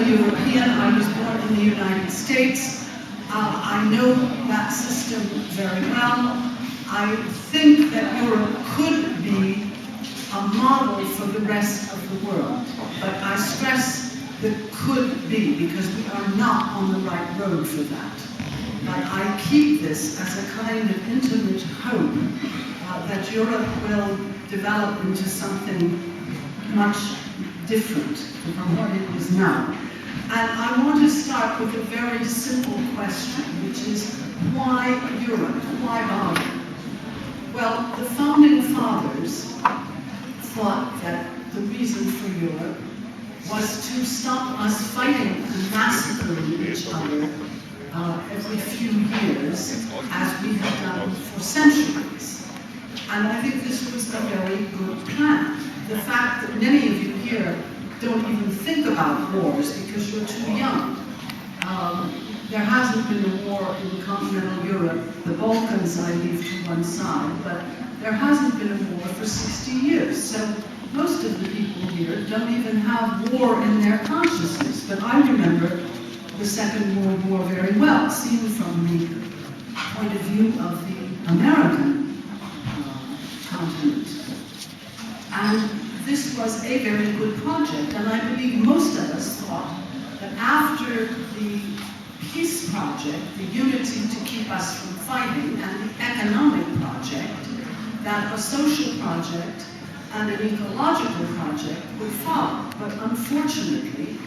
a European. I was born in the United States. I know that system very well. I think that Europe could be a model for the rest of the world, but I stress the could be, because we are not on the right road for that. But I keep this as a kind of intimate hope that Europe will develop into something much different from what it is now. And I want to start with a very simple question, which is, why Europe? Why bother? Well, the founding fathers thought that the reason for Europe was to stop us fighting and massacring each other every few years, as we have done for centuries. And I think this was a very good plan. The fact that many of you here don't even think about wars because you're too young. There hasn't been a war in continental Europe. The Balkans I leave to one side, but there hasn't been a war for 60 years. So most of the people here don't even have war in their consciousness. But I remember the Second World War very well, seen from the point of view of the American continent. And this was a very good project, and I believe most of us thought that after the peace project, the unity to keep us from fighting, and the economic project, that a social project and an ecological project would follow. But unfortunately,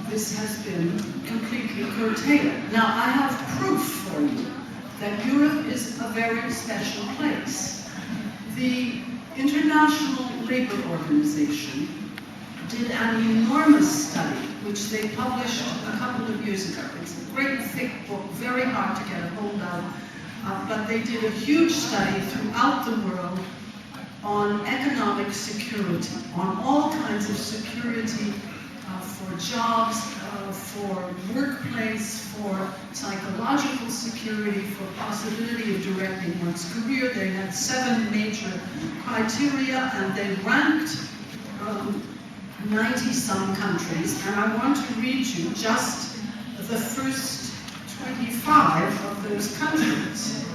this has been completely curtailed. Now, I have proof for you that Europe is a very special place. The International Labour Organization did an enormous study, which they published a couple of years ago. It's a great thick book, very hard to get a hold of, but they did a huge study throughout the world on economic security, on all kinds of security for jobs, for workplace, for psychological security, for possibility of directing one's career. They had 7 major criteria, and they ranked 90-some countries. And I want to read you just the first 25 of those countries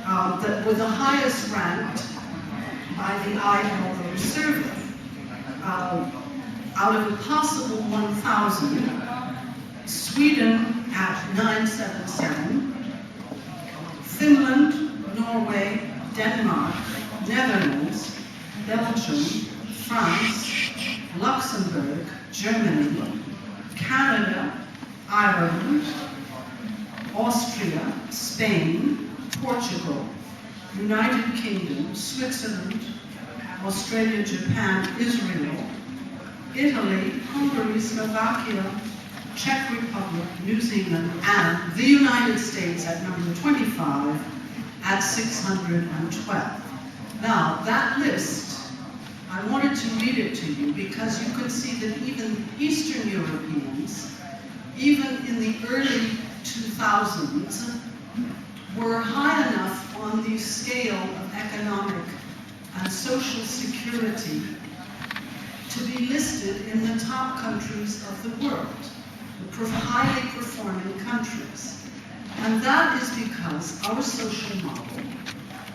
that were the highest ranked by the ILO survey. Out of a possible 1,000, Sweden at 977, Finland, Norway, Denmark, Netherlands, Belgium, France, Luxembourg, Germany, Canada, Ireland, Austria, Spain, Portugal, United Kingdom, Switzerland, Australia, Japan, Israel, Italy, Hungary, Slovakia, Czech Republic, New Zealand, and the United States at number 25 at 612. Now, that list, I wanted to read it to you because you could see that even Eastern Europeans, even in the early 2000s, were high enough on the scale of economic and social security to be listed in the top countries of the world, the highly performing countries. And that is because our social model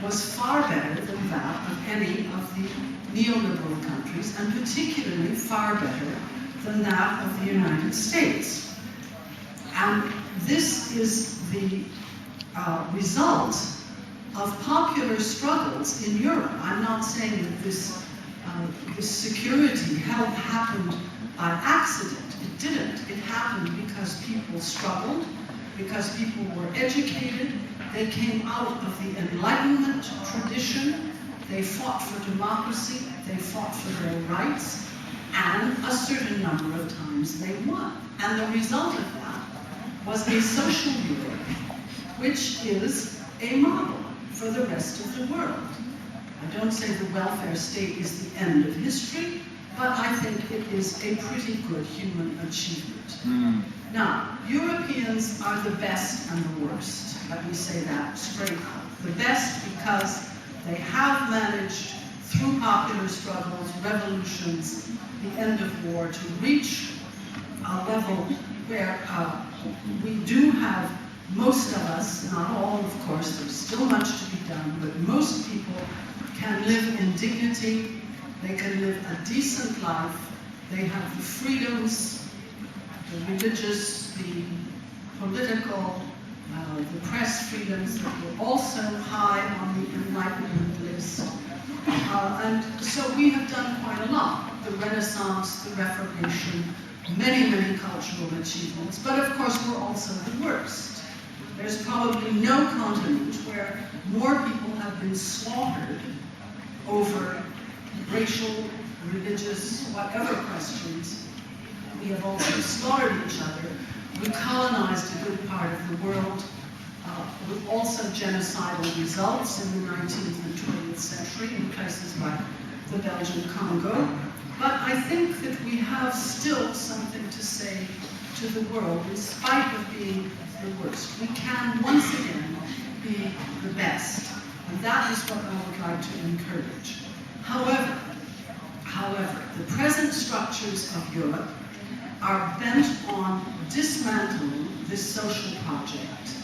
was far better than that of any of the neoliberal countries, and particularly far better than that of the United States. And this is the result of popular struggles in Europe. I'm not saying that this security help happened by accident. It didn't. It happened because people struggled, because people were educated. They came out of the Enlightenment tradition. They fought for democracy. They fought for their rights. And a certain number of times they won. And the result of that was a social Europe, which is a model for the rest of the world. I don't say the welfare state is the end of history, but I think it is a pretty good human achievement. Now, Europeans are the best and the worst. Let me say that straight out. The best because they have managed, through popular struggles, revolutions, the end of war, to reach a level where we do have, most of us, not all of course, there's still much to be done, but most people can live in dignity, they can live a decent life, they have the freedoms, the religious, the political, the press freedoms that were also high on the Enlightenment list. And so we have done quite a lot. The Renaissance, the Reformation, many, many cultural achievements. But of course, we're also the worst. There's probably no continent where more people have been slaughtered over racial, religious, whatever questions. We have also slaughtered each other. We colonized a good part of the world with also genocidal results in the 19th and 20th century in places like the Belgian Congo. But I think that we have still something to say to the world in spite of being the worst. We can once again be the best. And that is what I would like to encourage. However, the present structures of Europe are bent on dismantling this social project,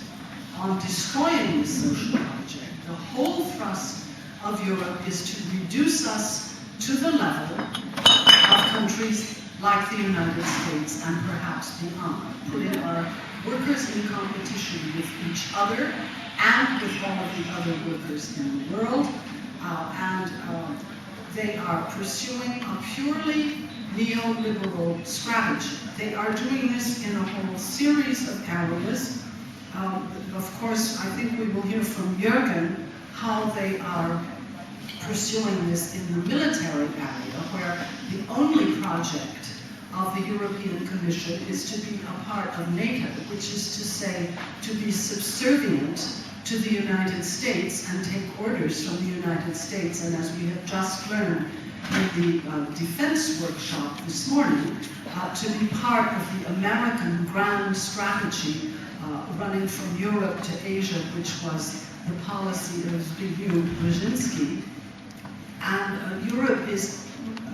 on destroying this social project. The whole thrust of Europe is to reduce us to the level of countries like the United States and perhaps beyond, putting our workers in competition with each other and with all of the other workers in the world. They are pursuing a purely neoliberal strategy. They are doing this in a whole series of areas. Of course, I think we will hear from Jürgen how they are pursuing this in the military area, where the only project of the European Commission is to be a part of NATO, which is to say, to be subservient to the United States and take orders from the United States. And as we have just learned in the defense workshop this morning, to be part of the American grand strategy running from Europe to Asia, which was the policy of Zbigniew Brzezinski. And Europe is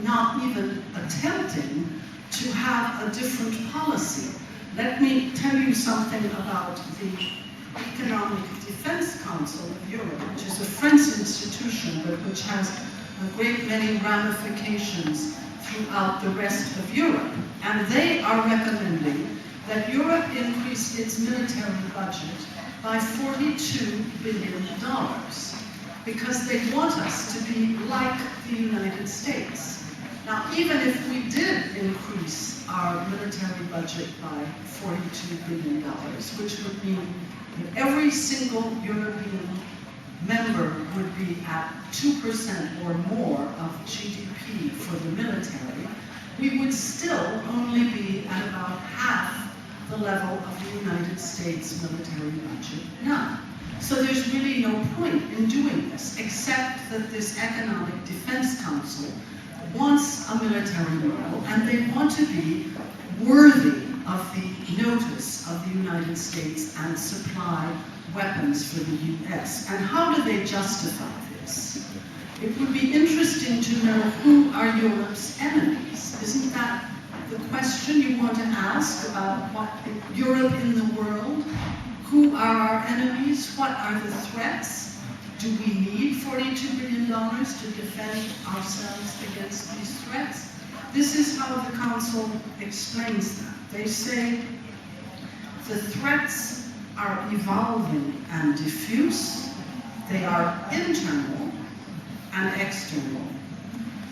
not even attempting to have a different policy. Let me tell you something about the Economic Defense Council of Europe, which is a French institution, but which has a great many ramifications throughout the rest of Europe. And they are recommending that Europe increase its military budget by $42 billion, because they want us to be like the United States. Now, even if we did increase our military budget by $42 billion, which would mean that every single European member would be at 2% or more of GDP for the military, we would still only be at about half the level of the United States military budget now. So there's really no point in doing this, except that this Economic Defense Council wants a military role, and they want to be worthy of the notice of the United States and supply weapons for the US. And how do they justify this? It would be interesting to know who are Europe's enemies. Isn't that the question you want to ask about what Europe in the world? Who are our enemies? What are the threats? Do we need $42 billion to defend ourselves against these threats? This is how the Council explains that. They say the threats are evolving and diffuse. They are internal and external.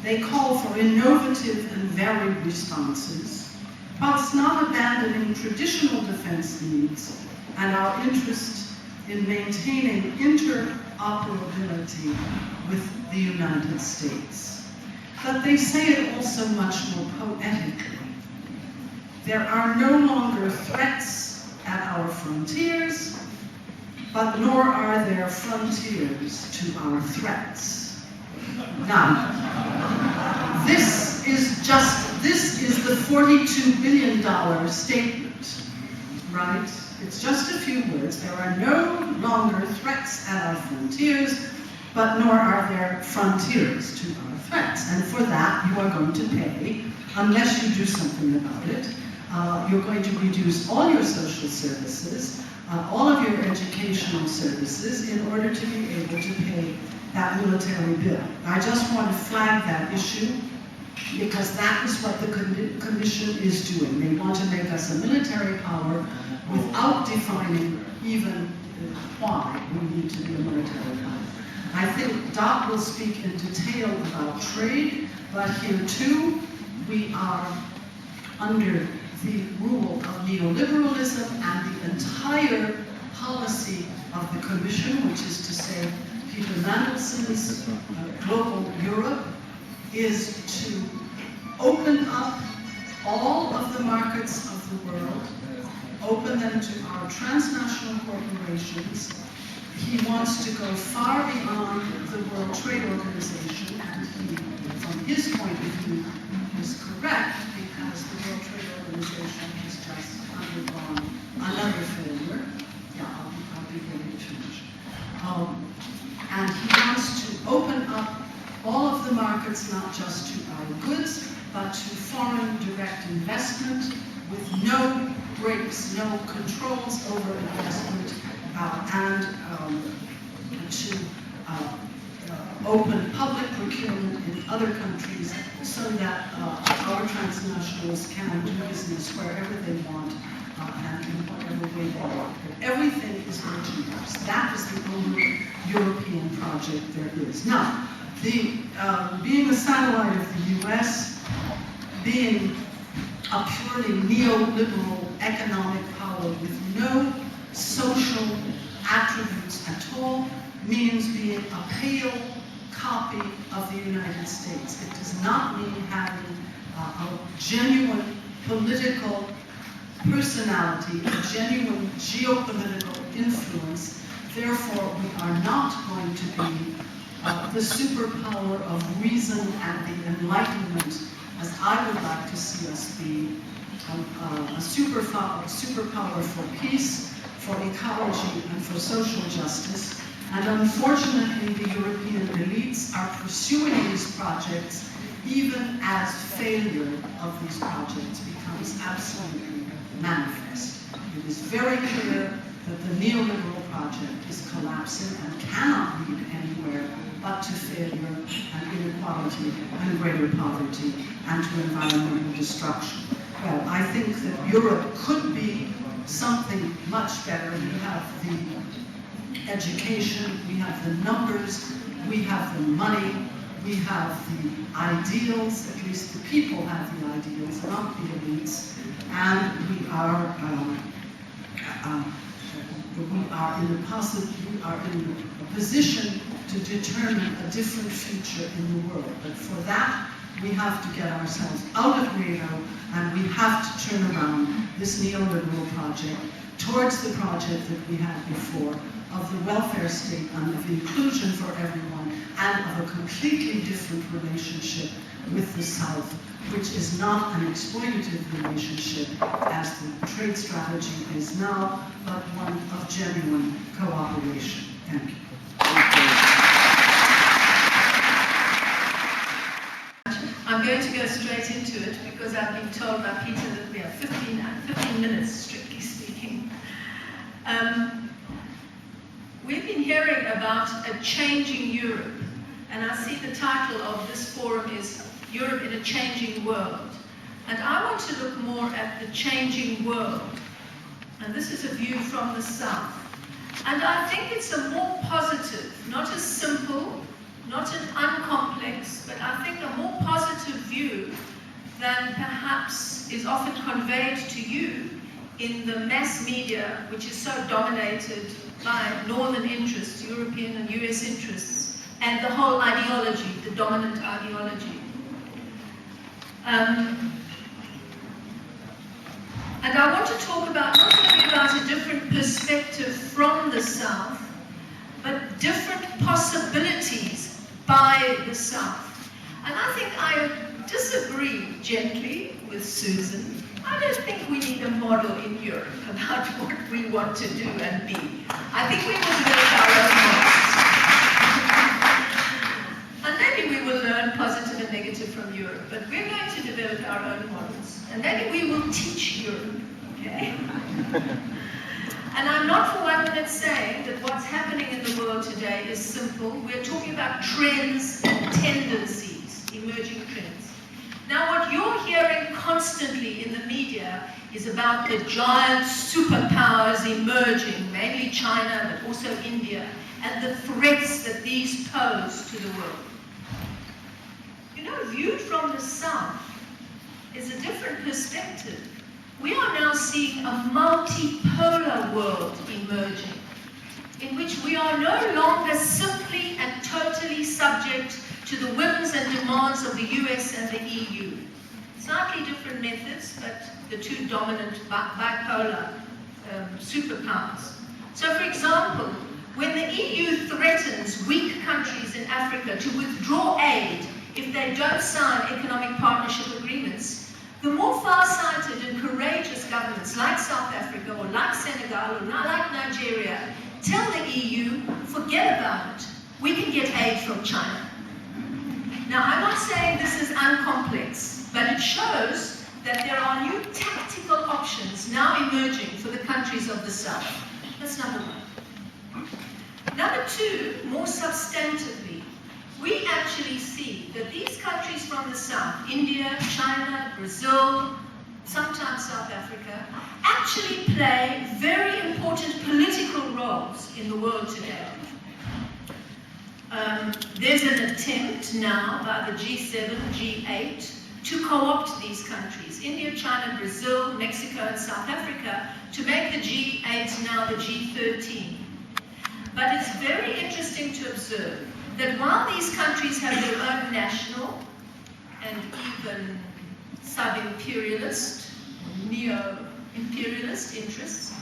They call for innovative and varied responses, whilst not abandoning traditional defense needs and our interest in maintaining interoperability with the United States. But they say it also much more poetically. There are no longer threats at our frontiers, but nor are there frontiers to our threats. Now, this is the $42 billion statement, right? It's just a few words. There are no longer threats at our frontiers, but nor are there frontiers to our threats. And for that, you are going to pay, unless you do something about it, You're going to reduce all your social services, all of your educational services in order to be able to pay that military bill. I just want to flag that issue because that is what the Commission is doing. They want to make us a military power without defining even why we need to be a military power. I think Dot will speak in detail about trade, but here too we are under the rule of neoliberalism and the entire policy of the Commission, which is to say Peter Mandelson's Global Europe, is to open up all of the markets of the world, open them to our transnational corporations. He wants to go far beyond the World Trade Organization, and he, from his point of view, is correct, because the World Trade Organization has just undergone another failure. Yeah, I'll be getting to it. And he wants to open up all of the markets, not just to our goods, but to foreign direct investment with no brakes, no controls over investment, and to open public procurement in other countries so that our transnationals can do business wherever they want and in whatever way they want. But everything is merchandise. That is the only European project there is. Now, being a satellite of the US, being a purely neoliberal economic power with no social attributes at all, means being a pale copy of the United States. It does not mean having a genuine political personality, a genuine geopolitical influence. Therefore, we are not going to be the superpower of reason and the Enlightenment, as I would like to see us be, a superpower for peace, for ecology, and for social justice. And unfortunately, the European elites are pursuing these projects even as failure of these projects becomes absolutely manifest. It is very clear that the neoliberal project is collapsing and cannot lead anywhere but to failure and inequality and greater poverty and to environmental destruction. Well, I think that Europe could be something much better. We have the education, we have the numbers, we have the money, we have the ideals, at least the people have the ideals, not the elites, and we are in a position to determine a different future in the world. But for that, we have to get ourselves out of NATO, and we have to turn around this neoliberal project towards the project that we had before of the welfare state and of inclusion for everyone, and of a completely different relationship with the South, which is not an exploitative relationship as the trade strategy is now, but one of genuine cooperation. Thank you. I'm going to go straight into it because I've been told by Peter that we have 15 minutes, strictly speaking. We've been hearing about a changing Europe, and I see the title of this forum is Europe in a Changing World. And I want to look more at the changing world. And this is a view from the South. And I think it's a more positive, not as simple, not an uncomplex, but I think a more positive view than perhaps is often conveyed to you in the mass media, which is so dominated by northern interests, European and US interests, and the whole ideology, the dominant ideology. And I want to talk about not only about a different perspective from the South, but different possibilities by the South. And I think I disagree gently with Susan. I don't think we need a model in Europe about what we want to do and be. I think we will develop our own models. And maybe we will learn positive and negative from Europe, but we're going to develop our own models. and maybe we will teach Europe, okay? And I'm not for 1 minute saying that what's happening in the world today is simple. We're talking about trends and tendencies, emerging trends. Now, what you're hearing constantly in the media is about the giant superpowers emerging, mainly China, but also India, and the threats that these pose to the world. You know, viewed from the south is a different perspective. We are now seeing a multipolar world emerging, in which we are no longer simply and totally subject to the whims and demands of the US and the EU. Slightly different methods, but the two dominant bipolar superpowers. So, for example, when the EU threatens weak countries in Africa to withdraw aid if they don't sign economic partnership agreements, the more far-sighted and courageous governments like South Africa or like Senegal or like Nigeria tell the EU, forget about it, we can get aid from China. Now, I'm not saying this is uncomplex, but it shows that there are new tactical options now emerging for the countries of the South. That's number one. Number two, more substantively, we actually see that these countries from the South, India, China, Brazil, sometimes South Africa, actually play very important political roles in the world today. There's an attempt now by the G7, G8 to co-opt these countries, India, China, Brazil, Mexico, and South Africa, to make the G8 now the G13. But it's very interesting to observe that while these countries have their own national and even sub-imperialist, neo-imperialist interests,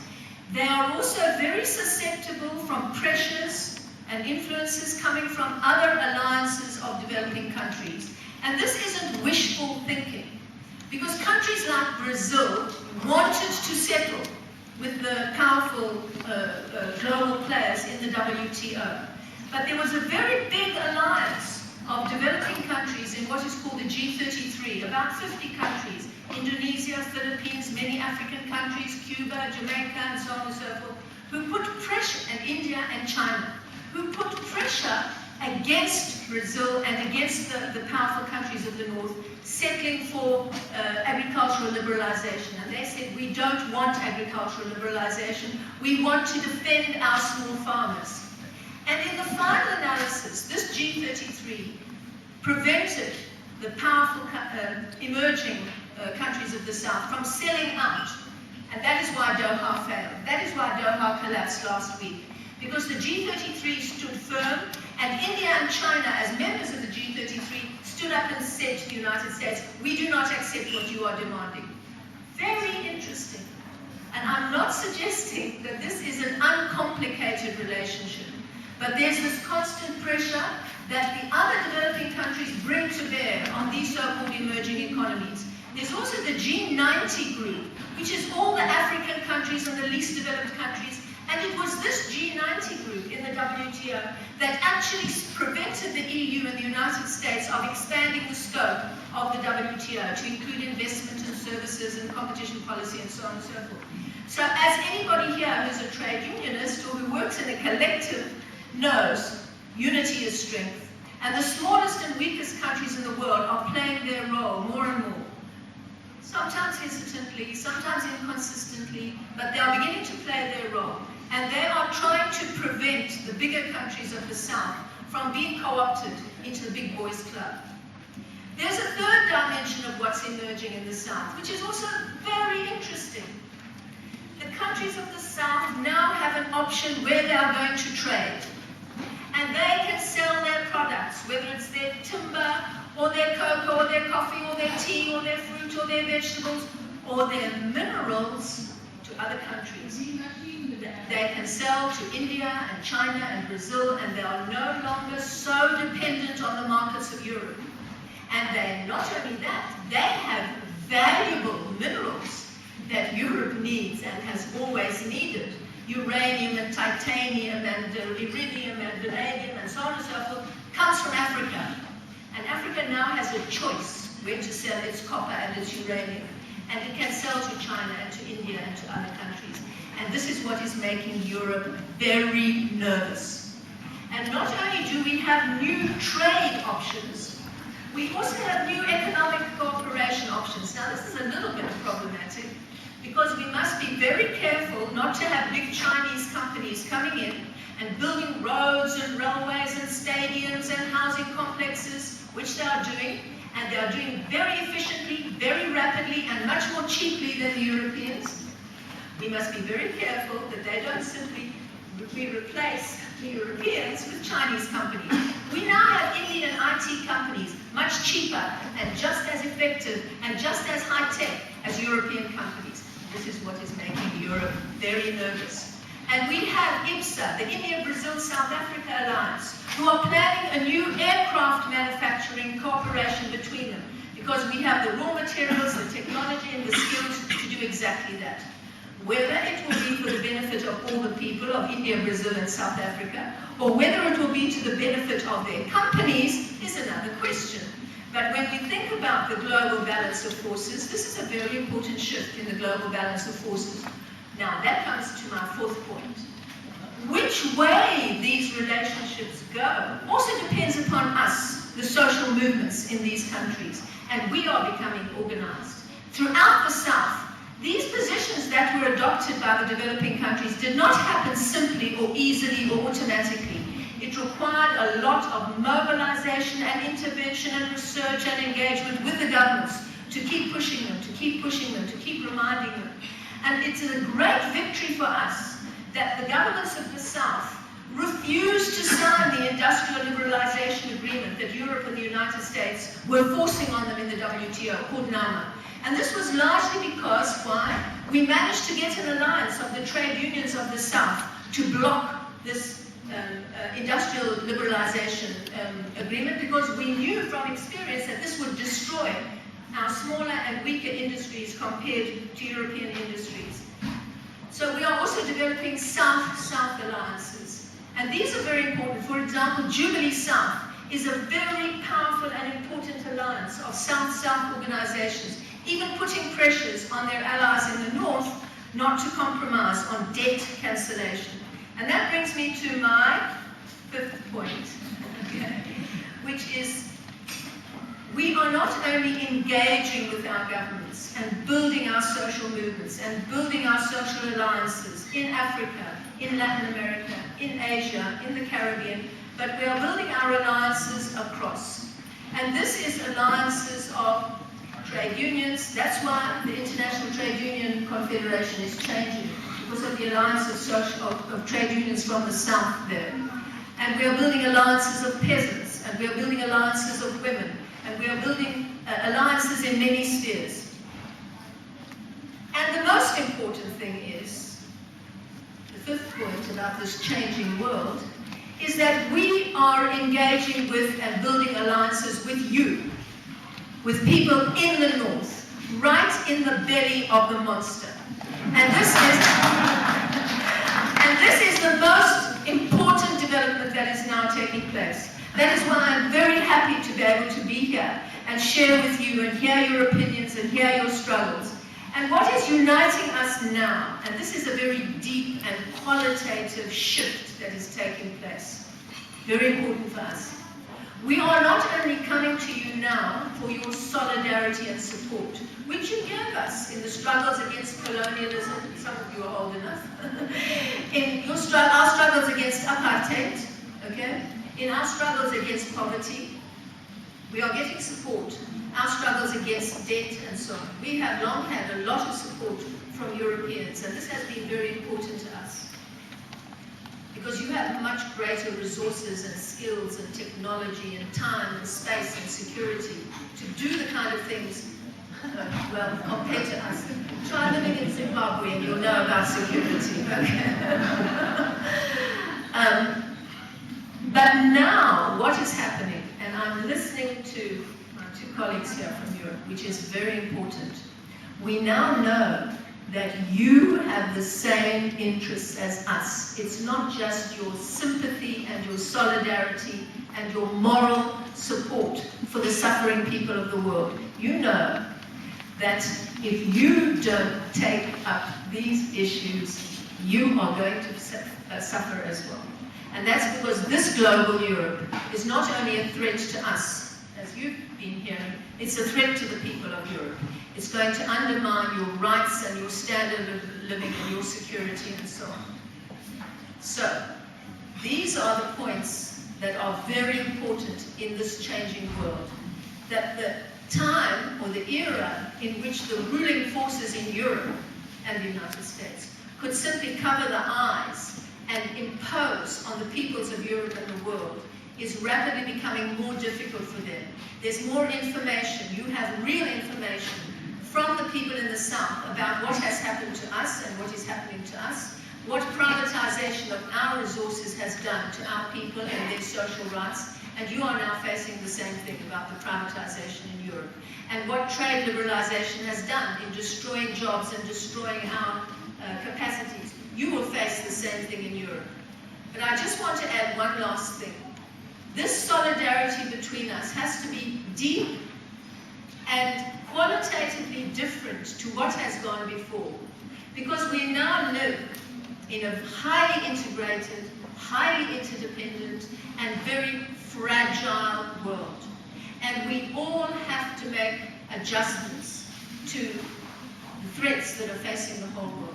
they are also very susceptible from pressures and influences coming from other alliances of developing countries. And this isn't wishful thinking, because countries like Brazil wanted to settle with the powerful global players in the WTO. But there was a very big alliance of developing countries in what is called the G33, about 50 countries, Indonesia, Philippines, many African countries, Cuba, Jamaica, and so on and so forth, who put pressure, and India and China, who put pressure against Brazil and against the powerful countries of the North, settling for agricultural liberalization. And they said, we don't want agricultural liberalization, we want to defend our small farmers. And in the final analysis, this G33 prevented the powerful emerging countries of the South from selling out. And that is why Doha failed. That is why Doha collapsed last week. Because the G33 stood firm, and India and China, as members of the G33, stood up and said to the United States, we do not accept what you are demanding. Very interesting. And I'm not suggesting that this is an uncomplicated relationship, but there's this constant pressure that the other developing countries bring to bear on these so-called emerging economies. There's also the G90 group, which is all the African countries and the least developed countries. And it was this G90 group in the WTO that actually prevented the EU and the United States of expanding the scope of the WTO to include investment and services and competition policy and so on and so forth. So as anybody here who's a trade unionist or who works in a collective knows, unity is strength. And the smallest and weakest countries in the world are playing their role more and more. Sometimes hesitantly, sometimes inconsistently, but they are beginning to play their role. And they are trying to prevent the bigger countries of the South from being co-opted into the big boys club. There's a third dimension of what's emerging in the South, which is also very interesting. The countries of the South now have an option where they are going to trade. And they can sell their products, whether it's their timber, or their cocoa, or their coffee, or their tea, or their fruit, or their vegetables, or their minerals to other countries. They can sell to India and China and Brazil, and they are no longer so dependent on the markets of Europe. And they, not only that, they have valuable minerals that Europe needs and has always needed. Uranium and titanium and iridium and vanadium and so on and so forth comes from Africa. And Africa now has a choice where to sell its copper and its uranium. and it can sell to China and to India and to other countries. And this is what is making Europe very nervous. And not only do we have new trade options, we also have new economic cooperation options. Now this is a little bit problematic because we must be very careful not to have big Chinese companies coming in and building roads and railways and stadiums and housing complexes, which they are doing, and they are doing very efficiently, very rapidly, and much more cheaply than the Europeans. We must be very careful that they don't simply replace the Europeans with Chinese companies. We now have Indian IT companies, much cheaper and just as effective and just as high-tech as European companies. This is what is making Europe very nervous. And we have IBSA, the India-Brazil-South Africa Alliance, who are planning a new aircraft manufacturing cooperation between them, because we have the raw materials, the technology, and the skills to do exactly that. Whether it will be for the benefit of all the people of India, Brazil, and South Africa, or whether it will be to the benefit of their companies is another question. But when we think about the global balance of forces, this is a very important shift in the global balance of forces. Now, that comes to my fourth point. Which way these relationships go also depends upon us, the social movements in these countries, and we are becoming organized. Throughout the South, these positions that were adopted by the developing countries did not happen simply or easily or automatically. It required a lot of mobilization and intervention and research and engagement with the governments to keep pushing them, to keep pushing them, to keep reminding them. And it's a great victory for us that the governments of the South refused to sign the industrial liberalization agreement that Europe and the United States were forcing on them in the WTO, called NAMA. And this was largely because, why? We managed to get an alliance of the trade unions of the South to block this industrial liberalization agreement, because we knew from experience that this would destroy our smaller and weaker industries compared to European industries. So we are also developing South-South alliances. And these are very important. For example, Jubilee South is a very powerful and important alliance of South-South organizations, even putting pressures on their allies in the North not to compromise on debt cancellation. And that brings me to my fifth point, okay, which is we are not only engaging with our governments and building our social movements and building our social alliances in Africa, in Latin America, in Asia, in the Caribbean, but we are building our alliances across. And this is alliances of trade unions. That's why the International Trade Union Confederation is changing, because of the alliance of trade unions from the South there. And we are building alliances of peasants, and we are building alliances of women, and we are building alliances in many spheres. And the most important thing is, the fifth point about this changing world, is that we are engaging with and building alliances with you, with people in the North, right in the belly of the monster. And this is the most important development that is now taking place. That is why I'm very happy to be able to be here and share with you and hear your opinions and hear your struggles. And what is uniting us now, and this is a very deep and qualitative shift that is taking place, very important for us. We are not only coming to you now for your solidarity and support, which you gave us in the struggles against colonialism. Some of you are old enough. In our struggles against apartheid, okay? In our struggles against poverty, we are getting support. Our struggles against debt and so on. We have long had a lot of support from Europeans, and this has been very important to us, because you have much greater resources and skills and technology and time and space and security to do the kind of things, well, compared to us. Try living in Zimbabwe and you'll know about security, okay? But now, what is happening, and I'm listening to my two colleagues here from Europe, which is very important. We now know that you have the same interests as us. It's not just your sympathy and your solidarity and your moral support for the suffering people of the world. You know that if you don't take up these issues, you are going to suffer as well. And that's because this global Europe is not only a threat to us, as you've been hearing, it's a threat to the people of Europe. It's going to undermine your rights and your standard of living and your security and so on. So, these are the points that are very important in this changing world. That the time or the era in which the ruling forces in Europe and the United States could simply cover the eyes and impose on the peoples of Europe and the world is rapidly becoming more difficult for them. There's more information. You have real information from the people in the South about what has happened to us and what is happening to us, what privatization of our resources has done to our people and their social rights, and you are now facing the same thing about the privatization in Europe, and what trade liberalization has done in destroying jobs and destroying our capacities. You will face the same thing in Europe. But I just want to add one last thing. This solidarity between us has to be deep and qualitatively different to what has gone before, because we now live in a highly integrated, highly interdependent, and very fragile world. And we all have to make adjustments to the threats that are facing the whole world.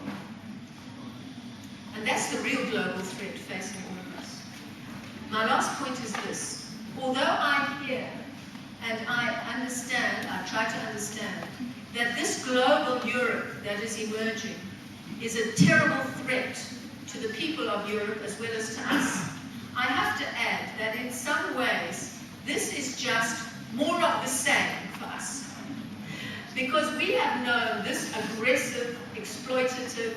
And that's the real global threat facing all of us. My last point is this. Although I hear and I understand, I try to understand, that this global Europe that is emerging is a terrible threat to the people of Europe as well as to us, I have to add that in some ways, this is just more of the same for us. Because we have known this aggressive, exploitative,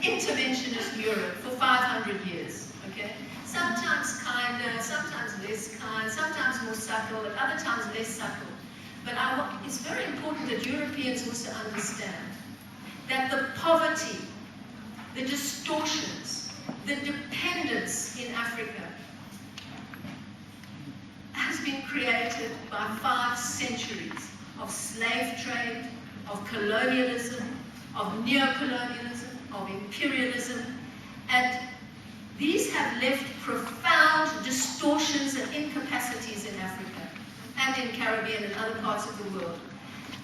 interventionist Europe for 500 years, okay? Sometimes kinder, sometimes less kind, sometimes more subtle, at other times less subtle. But it's very important that Europeans also understand that the poverty, the distortions, the dependence in Africa has been created by 5 centuries of slave trade, of colonialism, of neocolonialism, of imperialism, and these have left profound distortions and incapacities in Africa and in Caribbean and other parts of the world.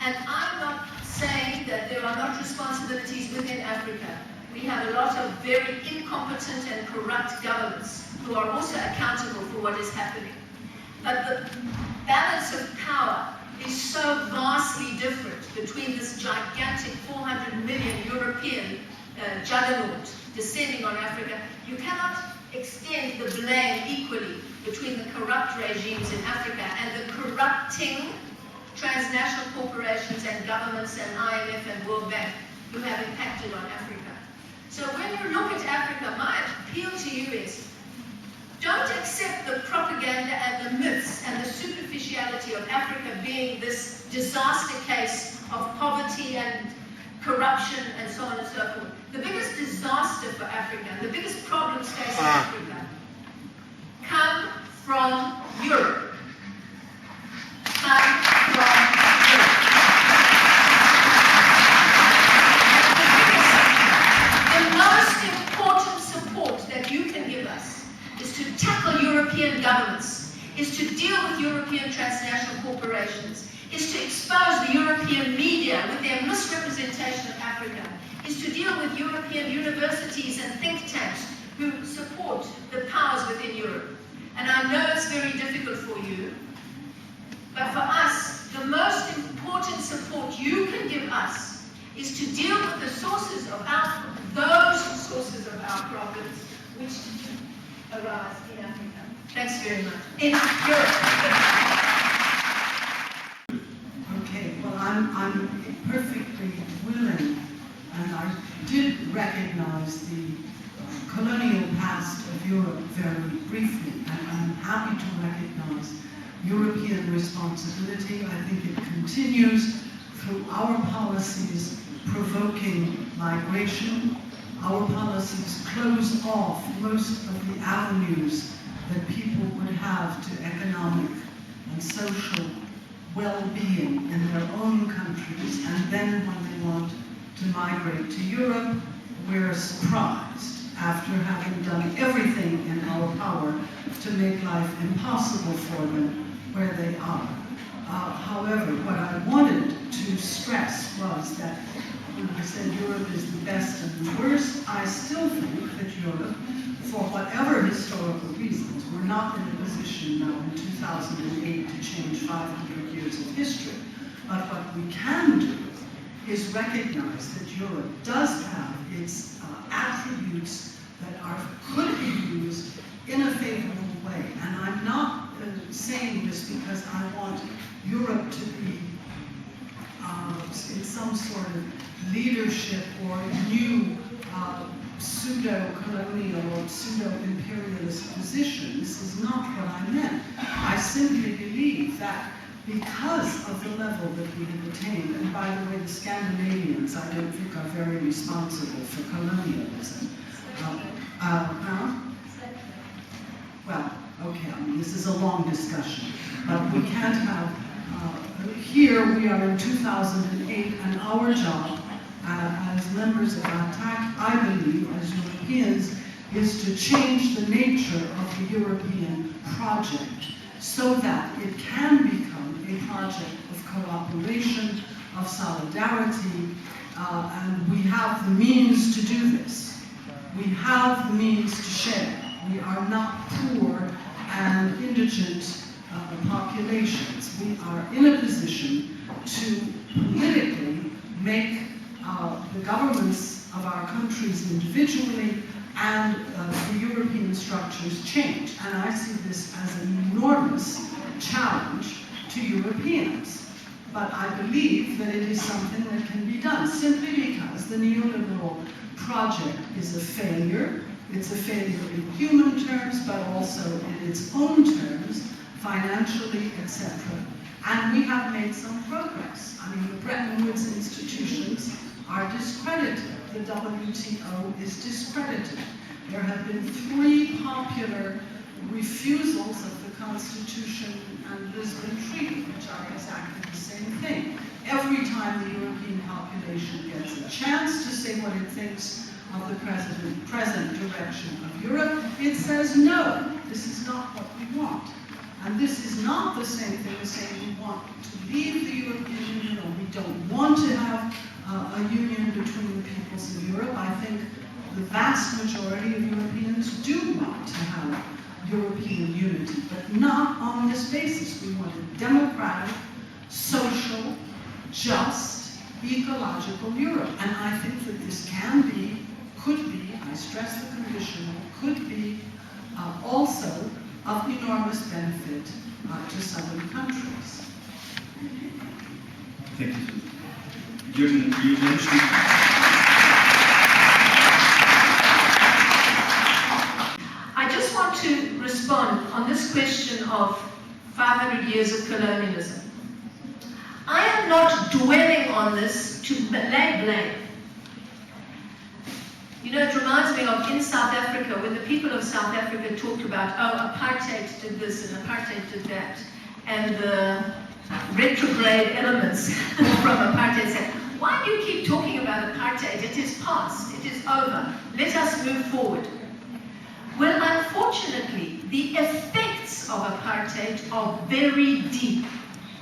And I'm not saying that there are not responsibilities within Africa. We have a lot of very incompetent and corrupt governments who are also accountable for what is happening. But the balance of power is so vastly different between this gigantic 400 million European juggernaut descending on Africa. You cannot extend the blame equally between the corrupt regimes in Africa and the corrupting transnational corporations and governments and IMF and World Bank who have impacted on Africa. So when you look at Africa, my appeal to you is, don't accept the propaganda and the myths and the superficiality of Africa being this disaster case of poverty and corruption and so on and so forth. The biggest disaster for Africa, the biggest problems facing Africa, come from Europe. Come from Europe. The most important support that you can give us is to tackle European governments, is to deal with European transnational corporations, is to expose the European media with their misrepresentation of Africa, is to deal with European universities and think tanks who support the powers within Europe. And I know it's very difficult for you, but for us, the most important support you can give us is to deal with the sources of those sources of our problems which arise in Africa. Thanks very much. In Europe. Okay, well, I'm perfectly willing, and I did recognize the colonial past of Europe very briefly, and I'm happy to recognize European responsibility. I think it continues through our policies provoking migration. Our policies close off most of the avenues that people would have to economic and social well-being in their own countries, and then when they want to migrate to Europe, we're surprised after having done everything in our power to make life impossible for them where they are. However, what I wanted to stress was that when I said Europe is the best and the worst, I still think that Europe, for whatever historical reasons, we're not in a position now in 2008 to change 500 years of history. But what we can do is recognize that Europe does have its attributes that could be used in a favorable way. And I'm not saying this because I want Europe to be in some sort of leadership or new pseudo-colonial or pseudo-imperialist position. This is not what I meant. I simply believe that because of the level that we have attained, and by the way, the Scandinavians, I don't think, are very responsible for colonialism. Well, okay, I mean, this is a long discussion, but we can't have, here we are in 2008, and our job as members of Attac, I believe, as Europeans, is to change the nature of the European project so that it can become a project of cooperation, of solidarity, and we have the means to do this. We have the means to share. We are not poor and indigent populations. We are in a position to politically make the governments of our countries individually and the European structures change. And I see this as an enormous challenge to Europeans. But I believe that it is something that can be done simply because the neoliberal project is a failure. It's a failure in human terms, but also in its own terms, financially, etc. And we have made some progress. I mean, the Bretton Woods institutions are discredited. The WTO is discredited. There have been 3 popular refusals of the Constitution and Lisbon Treaty, which are exactly the same thing. Every time the European population gets a chance to say what it thinks of the present direction of Europe, it says, no, this is not what we want. And this is not the same thing as saying we want to leave the European Union or we don't want to have a union between the peoples of Europe. I think the vast majority of Europeans do want to have European unity, but not on this basis. We want a democratic, social, just, ecological Europe. And I think that this can be, could be, I stress the conditional, could be also of enormous benefit to southern countries. Thank you. You mentioned... I just want to respond on this question of 500 years of colonialism. I am not dwelling on this to lay blame. You know, it reminds me of in South Africa, when the people of South Africa talked about, oh, apartheid did this and apartheid did that, and the retrograde elements from apartheid said, why do you keep talking about apartheid? It is past, it is over, let us move forward. Well, unfortunately, the effects of apartheid are very deep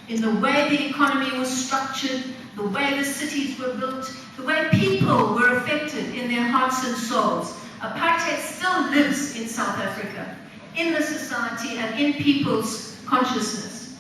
in the way the economy was structured, the way the cities were built, the way people were affected in their hearts and souls. Apartheid still lives in South Africa, in the society and in people's consciousness.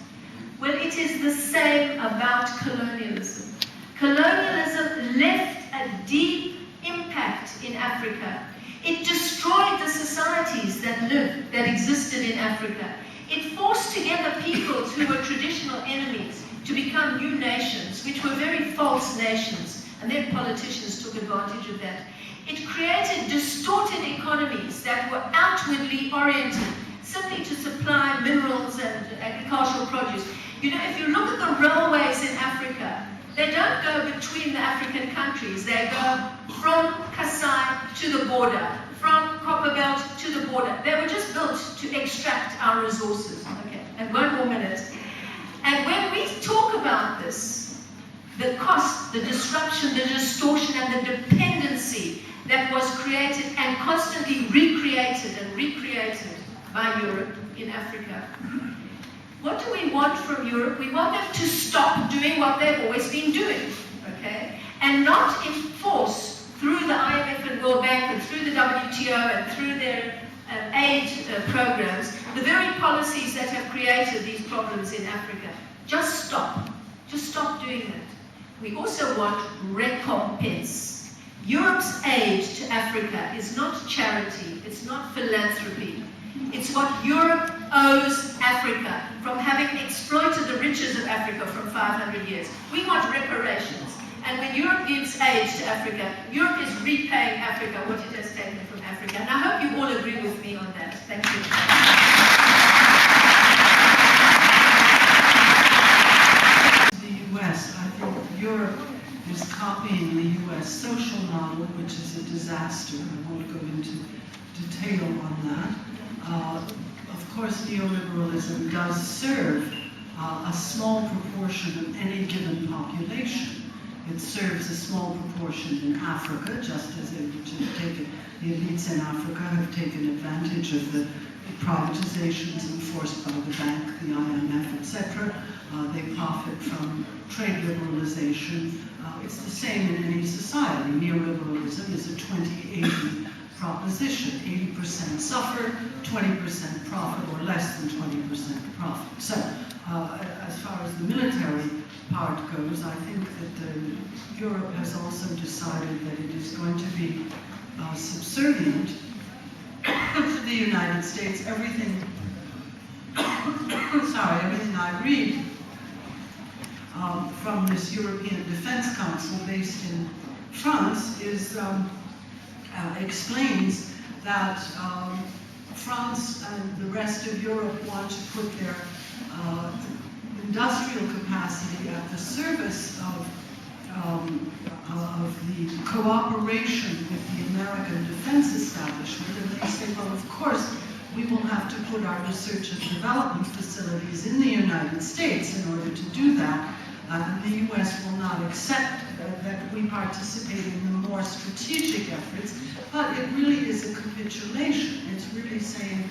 Well, it is the same about colonialism. Colonialism left a deep impact in Africa. It destroyed the societies that existed in Africa. It forced together peoples who were traditional enemies to become new nations, which were very false nations, and then politicians took advantage of that. It created distorted economies that were outwardly oriented, simply to supply minerals and agricultural produce. You know, if you look at the railways in Africa, they don't go between the African countries. They go from Kasai to the border, from Copperbelt to the border. They were just built to extract our resources. Okay, and one more minute. And when we talk about this, the cost, the disruption, the distortion, and the dependency that was created and constantly recreated by Europe in Africa. What do we want from Europe? We want them to stop doing what they've always been doing, okay? And not enforce through the IMF and World Bank and through the WTO and through their aid programs, the very policies that have created these problems in Africa. Just stop. Just stop doing that. We also want recompense. Europe's aid to Africa is not charity, it's not philanthropy. It's what Europe owes Africa from having exploited the riches of Africa from 500 years. We want reparations. And when Europe gives aid to Africa, Europe is repaying Africa what it has taken from Africa. And I hope you all agree with me on that. Thank you. The US, I think Europe is copying the US social model, which is a disaster. I won't go into detail on that. Of course, neoliberalism does serve a small proportion of any given population. It serves a small proportion in Africa, just as the elites in Africa have taken advantage of the privatizations enforced by the bank, the IMF, etc. They profit from trade liberalization. It's the same in any society. Neoliberalism is a 20-80 proposition. 80% suffer, 20% profit, or less than 20% profit. So, as far as the military part goes, I think that Europe has also decided that it is going to be subservient to the United States. Everything I read from this European Defense Council based in France explains that France and the rest of Europe want to put their industrial capacity at the service of the cooperation with the American defense establishment. And they say, well, of course, we will have to put our research and development facilities in the United States in order to do that. And the US will not accept that we participate in the more strategic efforts, but it really is a capitulation. It's really saying,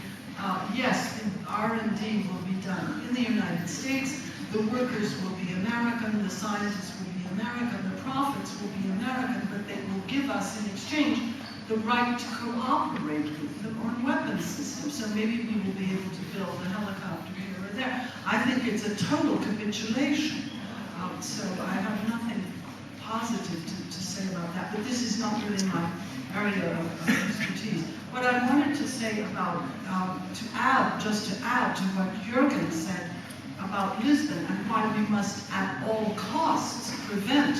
yes, the R&D will be done in the United States, the workers will be American, the scientists will be American, the profits will be American, but they will give us in exchange the right to cooperate with them on weapons systems. So maybe we will be able to build a helicopter here or there. I think it's a total capitulation. So I have nothing positive to say about that, but this is not really my area of expertise. What I wanted to say about, to add to what Jürgen said about Lisbon and why we must at all costs prevent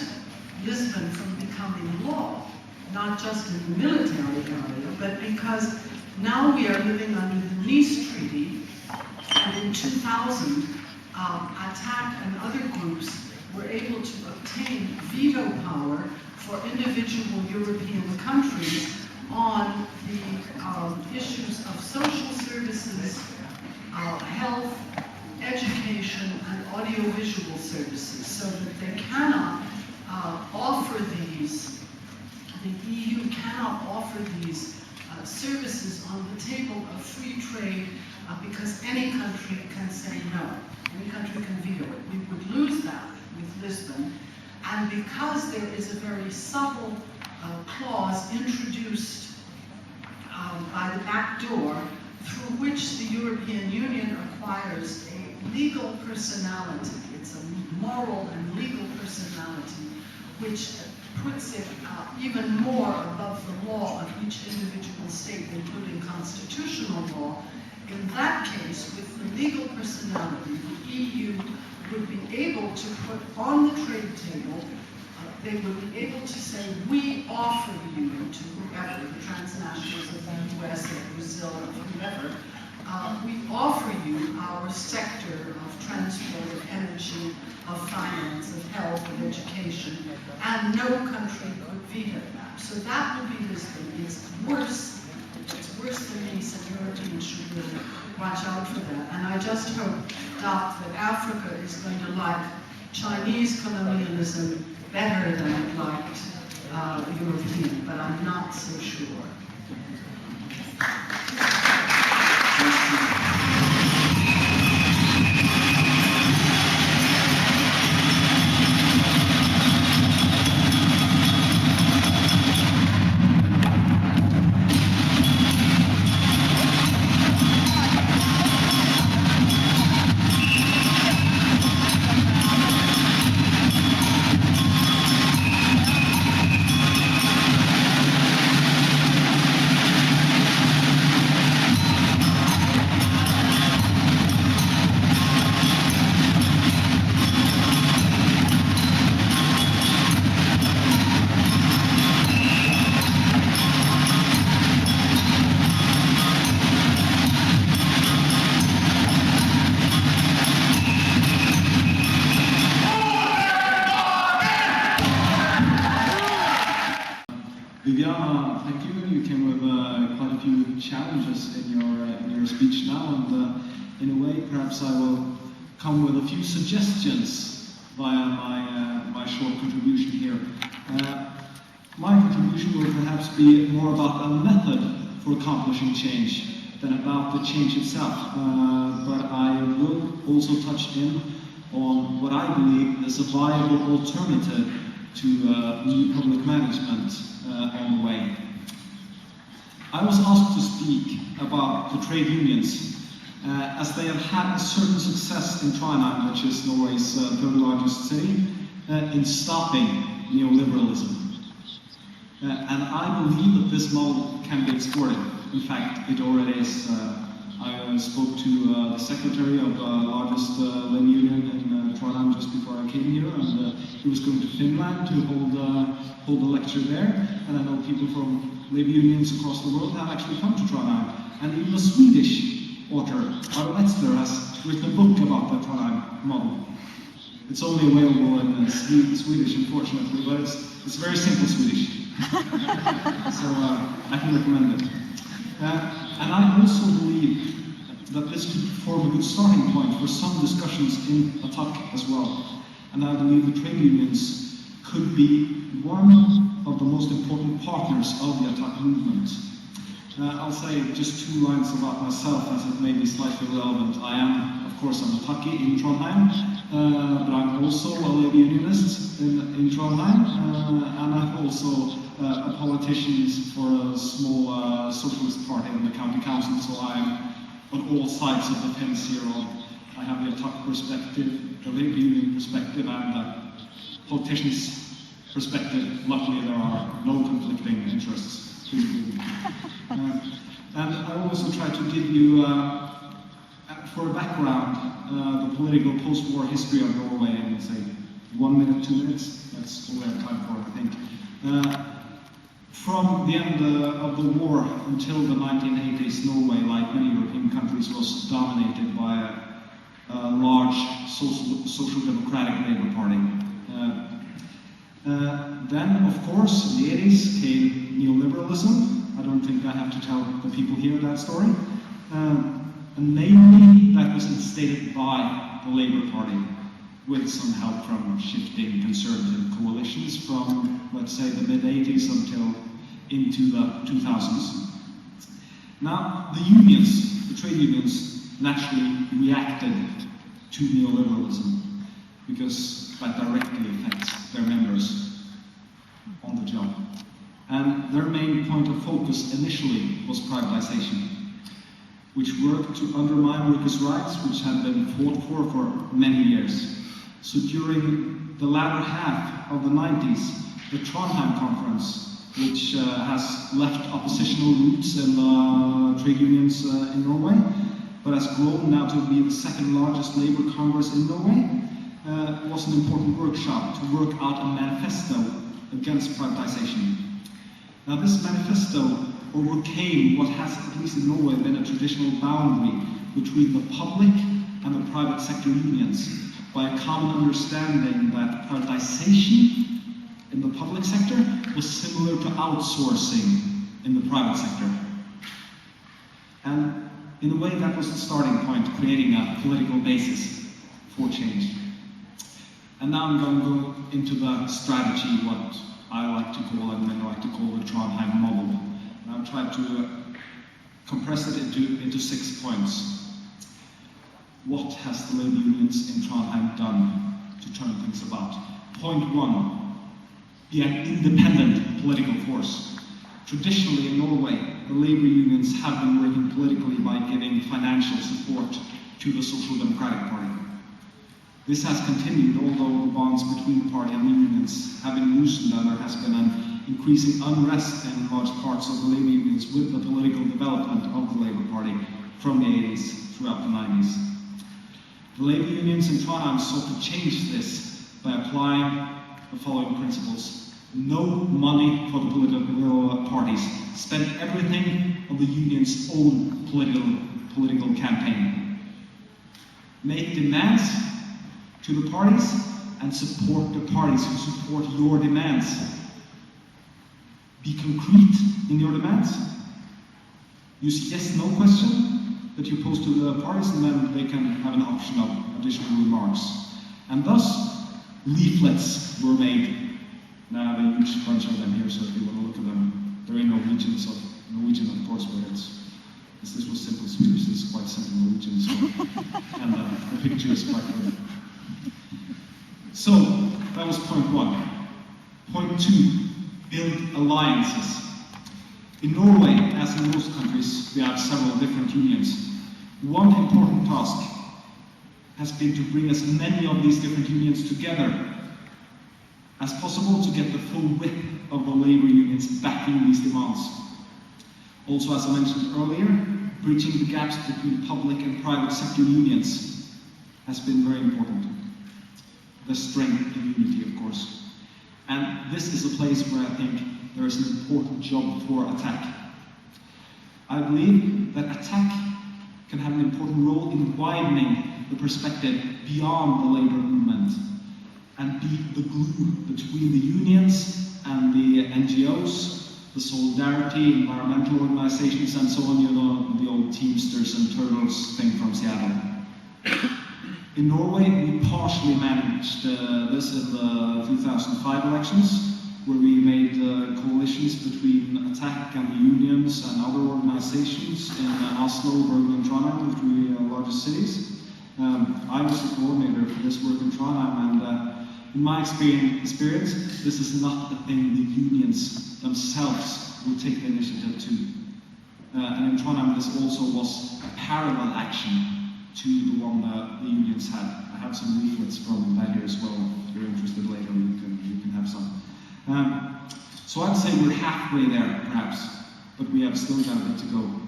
Lisbon from becoming law, not just in the military area, but because now we are living under the Nice Treaty, and in 2000, Attac and other groups were able to obtain veto power for individual European countries on the issues of social services, health, education, and audiovisual services, so that they cannot offer these, the EU cannot offer these services on the table of free trade because any country can say no. Any country can veto it. We would lose that with Lisbon. And because there is a very subtle clause introduced by the back door through which the European Union acquires a legal personality. It's a moral and legal personality which puts it even more above the law of each individual state, including constitutional law. In that case, with the legal personality, the EU would be able to put on the trade table, they would be able to say, we offer you to whoever, the transnationals of the US or Brazil or whoever, we offer you our sector of transport, of energy, of finance, of health, of education, and no country could veto that. So that would be Lisbon. It's worse than Nice in European should really watch out for that. And I just hope that Africa is going to like Chinese colonialism better than it liked European, but I'm not so sure. Thank you. You came with quite a few challenges in your speech now, and in a way, perhaps I will come with a few suggestions via my short contribution here. My contribution will perhaps be more about a method for accomplishing change than about the change itself, but I will also touch in on what I believe is a viable alternative to new public management on the way. I was asked to speak about the trade unions as they have had a certain success in Trondheim, which is Norway's third largest city, in stopping neoliberalism. And I believe that this model can be exploited. In fact, it already is. I spoke to the secretary of the largest labor union in Trondheim just before I came here, and he was going to Finland to hold a lecture there. And I know people from labor unions across the world have actually come to Trondheim. And even a Swedish author, Arlo Etzler, has written a book about the Trondheim model. It's only available in Swedish, unfortunately, but it's very simple Swedish. So I can recommend it. And I also believe that this could form a good starting point for some discussions in Attac as well. And I believe the trade unions could be one of the most important partners of the Attac movement. I'll say just 2 lines about myself, as it may be slightly relevant. I am, of course, an Attackie in Trondheim, but I'm also a labor unionist in Trondheim, and I'm also a politician for a small socialist party in the county council, so I'm on all sides of the fence here. I have the Attac perspective, the labor union perspective, and the politician's perspective. Luckily, there are no conflicting interests. And I also try to give you, for a background, the political post-war history of Norway in, say, 1 minute, 2 minutes. That's all we have time for, I think. From the end of the war until the 1980s, Norway, like many European countries, was dominated by a large social democratic Labour Party. Then, of course, in the 80s came neoliberalism. I don't think I have to tell the people here that story. And mainly that was instated by the Labour Party, with some help from shifting conservative coalitions from, let's say, the mid-80s until into the 2000s. Now, the unions, the trade unions, naturally reacted to neoliberalism because that directly affects their members on the job. And their main point of focus initially was privatization, which worked to undermine workers' rights, which had been fought for many years. So during the latter half of the 90s, the Trondheim Conference, which has left oppositional roots in trade unions in Norway, but has grown now to be the second largest labor congress in Norway, was an important workshop to work out a manifesto against privatization. Now this manifesto overcame what has, at least in Norway, been a traditional boundary between the public and the private sector unions, by a common understanding that privatization in the public sector was similar to outsourcing in the private sector. And in a way that was the starting point, creating a political basis for change. And now I'm going to go into the strategy, what I like to call, and men like to call, the Trondheim model. And I've tried to compress it into 6 points. What has the labor unions in Trondheim done to turn things about? Point 1, be an independent political force. Traditionally in Norway, the labor unions have been working politically by giving financial support to the Social Democratic Party. This has continued, although the bonds between the party and the unions have been loosened, and there has been an increasing unrest in large parts of the labor unions with the political development of the Labour Party from the 80s throughout the 90s. The labor unions in Trondheim sought to change this by applying the following principles. No money for the political parties. Spend everything on the union's own political campaign. Make demands to the parties and support the parties who support your demands. Be concrete in your demands. Use yes/no question that you pose to the parties, and then they can have an option of additional remarks. And thus, leaflets were made. Now I have a huge bunch of them here, so if you want to look at them, they're in Norwegian, of course, but this was simple Swedish, this is quite simple Norwegian, so, and the picture is quite good. So, that was point 1. Point 2, build alliances. In Norway, as in most countries, we have several different unions. One important task has been to bring as many of these different unions together as possible to get the full width of the labor unions backing these demands. Also, as I mentioned earlier, bridging the gaps between public and private sector unions has been very important. The strength in unity, of course. And this is a place where I think there is an important job for Attac. I believe that Attac can have an important role in widening the perspective beyond the labor movement and be the glue between the unions and the NGOs, the solidarity, environmental organizations, and so on, you know, the old Teamsters and Turtles thing from Seattle. In Norway, we partially managed this in the 2005 elections, where we made coalitions between Attac and the unions and other organizations in Oslo, Bergen, and Trondheim, the 3 largest cities. I was the coordinator for this work in Trondheim, and in my experience, this is not a thing the unions themselves will take the initiative to. And in Trondheim, this also was a parallel action to the one that the unions had. I have some leaflets from that here as well. If you're interested later, you can have some. So I'd say we're halfway there, perhaps, but we have still got a bit to go.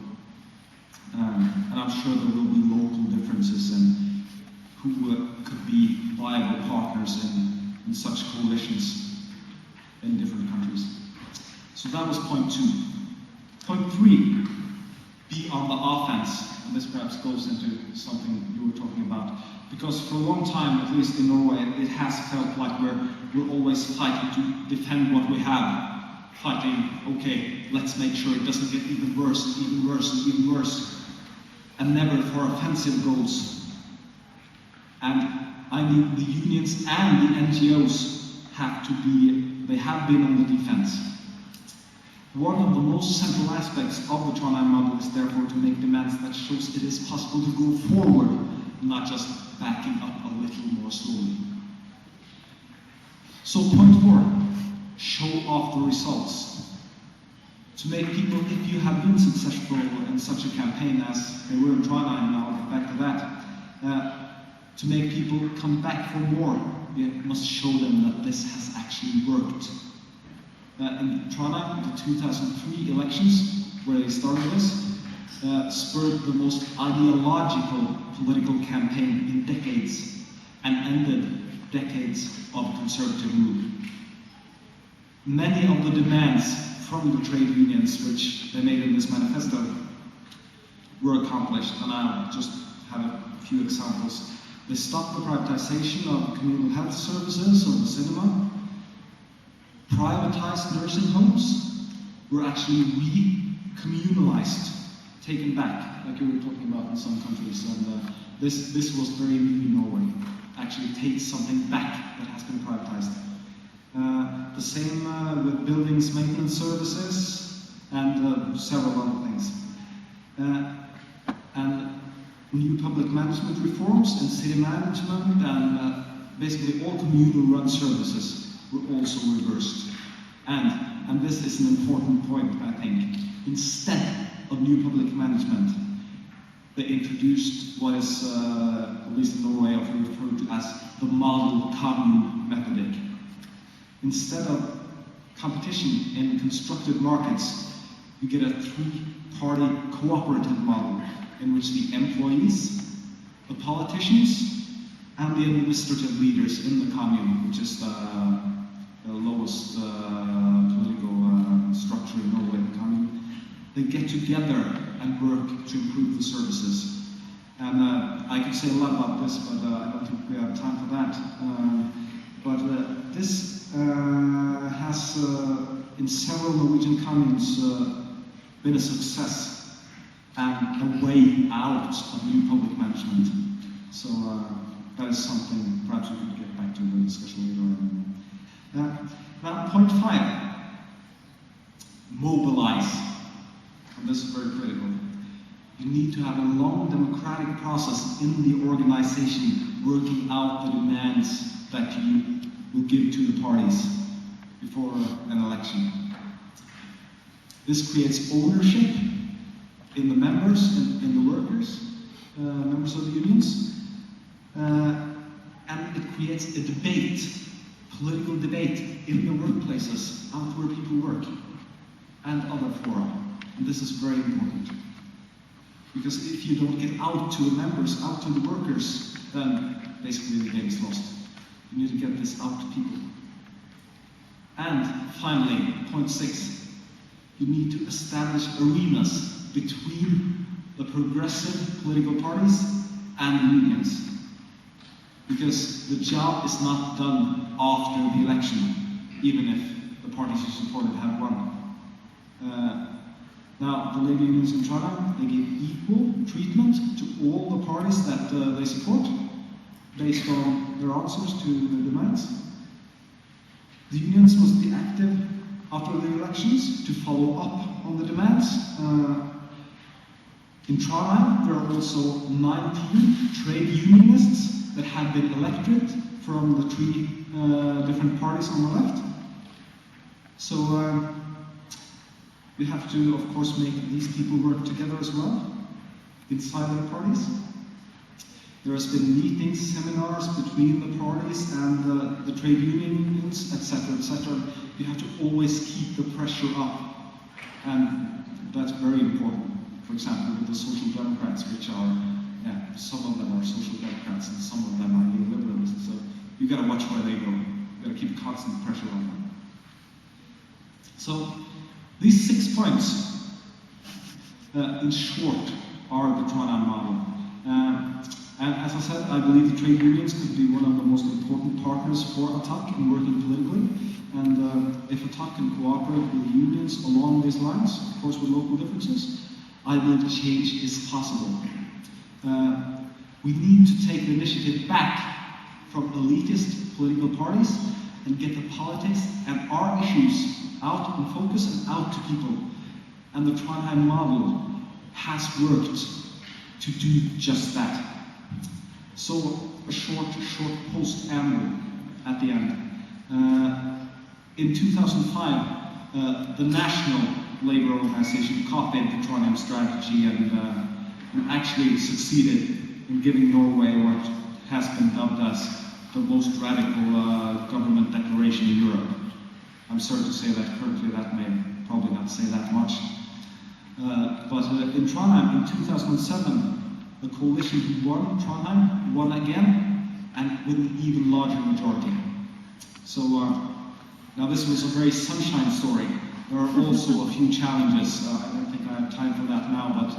And I'm sure there will be local differences in who could be viable partners in such coalitions in different countries. So that was point 2. Point 3, be on the offense. And this perhaps goes into something you were talking about. Because for a long time, at least in Norway, it has felt like we're always fighting to defend what we have. Fighting, okay, let's make sure it doesn't get even worse, and even worse, and even worse. And never for offensive goals. And I mean, the unions and the NGOs have been on the defense. One of the most central aspects of the Trondheim model is therefore to make demands that shows it is possible to go forward, not just backing up a little more slowly. So point 4, show off the results. To make people, if you have been successful in such a campaign as they were in Trondheim, and I'll get back to that, to make people come back for more, we must show them that this has actually worked. In Trondheim, the 2003 elections, where they started this, spurred the most ideological political campaign in decades and ended decades of conservative rule. Many of the demands from the trade unions, which they made in this manifesto, were accomplished, and I'll just have a few examples. They stopped the privatization of communal health services, of the cinema. Privatized nursing homes were actually re-communalized. taken back, like you were talking about in some countries, and this was very new in Norway. Actually take something back that has been privatized. The same with buildings maintenance services and several other things. And new public management reforms and city management and basically all communal run services were also reversed. And this is an important point, I think. Instead of new public management, they introduced what is, at least in Norway, often referred to as the model commune methodic. Instead of competition in constructed markets, you get a three-party cooperative model in which the employees, the politicians, and the administrative leaders in the commune, which is the lowest political structure in Norway, the commune, they get together and work to improve the services. And I could say a lot about this, but I don't think we have time for that. But this has, in several Norwegian communes, been a success and a way out of new public management. So that is something perhaps we could get back to the discussion later on. Now, point 5, mobilize. And this is very critical. You need to have a long democratic process in the organization working out the demands that you will give to the parties before an election. This creates ownership in the members and in the workers, members of the unions, and it creates a debate, political debate in the workplaces, out where people work, and other fora. And this is very important. Because if you don't get out to the members, out to the workers, then basically the game is lost. You need to get this out to people. And finally, point 6, you need to establish arenas between the progressive political parties and the unions. Because the job is not done after the election, even if the parties you supported have won. Now, the labor unions in Trondheim, they give equal treatment to all the parties that they support, based on their answers to the demands. The unions must be active after the elections to follow up on the demands. In Trondheim, there are also 19 trade unionists that have been elected from the 3 different parties on the left. So we have to, of course, make these people work together as well, inside their parties. There has been meetings, seminars between the parties and the trade unions, etc., etc. You have to always keep the pressure up, and that's very important. For example, with the Social Democrats, which are, some of them are Social Democrats and some of them are neoliberals, so you got to watch where they go. You got to keep constant pressure on them. So these 6 points, in short, are the Trondheim model. And as I said, I believe the trade unions could be one of the most important partners for Attac in working politically. And if Attac can cooperate with unions along these lines, of course with local differences, I believe change is possible. We need to take the initiative back from elitist political parties and get the politics and our issues out in focus and out to people. And the Trondheim model has worked to do just that. So a short post-amble at the end. In 2005, the national labor organization copied the Trondheim strategy and actually succeeded in giving Norway what has been dubbed as the most radical government declaration in Europe. I'm sorry to say that currently that may probably not say that much. But in Trondheim in 2007, the coalition who won Trondheim won again, and with an even larger majority. So now this was a very sunshine story. There are also a few challenges. I don't think I have time for that now, but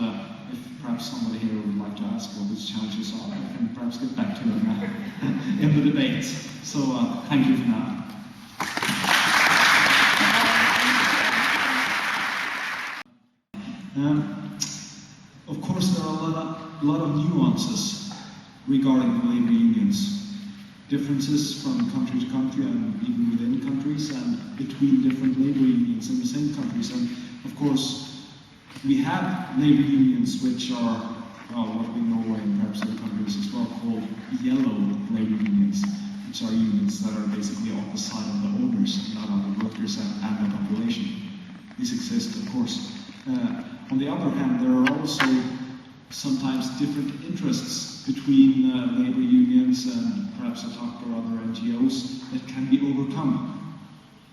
if perhaps somebody here would like to ask what these challenges are, I can perhaps get back to them in the debate. So thank you for now. Of course, there are a lot of nuances regarding the labor unions. Differences from country to country and even within countries and between different labor unions in the same countries. And of course, we have labor unions which are, well, what we know in perhaps other countries as well, called yellow labor unions, which are unions that are basically on the side of the owners, not of the workers and the population. This exists, of course. On the other hand, there are also sometimes different interests between labor unions and perhaps Attac or other NGOs that can be overcome,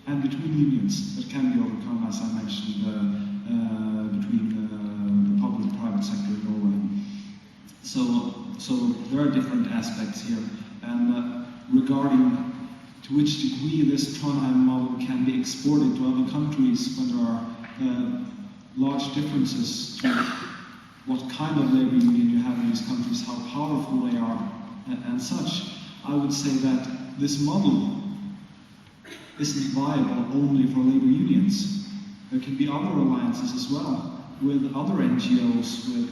and between unions that can be overcome, as I mentioned, between the public and private sector in Norway. So there are different aspects here, and regarding to which degree this Trondheim model can be exported to other countries when there are large differences to what kind of labor union you have in these countries, how powerful they are, and such. I would say that this model isn't viable only for labor unions. There can be other alliances as well, with other NGOs, with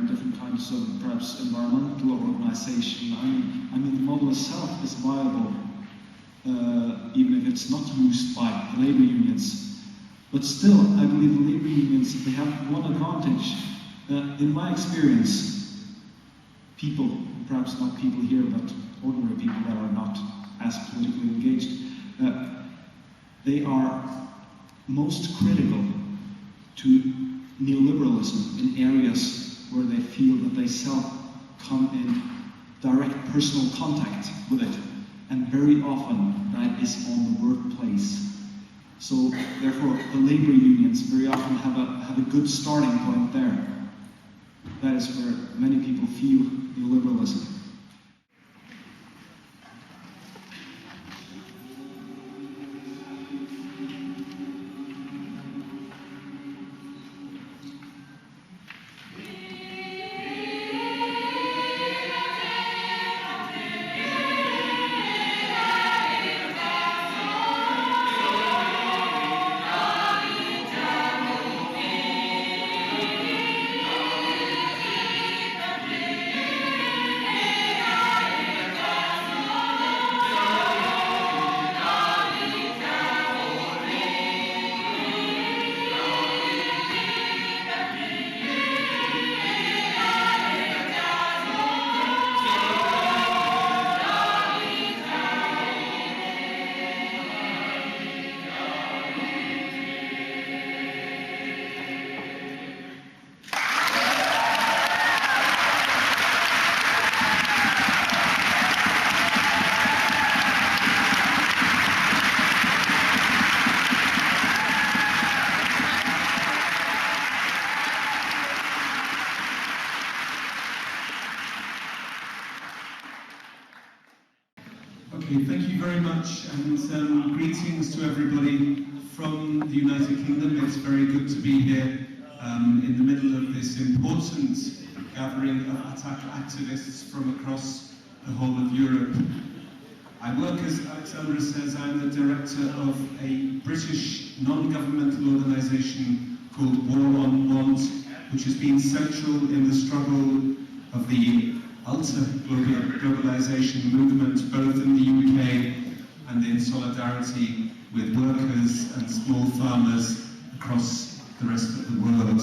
different kinds of perhaps environmental organization. I mean the model itself is viable, even if it's not used by labor unions. But still, I believe the labor unions, they have one advantage. In my experience, people, perhaps not people here, but ordinary people that are not as politically engaged, they are most critical to neoliberalism in areas where they feel that they come in direct personal contact with it, and very often that is on the workplace. So therefore, the labor unions very often have a good starting point there. That is where many people feel neoliberalism. Okay, thank you very much, and greetings to everybody from the United Kingdom. It's very good to be here in the middle of this important gathering of Attac activists from across the whole of Europe. I work, as Alexandra says, I'm the director of a British non-governmental organisation called War on Want, which has been central in the struggle of the globalisation movement, both in the UK and in solidarity with workers and small farmers across the rest of the world.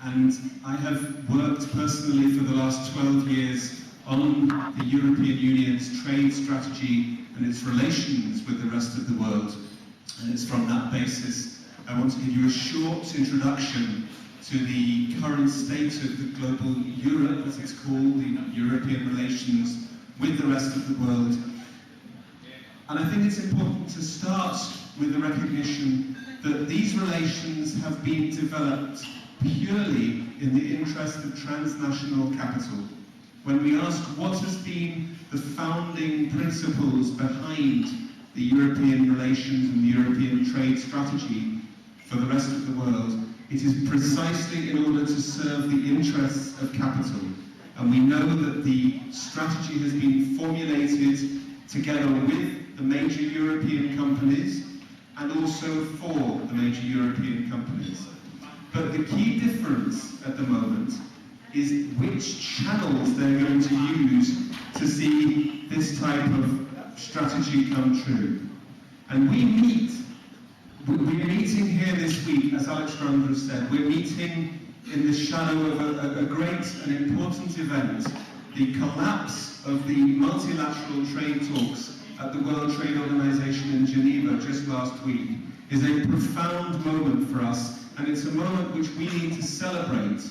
And I have worked personally for the last 12 years on the European Union's trade strategy and its relations with the rest of the world. And it's from that basis I want to give you a short introduction to the current state of the global Europe, as it's called, the European relations with the rest of the world. And I think it's important to start with the recognition that these relations have been developed purely in the interest of transnational capital. When we ask what has been the founding principles behind the European relations and the European trade strategy for the rest of the world, it is precisely in order to serve the interests of capital. And we know that the strategy has been formulated together with the major European companies and also for the major European companies. But the key difference at the moment is which channels they're going to use to see this type of strategy come true. And we're meeting here this week, as Alexandra said, we're meeting in the shadow of a great and important event, the collapse of the multilateral trade talks at the World Trade Organization in Geneva just last week is a profound moment for us, and it's a moment which we need to celebrate.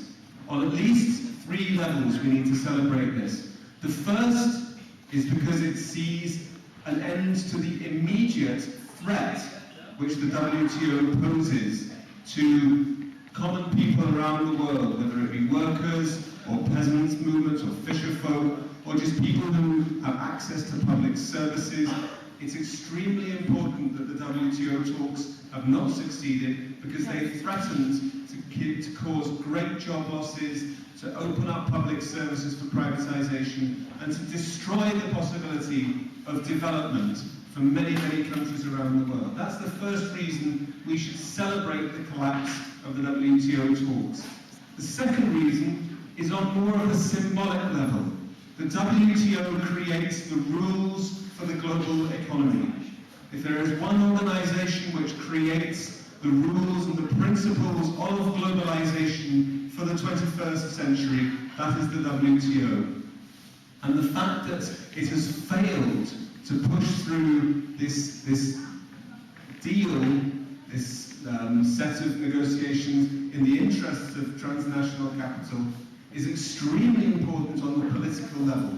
On at least 3 levels we need to celebrate this. The first is because it sees an end to the immediate threat which the WTO poses to common people around the world, whether it be workers or peasants movements or fisher folk or just people who have access to public services. It's extremely important that the WTO talks have not succeeded because they threatened to cause great job losses, to open up public services for privatization, and to destroy the possibility of development for many, many countries around the world. That's the first reason we should celebrate the collapse of the WTO talks. The second reason is on more of a symbolic level. The WTO creates the rules for the global economy. If there is one organization which creates the rules and the principles of globalization for the 21st century, that is the WTO. And the fact that it has failed to push through this deal, this set of negotiations in the interests of transnational capital is extremely important on the political level,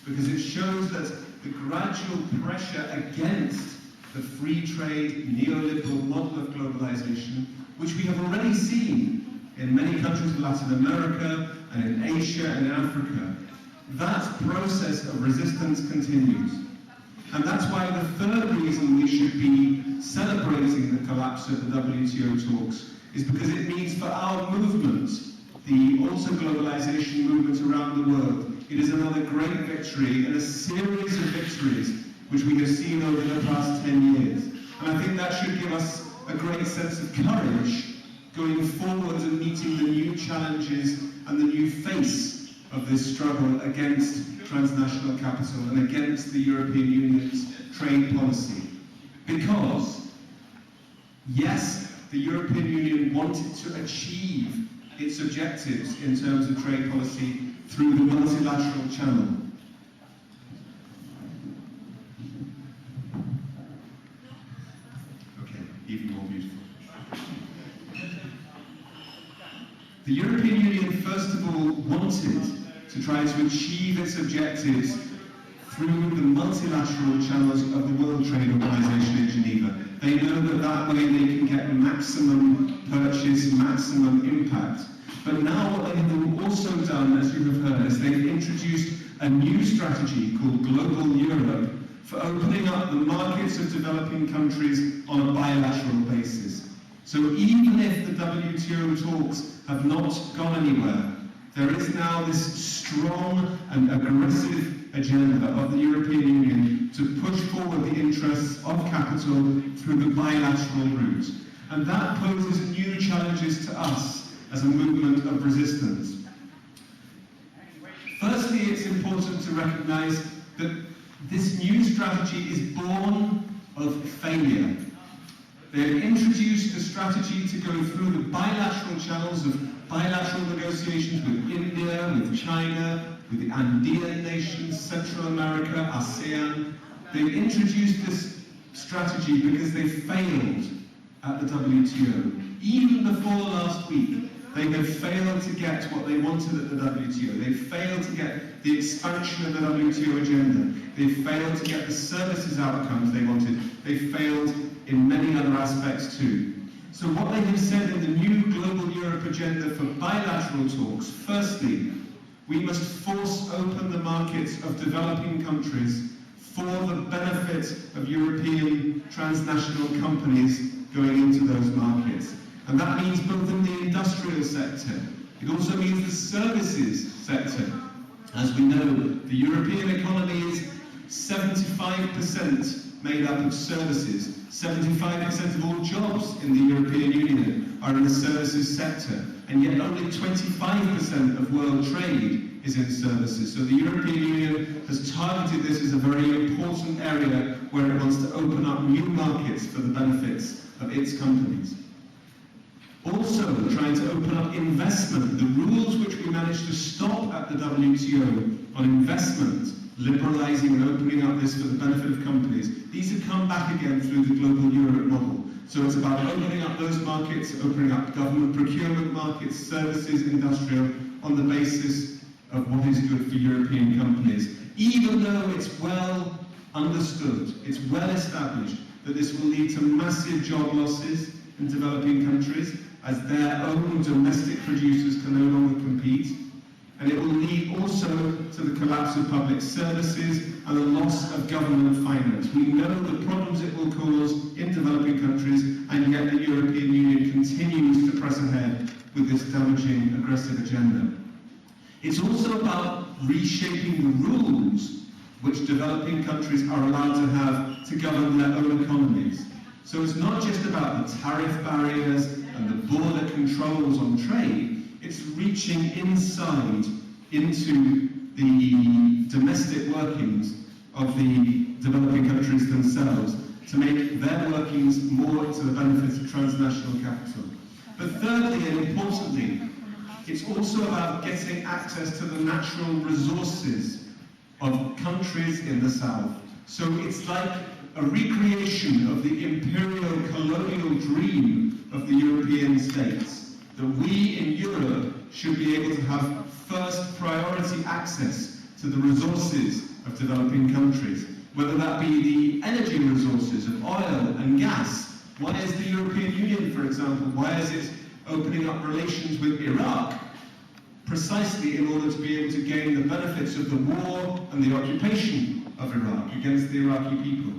because it shows that the gradual pressure against the free trade neoliberal model of globalization, which we have already seen in many countries of Latin America and in Asia and in Africa, that process of resistance continues. And that's why the third reason we should be celebrating the collapse of the WTO talks is because it means for our movement, the also globalization movement around the world, it is another great victory in a series of victories which we have seen over the past 10 years. And I think that should give us a great sense of courage going forward and meeting the new challenges and the new face of this struggle against transnational capital and against the European Union's trade policy. Because, yes, the European Union wanted to achieve its objectives in terms of trade policy through the multilateral channel. Okay, even more beautiful. The European Union, first of all, wanted to try to achieve its objectives through the multilateral channels of the World Trade Organization in Geneva. They know that that way they can get maximum purchase, maximum impact. But now what they have also done, as you have heard, is they've introduced a new strategy called Global Europe for opening up the markets of developing countries on a bilateral basis. So even if the WTO talks have not gone anywhere, there is now this strong and aggressive agenda of the European Union to push forward the interests of capital through the bilateral route. And that poses new challenges to us as a movement of resistance. Firstly, it's important to recognize that this new strategy is born of failure. They've introduced a strategy to go through the bilateral channels of bilateral negotiations with India, with China, with the Andean nations, Central America, ASEAN. They've introduced this strategy because they failed at the WTO. Even before last week, they have failed to get what they wanted at the WTO. They failed to get the expansion of the WTO agenda. They failed to get the services outcomes they wanted. They failed in many other aspects too. So what they have said in the new Global Europe agenda for bilateral talks, firstly, we must force open the markets of developing countries for the benefit of European transnational companies going into those markets. And that means both in the industrial sector, it also means the services sector. As we know, the European economy is 75% made up of services. 75% of all jobs in the European Union are in the services sector, and yet only 25% of world trade is in services. So the European Union has targeted this as a very important area where it wants to open up new markets for the benefits of its companies. Also trying to open up investment. The rules which we managed to stop at the WTO on investment, liberalising and opening up this for the benefit of companies, these have come back again through the global Europe model. So it's about opening up those markets, opening up government procurement markets, services, industrial, on the basis of what is good for European companies. Even though it's well understood, it's well established that this will lead to massive job losses in developing countries, as their own domestic producers can no longer compete. And it will lead also to the collapse of public services and the loss of government finance. We know the problems it will cause in developing countries, and yet the European Union continues to press ahead with this damaging, aggressive agenda. It's also about reshaping the rules which developing countries are allowed to have to govern their own economies. So it's not just about the tariff barriers and the border controls on trade, it's reaching inside into the domestic workings of the developing countries themselves to make their workings more to the benefit of transnational capital. But thirdly and importantly, it's also about getting access to the natural resources of countries in the south. So it's like a recreation of the imperial colonial dream of the European states, that we in Europe should be able to have first priority access to the resources of developing countries, whether that be the energy resources of oil and gas. Why is the European Union, for example, why is it opening up relations with Iraq? Precisely in order to be able to gain the benefits of the war and the occupation of Iraq against the Iraqi people.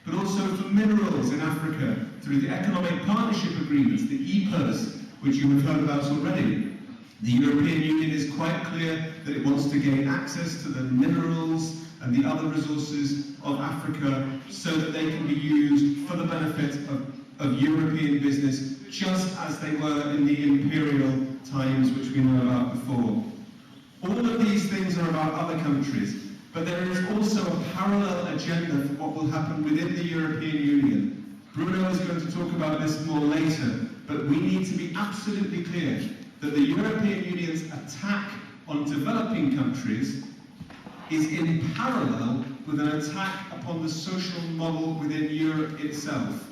But also for minerals in Africa through the economic partnership agreements, the EPAs, which you have heard about already. The European Union is quite clear that it wants to gain access to the minerals and the other resources of Africa so that they can be used for the benefit of European business, just as they were in the imperial times which we know about before. All of these things are about other countries, but there is also a parallel agenda for what will happen within the European Union. Bruno is going to talk about this more later, but we need to be absolutely clear that the European Union's attack on developing countries is in parallel with an attack upon the social model within Europe itself.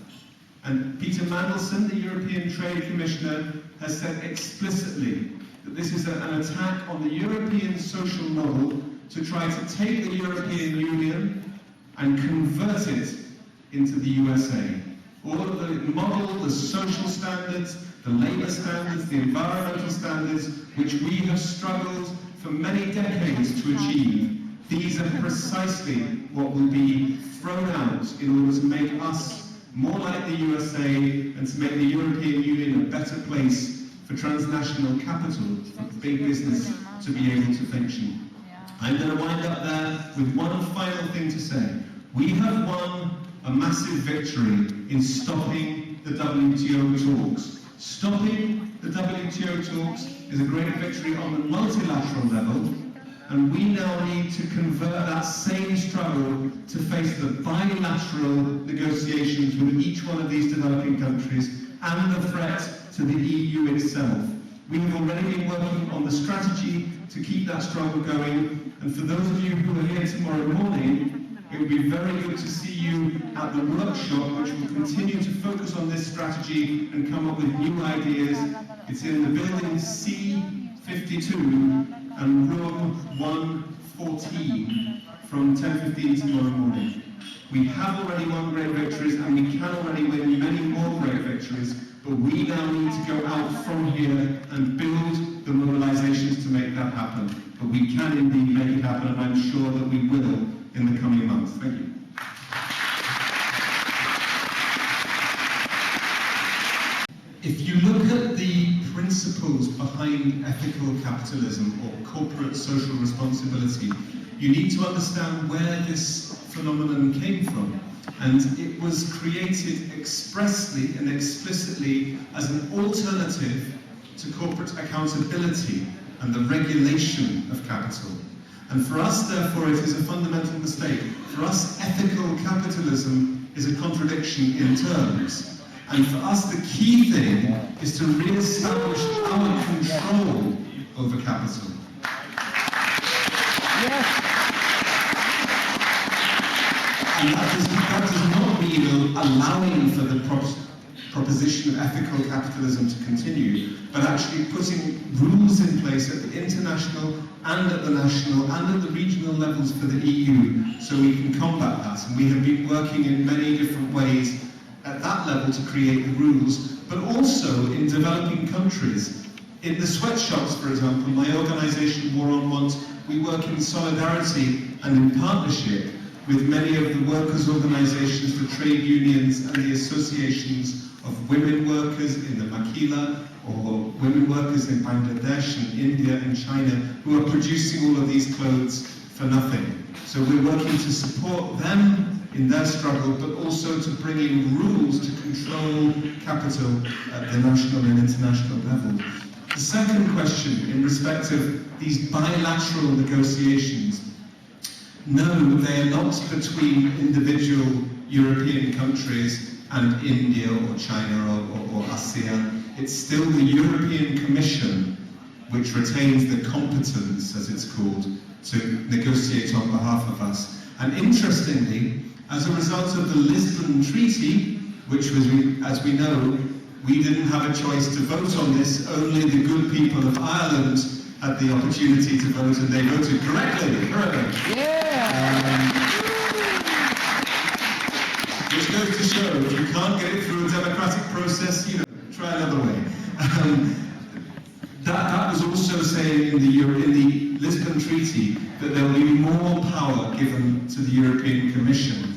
And Peter Mandelson, the European Trade Commissioner, has said explicitly that this is an attack on the European social model to try to take the European Union and convert it into the USA. All of the model, the social standards, the labour standards, the environmental standards, which we have struggled for many decades to achieve, these are precisely what will be thrown out in order to make us more like the USA and to make the European Union a better place for transnational capital, for big business to be able to function. I'm going to wind up there with one final thing to say. We have won a massive victory in stopping the WTO talks. Stopping the WTO talks is a great victory on the multilateral level, and we now need to convert that same struggle to face the bilateral negotiations with each one of these developing countries and the threat to the EU itself. We have already been working on the strategy to keep that struggle going, and for those of you who are here tomorrow morning, it would be very good to see you at the workshop, which will continue to focus on this strategy and come up with new ideas. It's in the building C52 and room 114 from 10:15 tomorrow morning. We have already won great victories, and we can already win many more great victories, but we now need to go out from here and build the mobilizations to make that happen. But we can indeed make it happen, and I'm sure that we will in the coming months. Thank you. If you look at the principles behind ethical capitalism or corporate social responsibility, you need to understand where this phenomenon came from. And it was created expressly and explicitly as an alternative to corporate accountability and the regulation of capital. And for us, therefore, it is a fundamental mistake. For us, ethical capitalism is a contradiction in terms. And for us, the key thing is to re-establish our control over capital. Yes. And that does not mean allowing for the proposition of ethical capitalism to continue, but actually putting rules in place at the international and at the national and at the regional levels for the EU so we can combat that. And we have been working in many different ways at that level to create the rules, but also in developing countries. In the sweatshops, for example, my organisation War on Want, we work in solidarity and in partnership with many of the workers' organisations, the trade unions and the associations of women workers in the Maquila, or women workers in Bangladesh and India and China, who are producing all of these clothes for nothing. So we're working to support them in their struggle, but also to bring in rules to control capital at the national and international level. The second question, in respect of these bilateral negotiations, no, they are not between individual European countries and India or China or ASEAN. It's still the European Commission which retains the competence, as it's called, to negotiate on behalf of us. And interestingly, as a result of the Lisbon Treaty, which was, as we know, we didn't have a choice to vote on this, only the good people of Ireland had the opportunity to vote, and they voted correctly. Which goes to show, if you can't get it through a democratic process, try another way. That was also saying in the Lisbon Treaty that there will be more power given to the European Commission.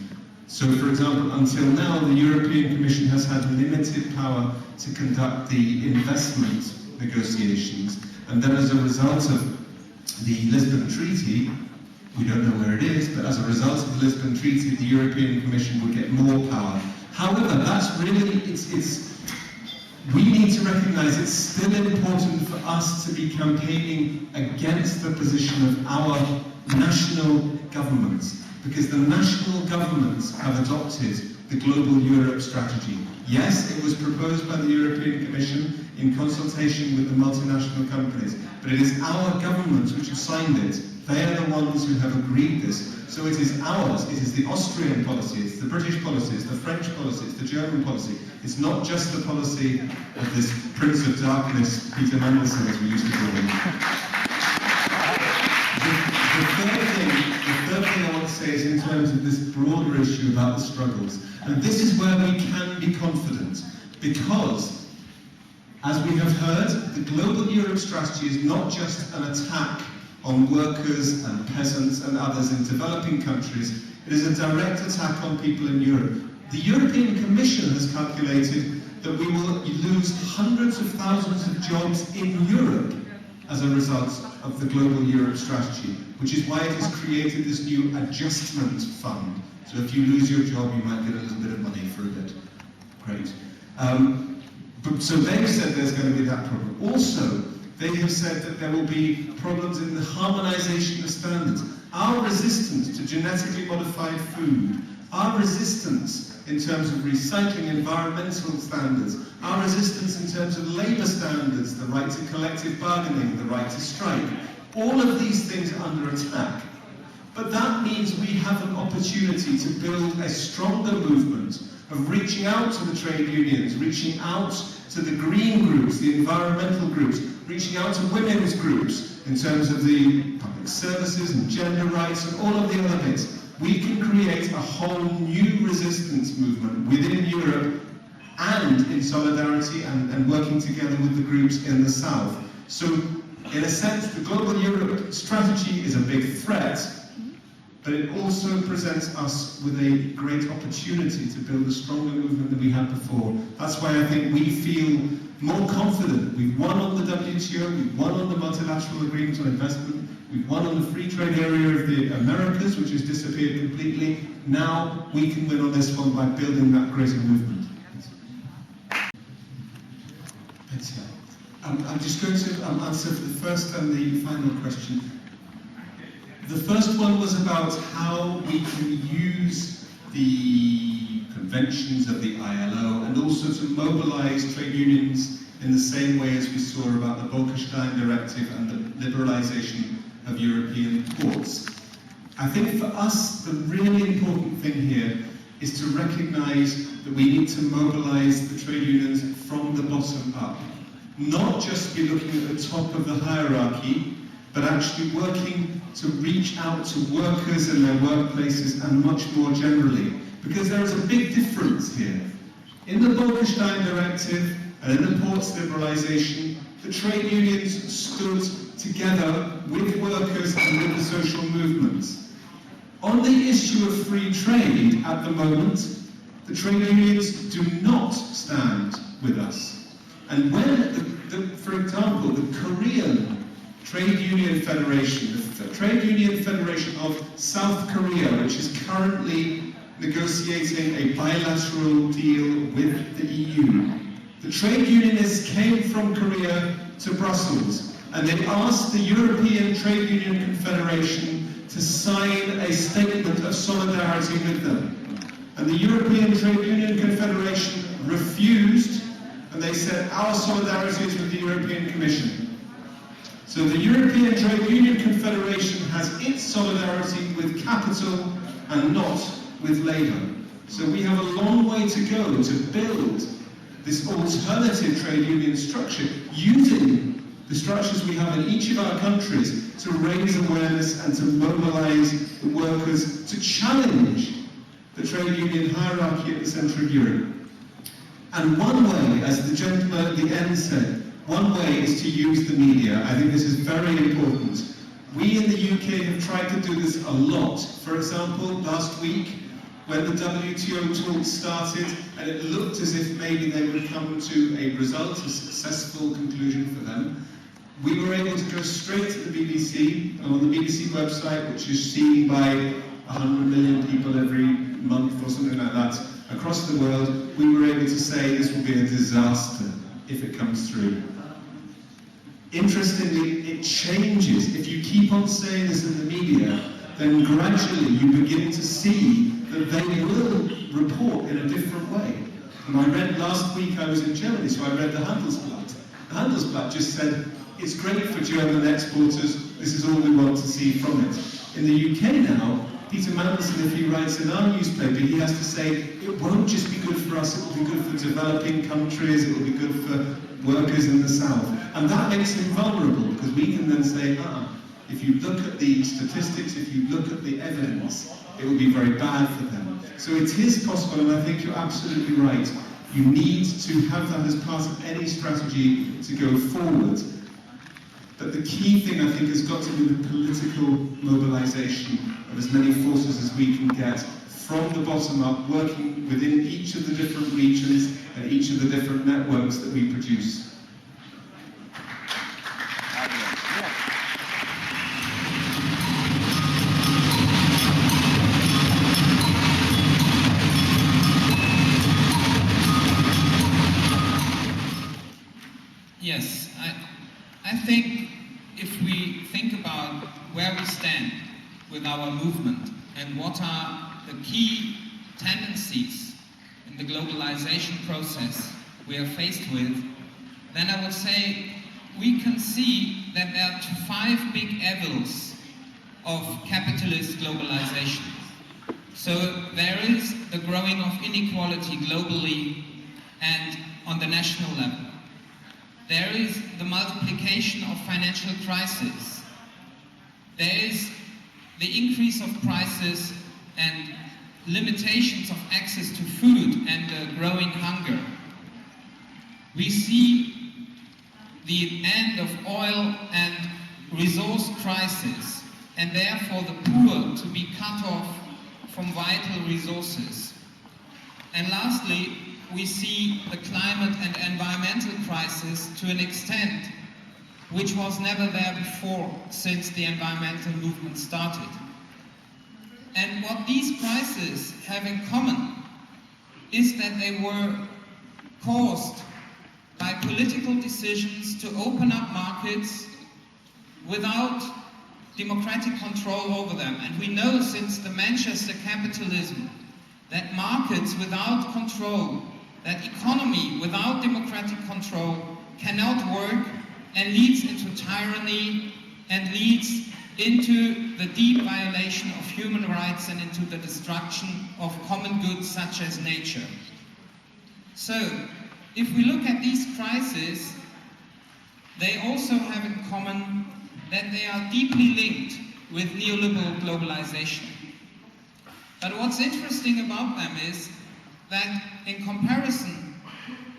So, for example, until now, the European Commission has had limited power to conduct the investment negotiations. And then as a result of the Lisbon Treaty, we don't know where it is, but as a result of the Lisbon Treaty, the European Commission would get more power. However, that's really, we need to recognise it's still important for us to be campaigning against the position of our national governments, because the national governments have adopted the Global Europe strategy. Yes, it was proposed by the European Commission in consultation with the multinational companies, but it is our governments which have signed it. They are the ones who have agreed this. So it is ours. It is the Austrian policy, it's the British policy, it's the French policy, it's the German policy. It's not just the policy of this Prince of Darkness, Peter Mandelson, as we used to call him. The third thing I want to say is in terms of this broader issue about the struggles. And this is where we can be confident, because, as we have heard, the Global Europe strategy is not just an attack on workers and peasants and others in developing countries. It is a direct attack on people in Europe. The European Commission has calculated that we will lose hundreds of thousands of jobs in Europe as a result of the Global Europe strategy, which is why it has created this new adjustment fund. So if you lose your job, you might get a little bit of money for a bit. Great. So they've said there's going to be that problem. Also, they have said that there will be problems in the harmonization of standards. Our resistance to genetically modified food, our resistance in terms of recycling, environmental standards, our resistance in terms of labor standards, the right to collective bargaining, the right to strike, all of these things are under attack. But that means we have an opportunity to build a stronger movement of reaching out to the trade unions, reaching out to the green groups, the environmental groups, reaching out to women's groups in terms of the public services and gender rights and all of the other bits. We can create a whole new resistance movement within Europe and in solidarity and working together with the groups in the south. So, in a sense, the Global Europe strategy is a big threat, but it also presents us with a great opportunity to build a stronger movement than we had before. That's why I think we feel more confident. We've won on the WTO, we've won on the multilateral agreement on investment, We've won on the free trade area of the Americas, which has disappeared completely. Now we can win on this one by building that greater movement. I'm just going to answer the first and the final question. The first one was about how we can use the conventions of the ILO and also to mobilize trade unions in the same way as we saw about the Bolkestein Directive and the liberalization of European ports. I think for us, the really important thing here is to recognize that we need to mobilize the trade unions from the bottom up. Not just be looking at the top of the hierarchy, but actually working to reach out to workers and their workplaces and much more generally. Because there is a big difference here. In the Bolkestein Directive and in the ports liberalisation, the trade unions stood together with workers and with the social movements. On the issue of free trade at the moment, the trade unions do not stand with us. And when, for example, the Korean Trade Union Federation, the Trade Union Federation of South Korea, which is currently negotiating a bilateral deal with the EU, the trade unionists came from Korea to Brussels and they asked the European Trade Union Confederation to sign a statement of solidarity with them. And the European Trade Union Confederation refused, and they said, our solidarity is with the European Commission. So the European Trade Union Confederation has its solidarity with capital and not with labour. So we have a long way to go to build this alternative trade union structure using the structures we have in each of our countries to raise awareness and to mobilise the workers to challenge the trade union hierarchy at the centre of Europe. And one way, as the gentleman at the end said, one way is to use the media. I think this is very important. We in the UK have tried to do this a lot. For example, last week, when the WTO talks started, and it looked as if maybe they would come to a result, a successful conclusion for them, we were able to go straight to the BBC, and on the BBC website, which is seen by 100 million people every month or something like that, across the world, we were able to say this will be a disaster if it comes through. Interestingly, it changes. If you keep on saying this in the media, then gradually you begin to see that they will report in a different way. And I read last week, I was in Germany, so I read the Handelsblatt. The Handelsblatt just said, it's great for German exporters, this is all we want to see from it. In the UK now, Peter Mandelson, if he writes in our newspaper, he has to say, it won't just be good for us, it will be good for developing countries, it will be good for workers in the south. And that makes him vulnerable, because we can then say, if you look at the statistics, if you look at the evidence, it will be very bad for them. So it is possible, and I think you're absolutely right, you need to have that as part of any strategy to go forward. But the key thing, I think, has got to be the political mobilization of as many forces as we can get from the bottom up, working within each of the different regions and each of the different networks that we produce. Yes, I think if we think about where we stand with our movement and what are the key tendencies in the globalization process we are faced with, then I would say we can see that there are 5 big evils of capitalist globalization. So there is the growing of inequality globally and on the national level. There is the multiplication of financial crises. There is the increase of prices and limitations of access to food and the growing hunger. We see the end of oil and resource crisis, and therefore the poor to be cut off from vital resources. And lastly, we see the climate and environmental crisis to an extent which was never there before since the environmental movement started. And what these crises have in common is that they were caused by political decisions to open up markets without democratic control over them. And we know since the Manchester capitalism that markets without control, that economy without democratic control cannot work and leads into tyranny and leads into the deep violation of human rights and into the destruction of common goods such as nature. So, if we look at these crises, they also have in common that they are deeply linked with neoliberal globalization. But what's interesting about them is that in comparison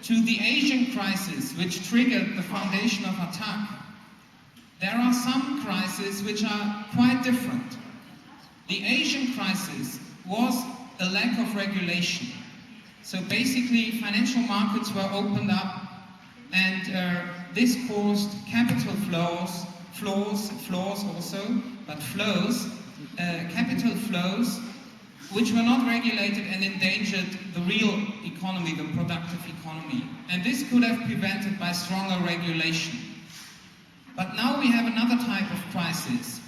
to the Asian crisis, which triggered the foundation of Attac, there are some crises which are quite different. The Asian crisis was a lack of regulation. So basically, financial markets were opened up, and this caused capital capital flows, which were not regulated and endangered the real economy, the productive economy. And this could have prevented by stronger regulation. But now we have another type of crisis,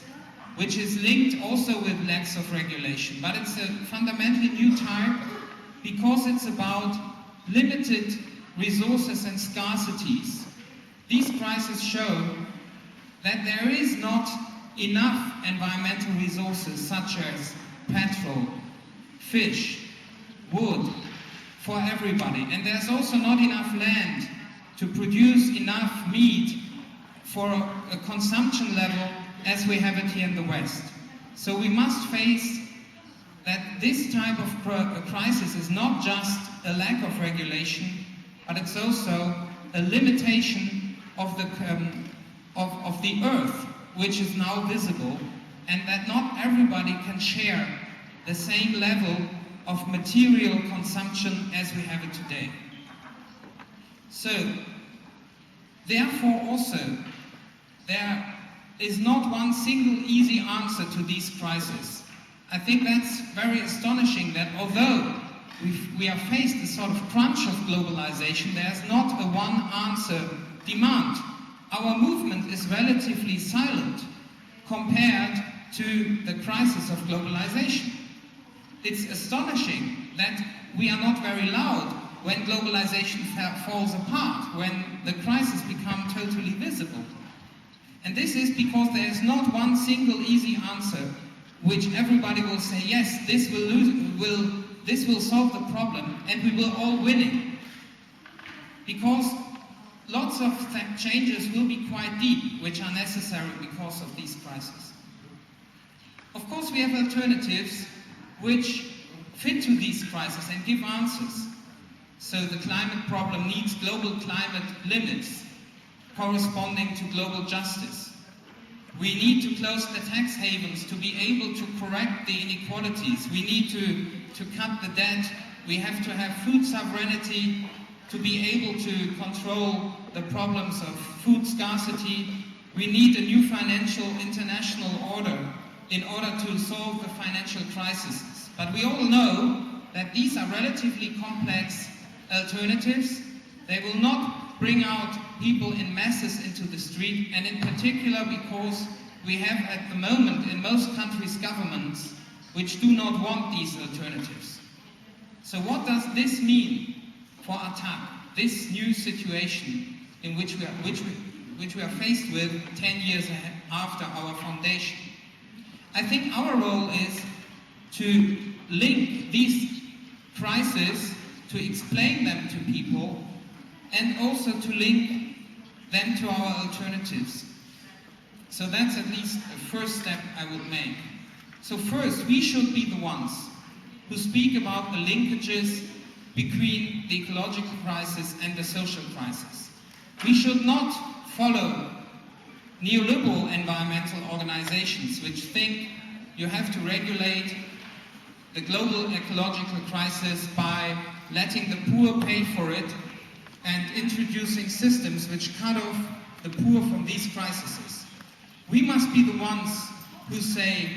which is linked also with lacks of regulation. But it's a fundamentally new type because it's about limited resources and scarcities. These crises show that there is not enough environmental resources such as petrol, fish, wood for everybody. And there's also not enough land to produce enough meat for a consumption level as we have it here in the West. So we must face that this type of crisis is not just a lack of regulation, but it's also a limitation of the earth, which is now visible, and that not everybody can share the same level of material consumption as we have it today. So, therefore also, there is not one single easy answer to these crises. I think that's very astonishing that although we are faced a sort of crunch of globalization, there's not a one answer demand. Our movement is relatively silent compared to the crisis of globalization. It's astonishing that we are not very loud when globalization falls apart, when the crisis becomes totally visible. And this is because there is not one single easy answer which everybody will say, yes, this will solve the problem and we will all winning. Because lots of changes will be quite deep, which are necessary because of these crises. Of course, we have alternatives which fit to these crises and give answers. So the climate problem needs global climate limits corresponding to global justice. We need to close the tax havens to be able to correct the inequalities. We need to cut the debt. We have to have food sovereignty to be able to control the problems of food scarcity. We need a new financial international order in order to solve the financial crises. But we all know that these are relatively complex alternatives. They will not bring out people in masses into the street, and in particular because we have at the moment in most countries governments which do not want these alternatives. So what does this mean for Attac, this new situation in which we are faced with 10 years after our foundation? I think our role is to link these crises, to explain them to people, and also to link them to our alternatives. So that's at least a first step I would make. So first, we should be the ones who speak about the linkages between the ecological crisis and the social crisis. We should not follow neoliberal environmental organizations which think you have to regulate the global ecological crisis by letting the poor pay for it and introducing systems which cut off the poor from these crises. We must be the ones who say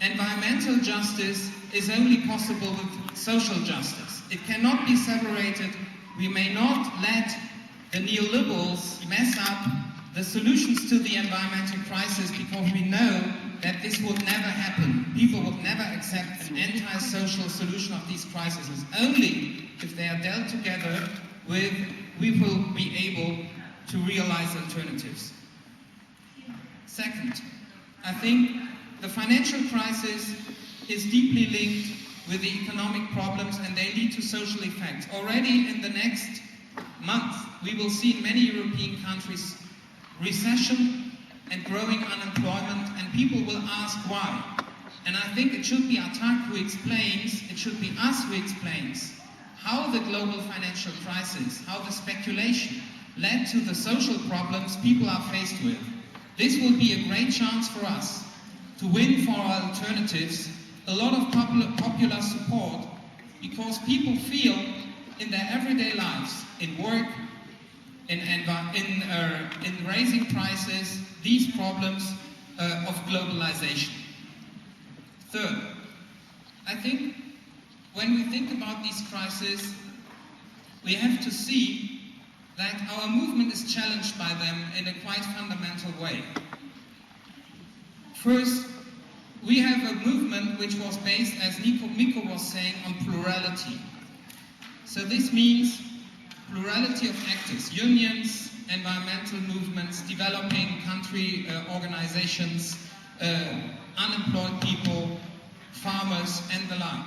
environmental justice is only possible with social justice. It cannot be separated. We may not let the neoliberals mess up the solutions to the environmental crisis, because we know that this would never happen. People would never accept an anti-social solution of these crises. Only if they are dealt together with, we will be able to realize alternatives. Second, I think the financial crisis is deeply linked with the economic problems, and they lead to social effects. Already in the next month, we will see in many European countries recession and growing unemployment, and people will ask why. And I think it should be Attac who explains, it should be us who explains how the global financial crisis, how the speculation led to the social problems people are faced with. This will be a great chance for us to win for our alternatives a lot of popular support, because people feel in their everyday lives, in work, in raising prices, these problems of globalization. Third, I think when we think about these crises, we have to see that our movement is challenged by them in a quite fundamental way. First, we have a movement which was based, as Miko was saying, on plurality. So this means plurality of actors, unions, environmental movements, developing country organizations, unemployed people, farmers, and the like.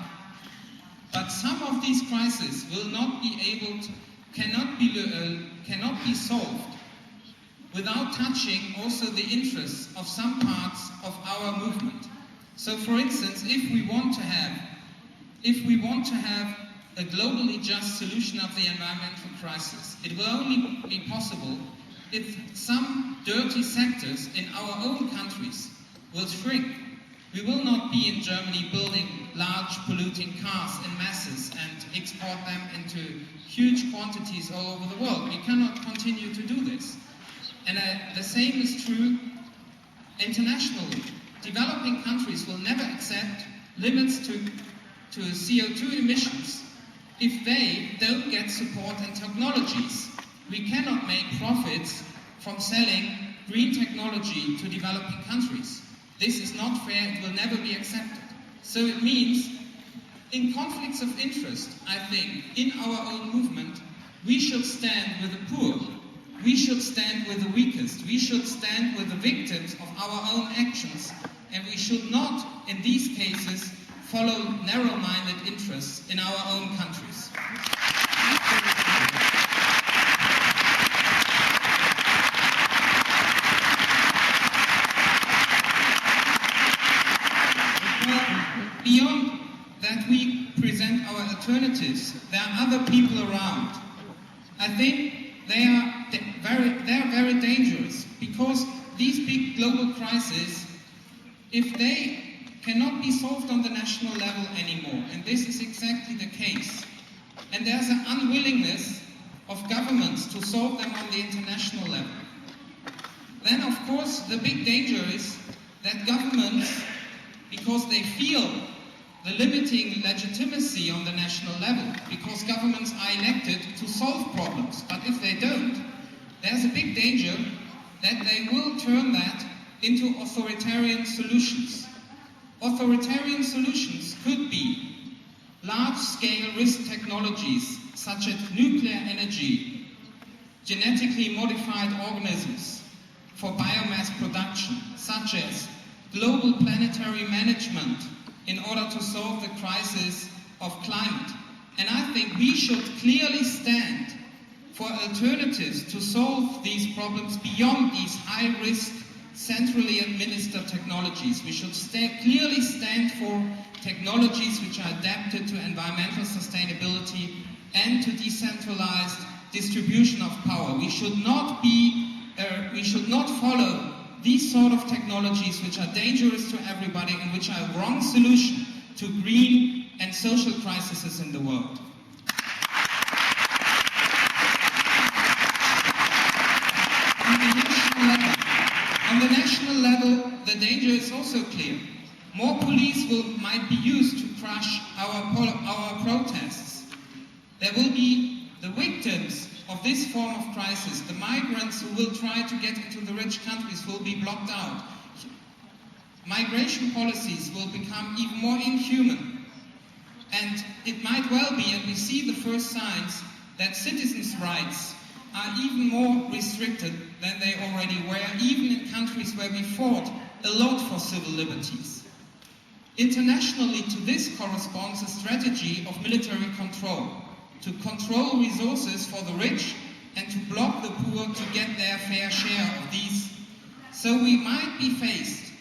But some of these crises will not be able to, cannot be solved without touching also the interests of some parts of our movement. So, for instance, if we want to have a globally just solution of the environmental crisis, it will only be possible if some dirty sectors in our own countries will shrink. We will not be in Germany building large polluting cars in masses and export them into huge quantities all over the world. We cannot continue to do this. And the same is true internationally. Developing countries will never accept limits to CO2 emissions if they don't get support and technologies. We cannot make profits from selling green technology to developing countries. This is not fair, it will never be accepted. So it means, in conflicts of interest, I think, in our own movement, we should stand with the poor, we should stand with the weakest, we should stand with the victims of our own actions, and we should not, in these cases, follow narrow-minded interests in our own countries. Beyond that we present our alternatives, there are other people around. I think they are very dangerous, because these big global crises, if they cannot be solved on the national level anymore, and this is exactly the case, and there's an unwillingness of governments to solve them on the international level, then of course the big danger is that governments, because they feel the limiting legitimacy on the national level, because governments are elected to solve problems, but if they don't, there's a big danger that they will turn that into authoritarian solutions. Authoritarian solutions could be large-scale risk technologies such as nuclear energy, genetically modified organisms for biomass production, such as global planetary management in order to solve the crisis of climate. And I think we should clearly stand for alternatives to solve these problems beyond these high-risk, centrally administered technologies. We should clearly stand for technologies which are adapted to environmental sustainability and to decentralized distribution of power. We should not follow these sort of technologies which are dangerous to everybody and which are a wrong solution to green and social crises in the world. the danger is also clear. More police might be used to crush our protests. There will be the victims of this form of crisis. The migrants who will try to get into the rich countries will be blocked out. Migration policies will become even more inhuman. And it might well be, and we see the first signs, that citizens' rights are even more restricted than they already were, even in countries where we fought a lot for civil liberties. Internationally, to this corresponds a strategy of military control, to control resources for the rich and to block the poor to get their fair share of these. So we might be faced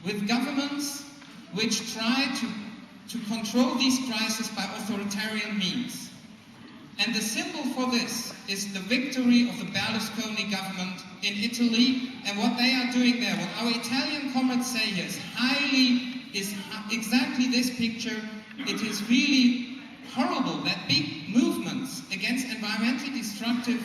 with governments which try to control these crises by authoritarian means. And the symbol for this is the victory of the Berlusconi government in Italy, and what they are doing there. What our Italian comrades say here is exactly this picture. It is really horrible that big movements against environmentally destructive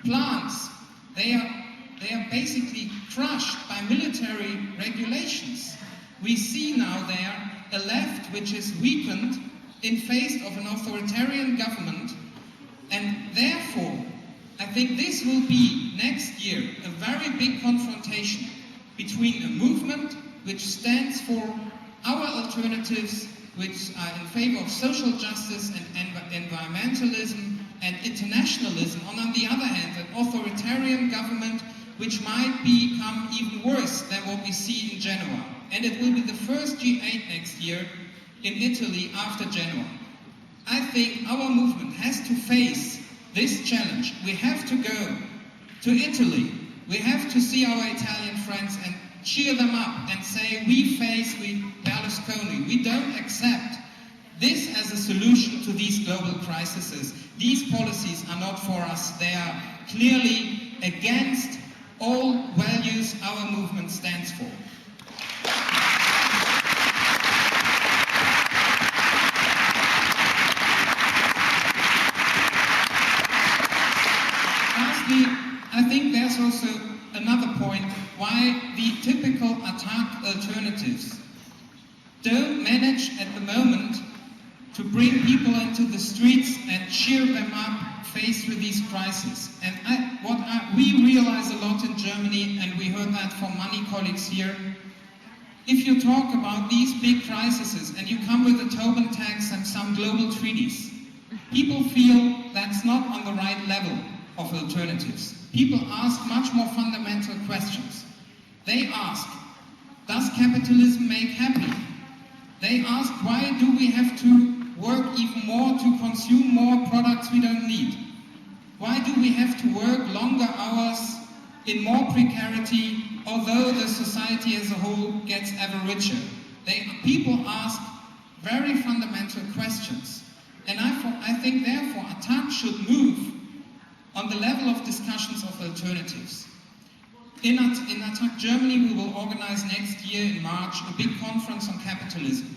plants, they are basically crushed by military regulations. We see now there a left which is weakened in face of an authoritarian government, and therefore I think this will be next year a very big confrontation between a movement which stands for our alternatives, which are in favor of social justice and environmentalism and internationalism, and on the other hand an authoritarian government which might become even worse than what we see in Genoa. And it will be the first G8 next year in Italy after Genoa. I think our movement has to face this challenge. We have to go to Italy. We have to see our Italian friends and cheer them up and say, we face Berlusconi. We don't accept this as a solution to these global crises. These policies are not for us. They are clearly against all values our movement stands for. I think there's also another point why the typical Attac alternatives don't manage at the moment to bring people into the streets and cheer them up faced with these crises. And we realize a lot in Germany, and we heard that from many colleagues here. If you talk about these big crises and you come with a Tobin tax and some global treaties, people feel that's not on the right level of alternatives. People ask much more fundamental questions. They ask, does capitalism make happy? They ask, why do we have to work even more to consume more products we don't need? Why do we have to work longer hours in more precarity, although the society as a whole gets ever richer? People ask very fundamental questions. And I think therefore Attac should move on the level of discussions of alternatives. In Attac Germany, we will organize next year in March a big conference on capitalism.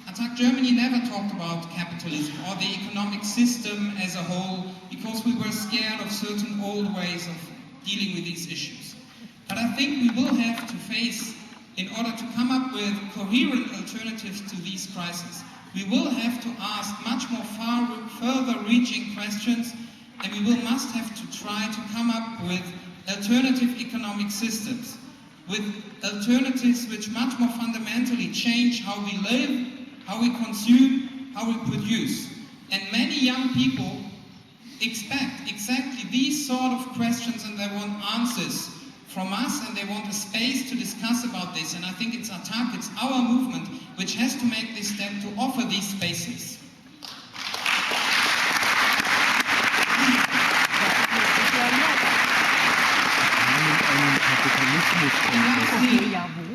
Attac Germany never talked about capitalism or the economic system as a whole because we were scared of certain old ways of dealing with these issues. But I think we will have to face, in order to come up with coherent alternatives to these crises, we will have to ask much more further-reaching questions, and we must have to try to come up with alternative economic systems, with alternatives which much more fundamentally change how we live, how we consume, how we produce. And many young people expect exactly these sort of questions, and they want answers from us, and they want a space to discuss about this. And I think it's Attac, it's our movement, which has to make this step to offer these spaces.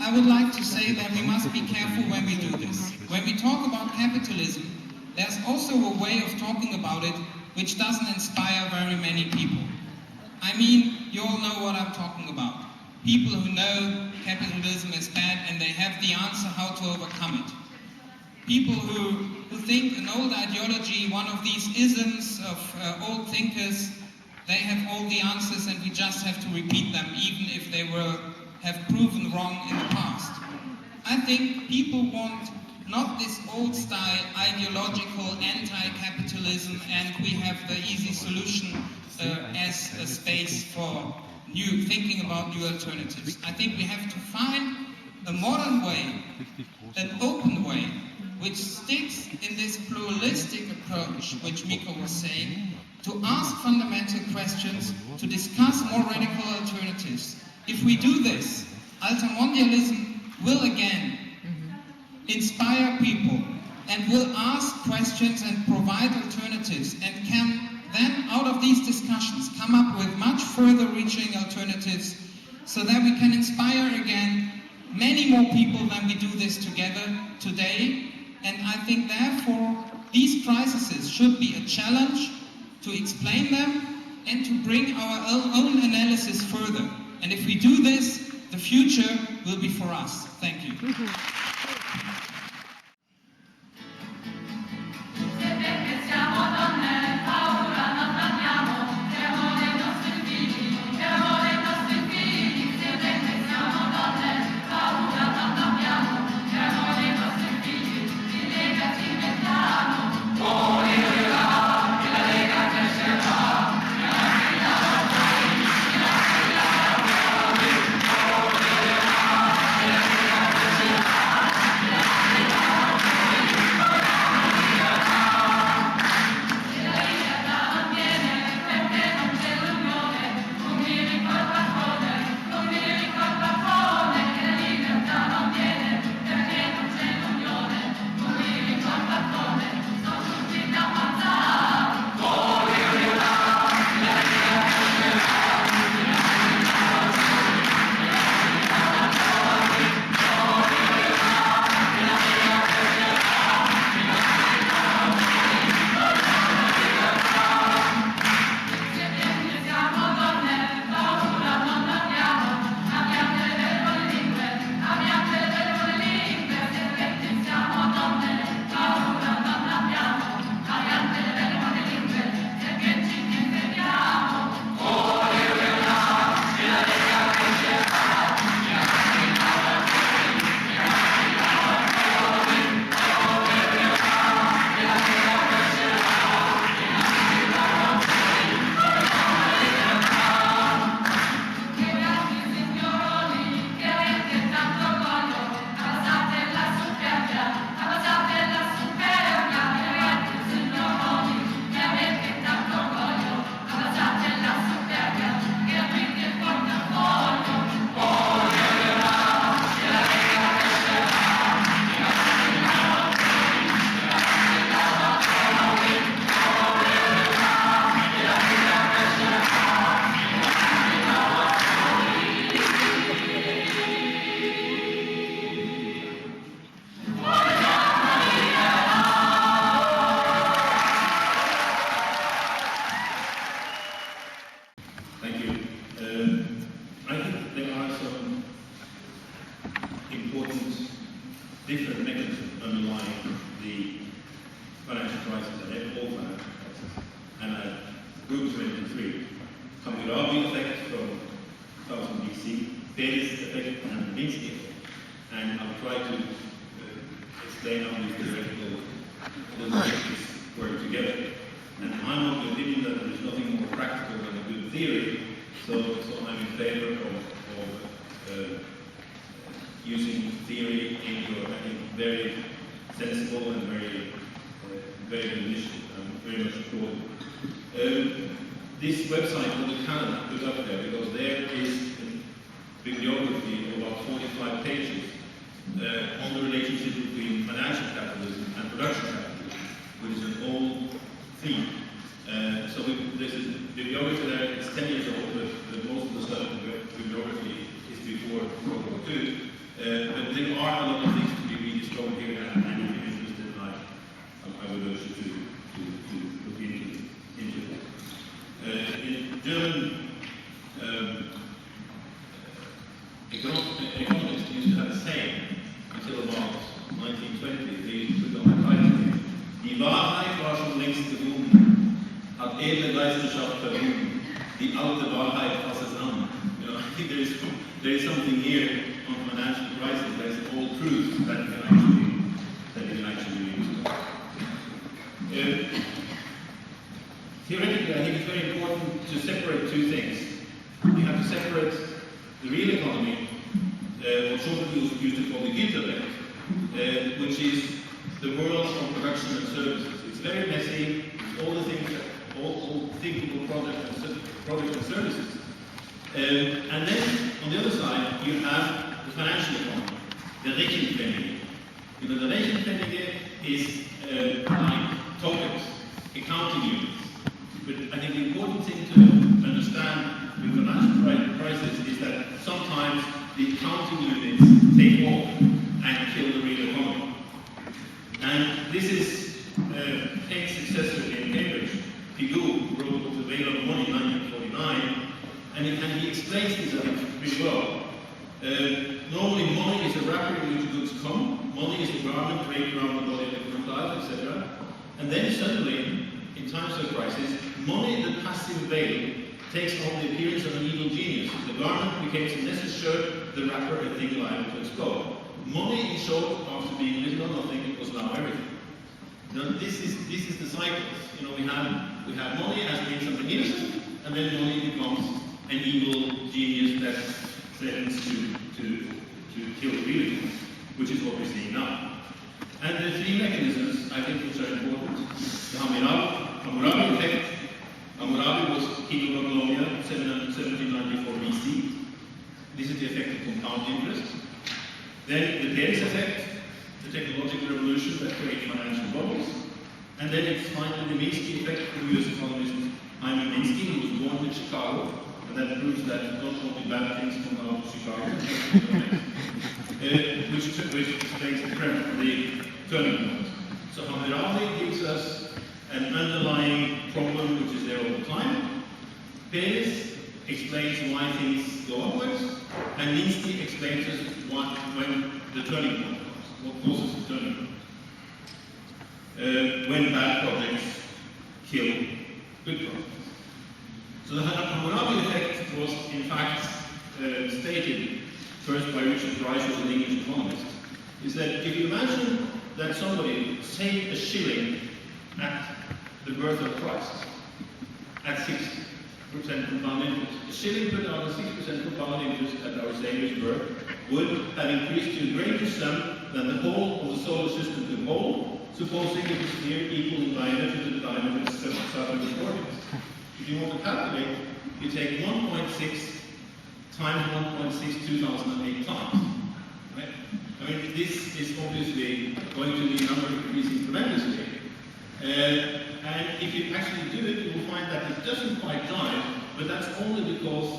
I would like to say that we must be careful when we do this. When we talk about capitalism, there's also a way of talking about it which doesn't inspire very many people. I mean, you all know what I'm talking about. People who know capitalism is bad and they have the answer how to overcome it. People who think an old ideology, one of these isms of old thinkers, they have all the answers and we just have to repeat them, even if they have proven wrong in the past. I think people want not this old-style ideological anti-capitalism and we have the easy solution as a space for thinking about new alternatives. I think we have to find a modern way, an open way, which sticks in this pluralistic approach, which Miko was saying, to ask fundamental questions, to discuss more radical alternatives. If we do this, altermondialism will again inspire people and will ask questions and provide alternatives and can then, out of these discussions, come up with much further reaching alternatives so that we can inspire again many more people than we do this together today. And I think therefore these crises should be a challenge to explain them and to bring our own analysis further. And if we do this, the future will be for us. Thank you. different mechanisms underlying the financial crisis and all financial crisis. And Group 23, some with obvious effects from 2000 BC, various effects and Minsky effect. And I'll try to explain how these theoretical effects work together. And I'm of the opinion that there is nothing more practical than a good theory, so I'm in favor of using theory in your, I think, very sensible and very good initiative. I'm very much applauding. This website that the Canada put up there, because there is a bibliography of about 45 pages on the relationship between financial capitalism and production capitalism, which is an old theme. So this is bibliography there, it's 10 years old, but most of the stuff in the bibliography is before World War II. But there are a lot of things to be rediscovered here, and if you're interested, I would urge you to look into that. In German, economists used to have a saying until about 1920. They used to put on the title, Die Wahrheit war schon längst gefunden, hat edle Meisterschaft verbunden. the alte Wahrheit, was es an. You know, I think there is something here on financial crisis. There's all truth that you can actually use. Theoretically, I think it's very important to separate two things. You have to separate the real economy, what Schumpeter used to call the Güterwelt, which is the world of production and services. It's very messy, all the things, all thinkable products and services. And then, on the other side, you have the financial economy, the Rechenpfennige. You know, the Rechenpfennige is like tokens, accounting units. But I think the important thing to understand with financial crisis is that sometimes the accounting units take over and kill the real economy. And this is Keet's successor in Cambridge, Giegold, who wrote The Veil of Money in 1949, and he explains this, I think, pretty well. Normally, money is a wrapper in which goods come. Money is a garment draped around the body of the crocodile, etc. And then suddenly, in times of crisis, money, the passive veil, takes on the appearance of an evil genius. The garment becomes a necessary shirt, the wrapper a thing liable to explode. Money, in short, after being little or nothing, it was now everything. Now, this is the cycles. You know, we have money as being something innocent, and then money becomes an evil genius that threatens to kill the real economy, which is what we're seeing now. And the three mechanisms, I think, which are important. The Hammurabi effect. Hammurabi was king of Babylonia, 1794 BC. This is the effect of compound interest. Then the Paris effect, the technological revolution that created financial bubbles. And then it's finally the Minsky effect from US economist Hyman Minsky, who was born in Chicago. And that proves that not only bad things come out of Chicago, which explains the turning point. So Hammurabi gives us an underlying problem which is there all the time. Paris explains why things go upwards, and Minsky explains us when the turning point comes, what causes the turning point. When bad projects kill good projects. So the Hammurabi effect was in fact stated first by Richard Rice, who was an English economist, is that if you imagine that somebody saved a shilling at the birth of Christ, at 6% compound interest, a shilling put out at 6% compound interest at our Saviour's birth would have increased to a greater sum than the whole of the solar system could hold, supposing it was near equal in diameter to the diameter of the southern coordinates. If you want to calculate, you take 1.6 times 1.6 2008 times. Right? I mean, this is obviously going to be a number increasing tremendously. And if you actually do it, you will find that it doesn't quite jive, but that's only because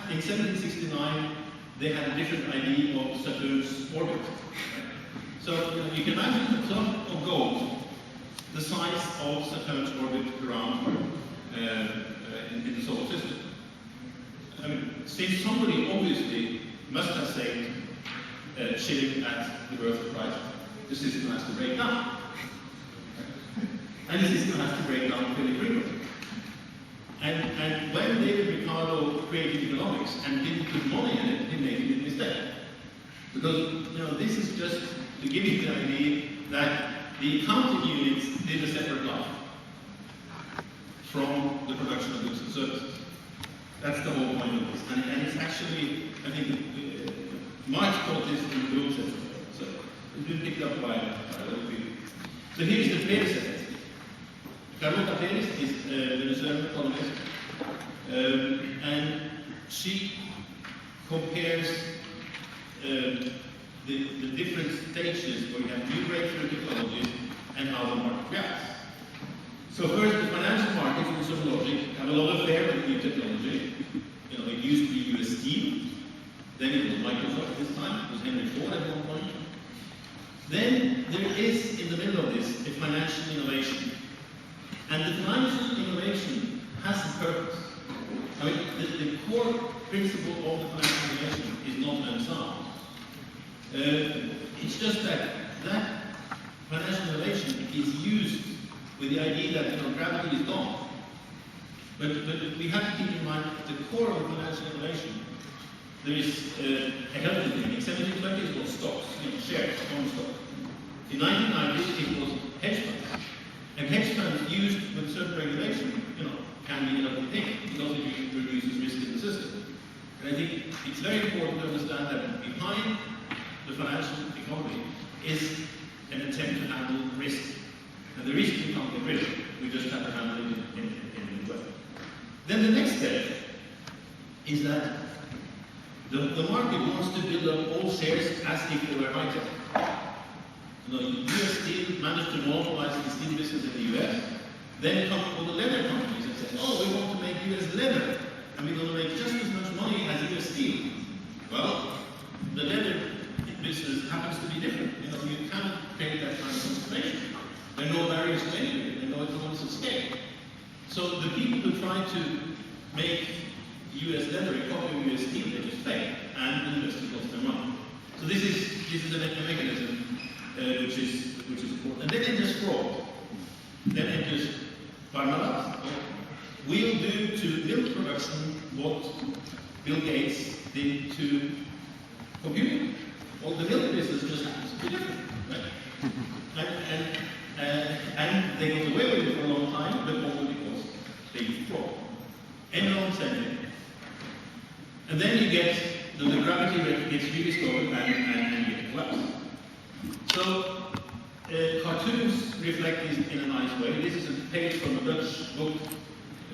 in 1769 they had a different idea of Saturn's orbit. Right? So you can imagine a ton of gold, the size of Saturn's orbit around in the solar system. I mean, since somebody obviously must have saved shilling at the birth of Christ, the system has to break down. And the system has to break down pretty frequently. And when David Ricardo created economics and didn't put money in it, he made a mistake. Because this is just to give you the idea that the accounting units live a separate life from the production of goods and services. That's the whole point of this. And it's actually, I think, Marx taught this in the group system. So it's been picked up by a lot of people. So here's the Paris effect. Carlota Paris is a Venezuelan economist, and she compares the different stages where you have new breakthrough technologies and how the market reacts. So first, the financial markets, with some logic, have a lot of fare with new technology. It used to be US Steel, then it was Microsoft this time, it was Henry Ford at one point. Then there is, in the middle of this, a financial innovation. And the financial innovation has a purpose. I mean, the core principle of the financial innovation is not unsound. It's just that financial innovation is used with the idea that gravity is gone. But we have to keep in mind at the core of financial innovation, there is a healthy thing. In 1720s it was stocks, shares, common stock. In 1990s it was hedge funds. And hedge funds used with certain regulation, can be a healthy thing because it reduces risk in the system. And I think it's very important to understand that behind the financial economy is an attempt to handle risk. And the risk we can't get rid of. We just have to handle it in a good way. Then the next step is that the market wants to build up all shares as if they were high-tech. US Steel managed to monopolize the steel business in the US. Then come all the leather companies and say, oh, we want to make US leather, and we're going to make just as much money as US Steel. Well, the leather business happens to be different. You cannot create that kind of transformation. There are no barriers to entry. There are no economies of scale. So the people who try to make US leather a copy of US Steel, they just fail, and the industry costs their money. So this is a mechanism which is important. And then enters fraud. Then enters Parmalat. We'll do to milk production what Bill Gates did to computing. Well, the milk business just happens to be different, right? And they got away with it for a long time, but only because they used fraud. Enron incentive. And then you get the gravity gets rediscovered and get collapsed. So cartoons reflect this in a nice way. This is a page from a Dutch book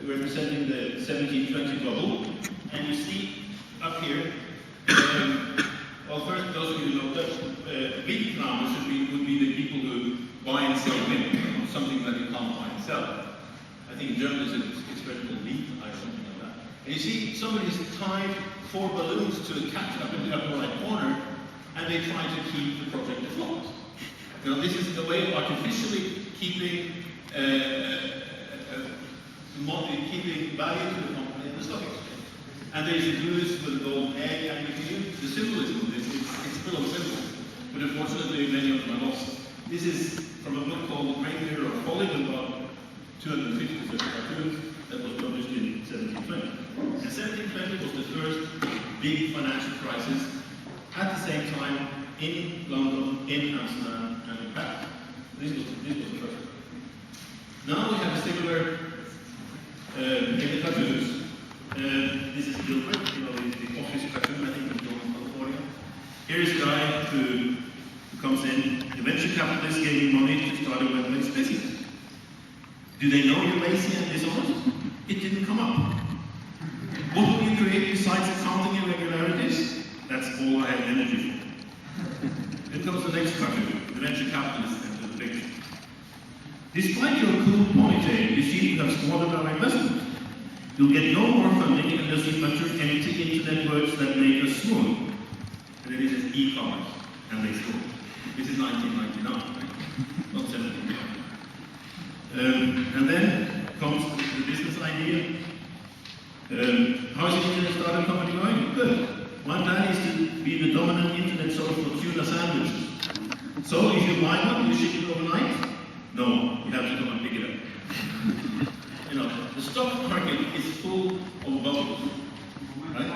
representing the 1720 bubble, and you see up here. Well, first, those of you who know Dutch, wheat farmers would be the people who buy and sell milk, something that you can't buy and sell. I think in German there's an expression called wheat or something like that. And you see somebody's tied 4 balloons to a cat up in the upper right corner, and they try to keep the project afloat. This is a way of artificially keeping value to the company in the stock exchange. And there's a goose with a golden egg, and you can use the symbolism of this. It's full of symbols, but unfortunately many of them are lost. This is from a book called Great Mirror of Folly, about 250 cartoons that was published in 1720. And 1720 was the first big financial crisis at the same time in London, in Amsterdam, and in Paris. This was the first. Now we have a similar in the cartoons. This is Gilbert, the office cartoon, I think, in California. Here is a guy who comes in. The venture capitalist gave me money to start a web-based business. Do they know you're lazy and dishonest? It didn't come up. What will you create besides accounting irregularities? That's all I have energy for. Then comes the next cartoon, the venture capitalist into the picture. Despite your cool ponytail, you seem to have squandered our investment. You'll get no more funding unless you utter empty internet words that make us swoon. And then it is e-commerce, and they swoon. This is 1999, right? Not 17. And then comes the business idea. How is the internet startup company going? Good. My plan is to be the dominant internet source for tuna sandwiches. So if you buy one, you ship it overnight? No, you have to come and pick it up. The stock market is full of bubbles, right?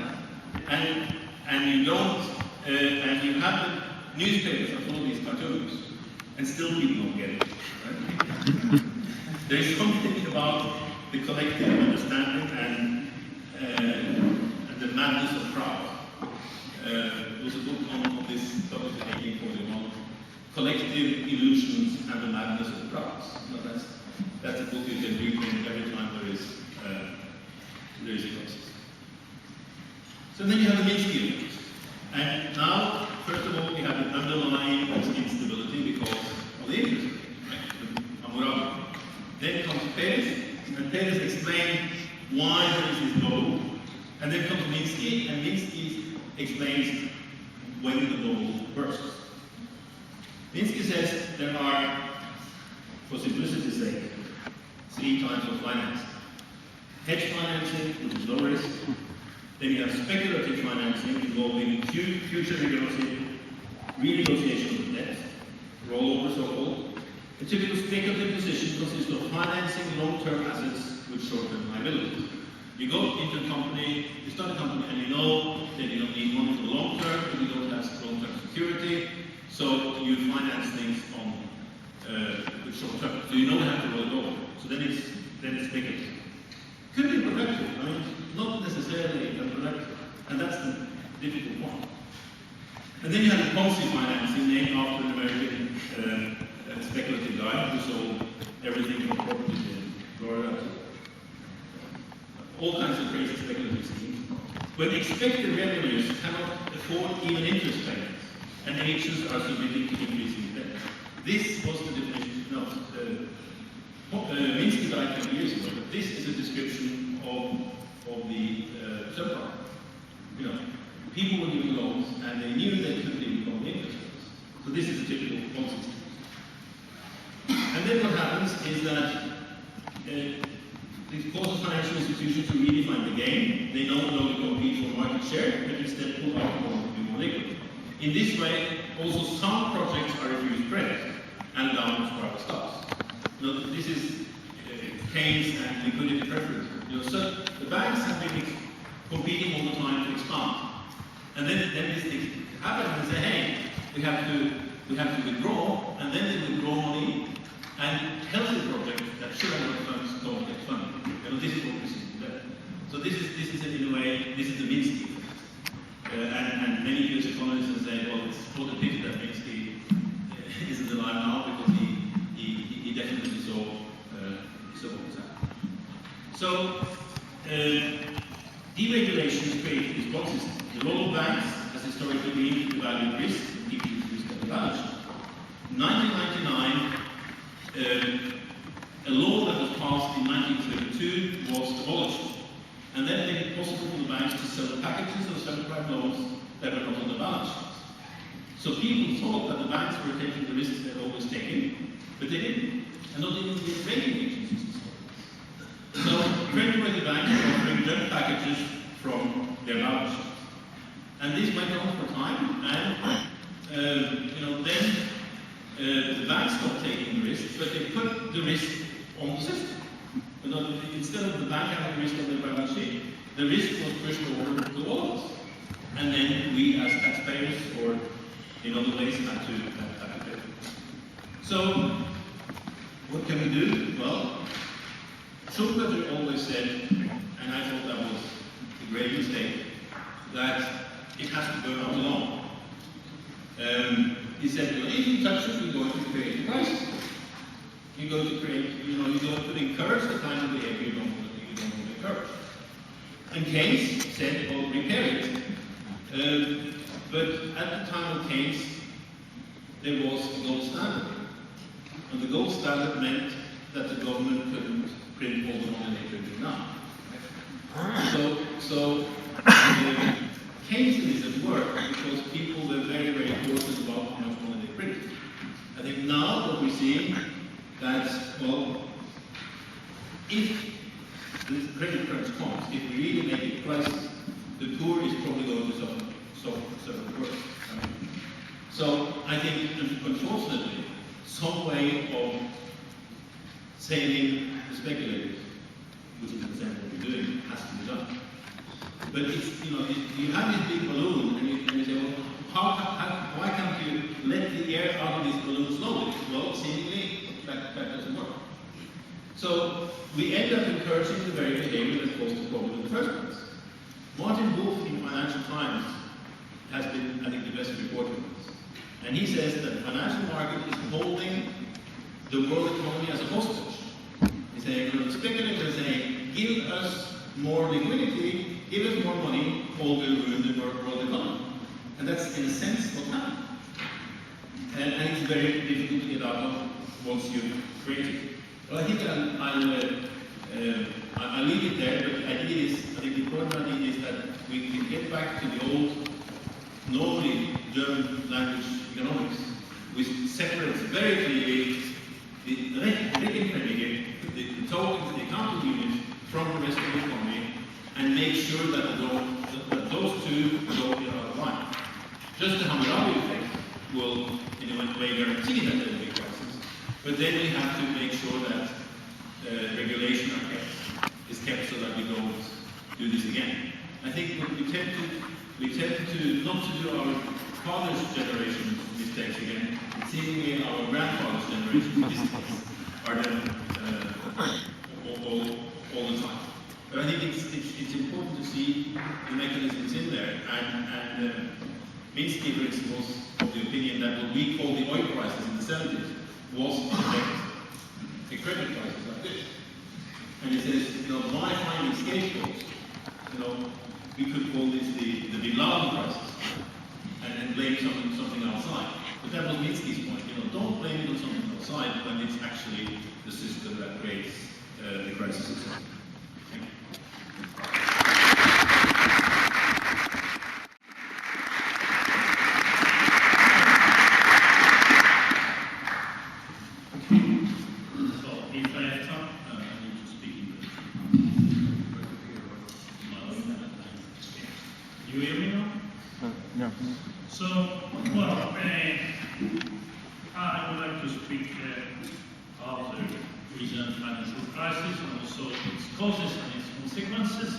And you don't, and you have the newspapers are full of these cartoons, and still people don't get it, right? There's something about the collective understanding and the madness of crowd. There was a book on this published in 1841, Collective Illusions and the Madness of Crowds. That's a book you can read every time there is a crisis. So then you have the Minsky effect. And now, first of all, we have the underlying instability because of the interest rate, right? Then comes Pérez, and Pérez explains why there is this bubble. And then comes Minsky, and Minsky explains when the bubble bursts. Minsky says there are, for simplicity's sake, 3 types of finance. Hedge financing, which is low risk. Then you have speculative financing involving future renegotiation of debt, rollover so-called. A typical speculative position consists of financing long-term assets with short-term liabilities. You go into a company, you start a company, and you know that you don't need money for the long term, but you don't have long-term security, so you finance things on with short term. So you don't have to roll it over. So then it's speculative. Could be productive, I mean, not necessarily productive, and that's the difficult one. And then you have the policy financing, named after an American speculative guy who sold everything from properties in Florida to all kinds of crazy speculative schemes. When expected revenues cannot afford even interest payments, and nations are submitting to increasing debt. This was the definition. No, Minsky died 20 years ago, but this is a description of the subprime. You know, people were giving loans, and they knew they couldn't even become interest rates. So this is a typical policy scheme. And then what happens is that this causes financial institutions to redefine the game. They no longer compete for market share, but instead pull out more to be more liquid. In this way, also some projects are refused credit and down to private stocks. Now, this is Keynes and liquidity preference. You know, so the banks have been competing all the time to expand. And then these things happen and say, hey, we have to withdraw, and then they withdraw money, and healthy projects that should have funds don't get funded. You know, this is what we see today. So this is in a way, this is the Minsky effect. And many US economists say, well, it's for the pity that Minsky isn't alive now because he definitely saw what was happening. So deregulation created this bond system. The role of banks has historically been to value risk and keep risk at the balance sheet. In 1999, a law that was passed in 1932 was abolished, and then made it possible for the banks to sell packages of subprime loans that were not on the balance sheets. So people thought that the banks were taking the risks they'd always taken, but they didn't, and not even the rating agencies. So credit-worthy banks were offering junk packages from their balance sheets, and this went on for time, and then the banks stopped taking the risks, but they put the risk on the system. Instead of the bank having the risk on their balance sheet, the risk was pushed over to all of us. And then we as taxpayers, or in other ways, had to pay. So, what can we do? Well, Schumpeter always said, and I thought that was a great mistake, that it has to go out alone. He said, if you touch it, you're going to create a crisis. You're going to create, you're going to encourage the kind of behavior you don't want to encourage. And Keynes said, well, repair it. But at the time of Keynes, there was a gold standard. And the gold standard meant that the government couldn't print all the money they printed now. So Keynesianism worked because people were very, very cautious about how much money they printed. I think now what we're seeing that, well, if this credit crunch comes, if we really make it crisis, the poor is probably going to suffer worse. So I think, unfortunately, some way of saving the speculators, which is the same what we're doing, has to be done. But it's, you have this big balloon, and you say, well, why can't you let the air out of this balloon slowly? Well, seemingly, that doesn't work. So we end up encouraging the very behavior that caused the problem in the first place. Martin Wolf in Financial Times has been, I think, the best reporter on this. And he says that the financial market is holding the world economy as a hostage. He's saying, the speculators are saying, give us more liquidity, give us more money, or we'll ruin the world economy. And that's, in a sense, what's happening. And it's very difficult to get out of once you've created it. Well, I think I'll leave it there, but I think the important idea is that we can get back to the old, normally German language economics, which separates very clearly the Rechenfällige, the tokens, the accounting unit, from the rest of the economy, and make sure that those two go in a line. Just the Hammurabi effect will, in a way, guarantee that there will be crisis, but then we have to make sure that regulation is kept so that we don't do this again. I think we tend to not to do our father's generation mistakes again. Seemingly our grandfather's generation mistakes are done all the time. But I think it's important to see the mechanisms in there. And Minsky, for instance, was of the opinion that what we call the oil crisis in the 70s was in fact a credit crisis like this. And he says, by finding scapegoats, we could call this the Bin Laden crisis and blame something outside. But that was Minsky's point. Don't blame it on something outside when it's actually the system that creates the crisis itself. Thank you. I would like to speak of the recent financial crisis and also its causes and its consequences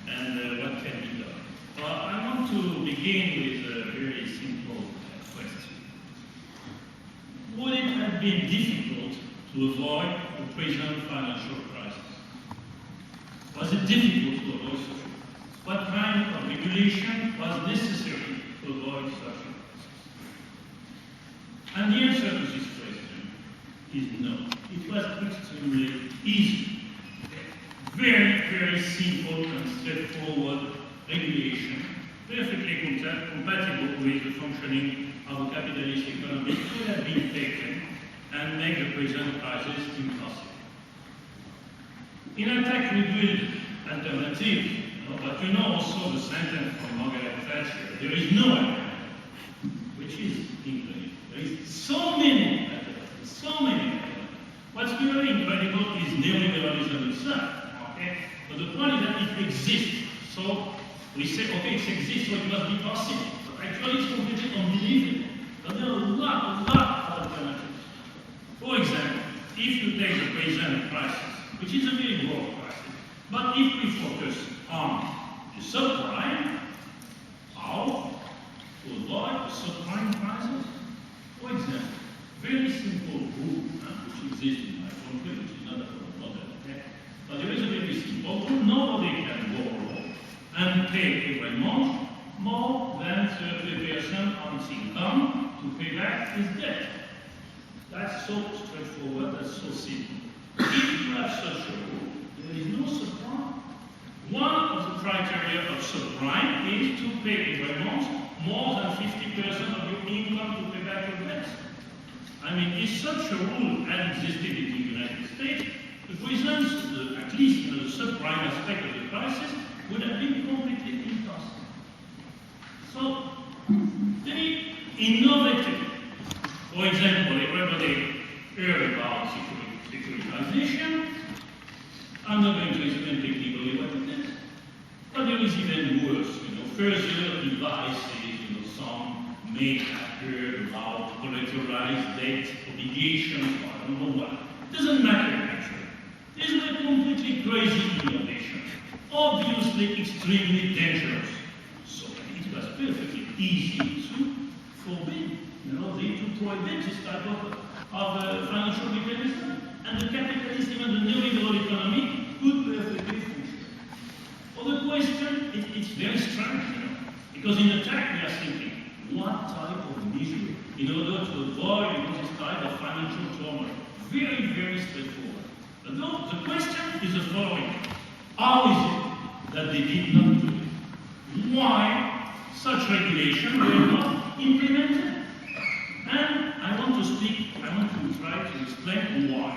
and what can be done. I want to begin with a very simple question. Would it have been difficult to avoid the present financial crisis? Was it difficult to avoid such? What kind of regulation was necessary to avoid such a crisis? And the answer to this question is no. It was extremely easy. Very, very simple and straightforward regulation, perfectly compatible with the functioning of a capitalist economy, could have been taken and make the present crisis impossible. In Attac, we build alternative, but also the sentence from Margaret Thatcher, there is no alternative, which is incredible. There is so many alternatives, so many alternatives. What's really incredible is neoliberalism itself, okay? But the point is that it exists. So we say, okay, it exists, so it must be possible. But actually it's completely unbelievable. But there are a lot of alternatives. For example, if you take the present crisis, which is a very broad crisis, but if we focus on the subprime, how to avoid the subprime crisis? For example, very simple rule, which exists in my country, which is not a problem, okay? But there is a very simple rule: nobody can borrow and pay every month more than 30% on his income to pay back his debt. That's so straightforward, that's so simple. If you have such a rule, there is no subprime. One of the criteria of subprime is to pay every month more than 50% of your income to pay back your debt. I mean, if such a rule had existed in the United States, the presence, at least the subprime aspect of the crisis, would have been completely impossible. So, very innovative. For example, everybody heard about securitization. I'm not going to explain technically what it is. But there is even worse, further devices, some may have heard about collateralized debt, obligations, or I don't know what. It doesn't matter actually. These were completely crazy innovations, obviously extremely dangerous. So it was perfectly easy to forbid, to prohibit this type of financial mechanism, and the capitalist, even the neoliberal economy, could perfectly function. For the question, it's very strange, because in Attac we are thinking, what type of measure in order to avoid this type of financial turmoil? Very, very straightforward. But no, the question is the following: how is it that they did not do it? Why such regulation were not implemented? And I want to try to explain why.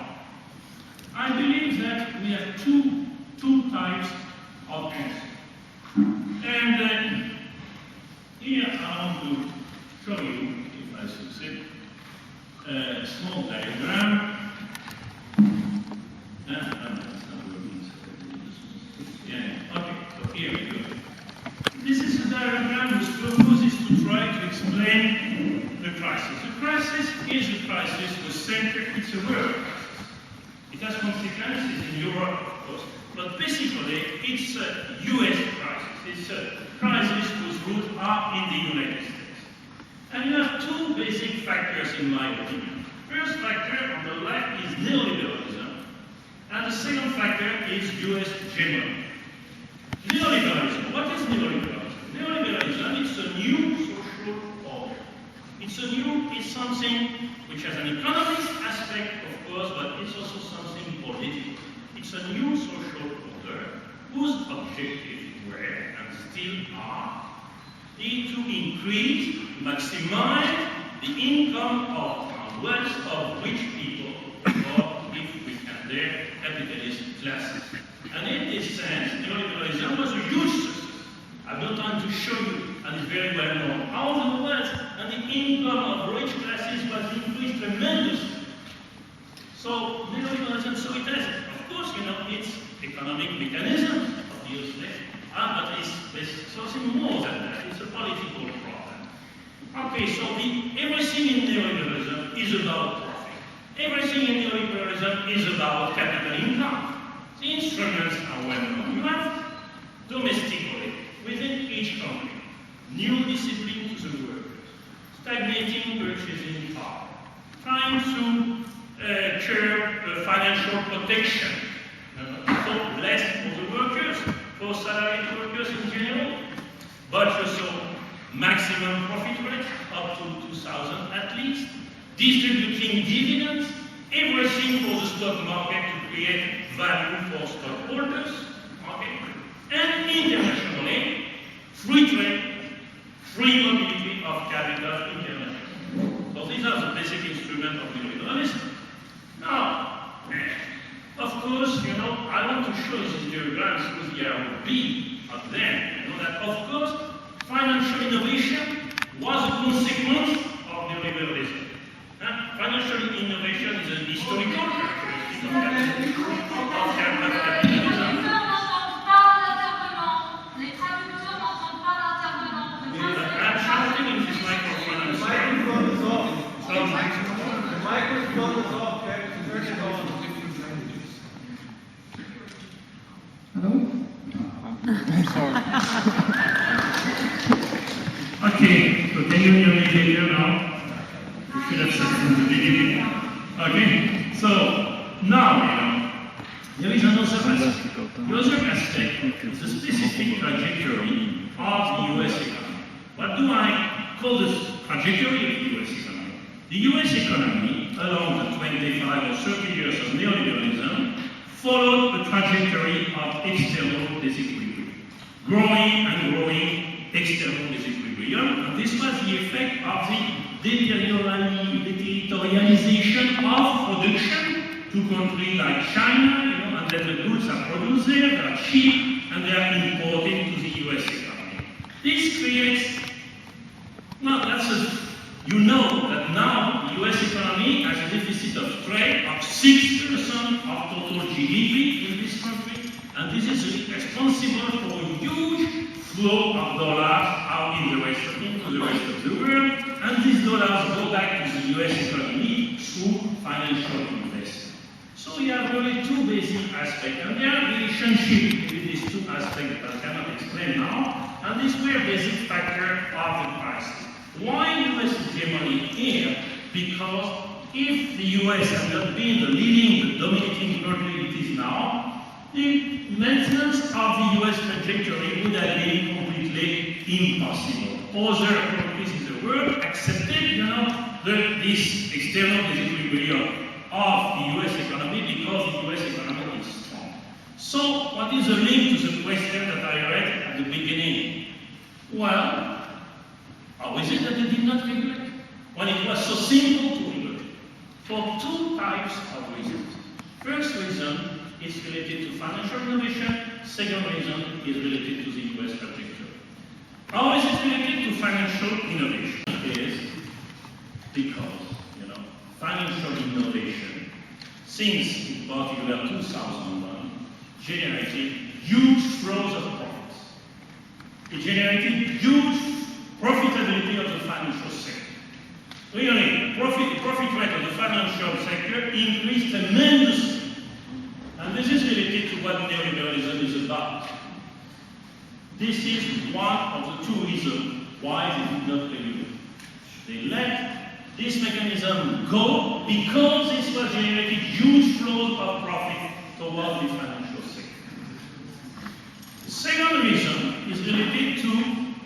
I believe that we have two types of answers. And here I want to show you, if I succeed, a small diagram. Okay, so here we go. This is a diagram whose purpose is to try to explain the crisis. The crisis is a crisis, the center, it's a world crisis. It has consequences in Europe, of course, but basically it's a US crisis. It's a crisis whose roots are in the United States. And you have two basic factors in my opinion. First factor on the left is neoliberalism, and the second factor is US hegemony. Neoliberalism. What is neoliberalism? Neoliberalism is a new social order. It's something which has an economic aspect, of course, but it's also something political. It's a new social order whose objectives were and still are to increase, maximize the income of wealth of rich people, or if we can dare, capitalist classes. And in this sense, neoliberalism was a huge success. I've no time to show you, and it's very well known, how the wealth and the income of rich classes was increased tremendously. So, neoliberalism, so it has, of course, it's economic mechanism, obviously, but it's something more than that. It's a political problem. Okay, so everything in neoliberalism is about profit. Everything in neoliberalism is about capital income. The instruments are well known. You have domestically, within each country, new discipline to the workers, stagnating purchasing power, trying to curb financial protection, so less for the workers, for salaried workers in general, but also maximum profit rate up to 2,000 at least, distributing dividends, everything for the stock market to create value for stockholders, okay? And internationally, free trade, free mobility of capital internationally. So these are the basic instruments of neoliberalism. Now, of course, I want to show these diagrams with the arrow B up there. That, of course, financial innovation was a consequence of neoliberalism. Financial innovation is an historical characteristic of capitalism. I'm shouting in this microphone. I'm sorry. The microphone is off. The microphone is off. Turn it on. Hello? I'm sorry. Okay, so can you hear me here now? You should have said from the beginning. Okay, so now, there is another aspect. The other aspect is the specific trajectory of the US economy. What do I call this trajectory of the US economy? The US economy, along the 25 or 30 years of neoliberalism, followed the trajectory of external disequilibrium. Growing and growing external disequilibrium, and this was the effect of the deterritorialization of production to countries like China, and then the goods are produced there, they are cheap, and they are imported to the US economy. This creates, that now the US economy has a deficit of trade of 6% of total GDP in this country, and this is responsible for a huge flow of dollars out into the rest of the world, and these dollars go back to the US economy through financial investment. So you have really two basic aspects, and there are relationships between these two aspects that I cannot explain now, and these were basic factors of the crisis. Why US hegemony here? Because if the US had not been the dominating country it is now, the maintenance of the US trajectory would have been completely impossible. Other countries in the world accepted, this external disequilibrium of the US economy because the US economy is strong. So, what is the link to the question that I read at the beginning? Well, how is it that they did not regulate when it was so simple to regulate? For two types of reasons. First reason is related to financial innovation. Second reason is related to the US trajectory. How is it related to financial innovation? It is because, financial innovation, since in particular 2001, generated huge flows of profits. It generated huge profitability of the financial sector. Really, the profit rate of the financial sector increased tremendously And this is related to what neoliberalism is about. This is one of the two reasons why they did not regulate. They let this mechanism go because this was generating huge flows of profit towards the financial sector. The second reason is related to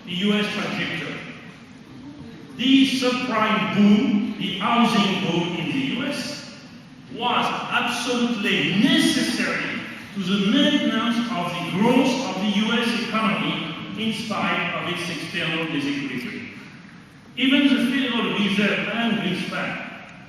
the US trajectory. The subprime boom, the housing boom in the US, was absolutely necessary to the maintenance of the growth of the US economy in spite of its external disequilibrium. Even the Federal Reserve and Greenspan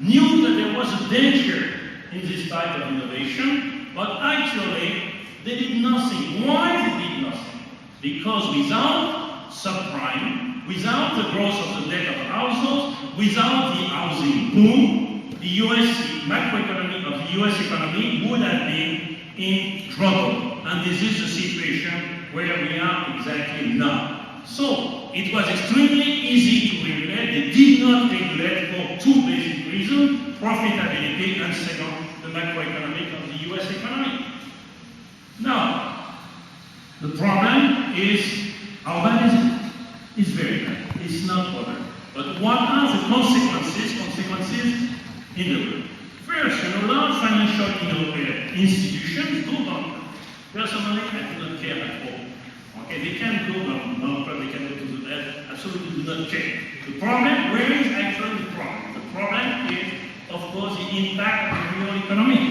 knew that there was a danger in this type of innovation, but actually they did nothing. Why they did nothing? Because without subprime, without the growth of the debt of households, without the housing boom, the US macroeconomy of the US economy would have been in trouble. And this is the situation where we are exactly now. So, it was extremely easy to regulate. They did not regulate for two basic reasons: profitability and second, the macroeconomic of the US economy. Now, the problem is, how bad is it? It's very bad. It's not over. But what are the consequences? Consequences in the world. First, large financial institutions go bankrupt. Personally, I do not care at all. Okay, they can go bankrupt, they can go to the debt, absolutely do not care. The problem, where is actually the problem? The problem is, of course, the impact on the real economy.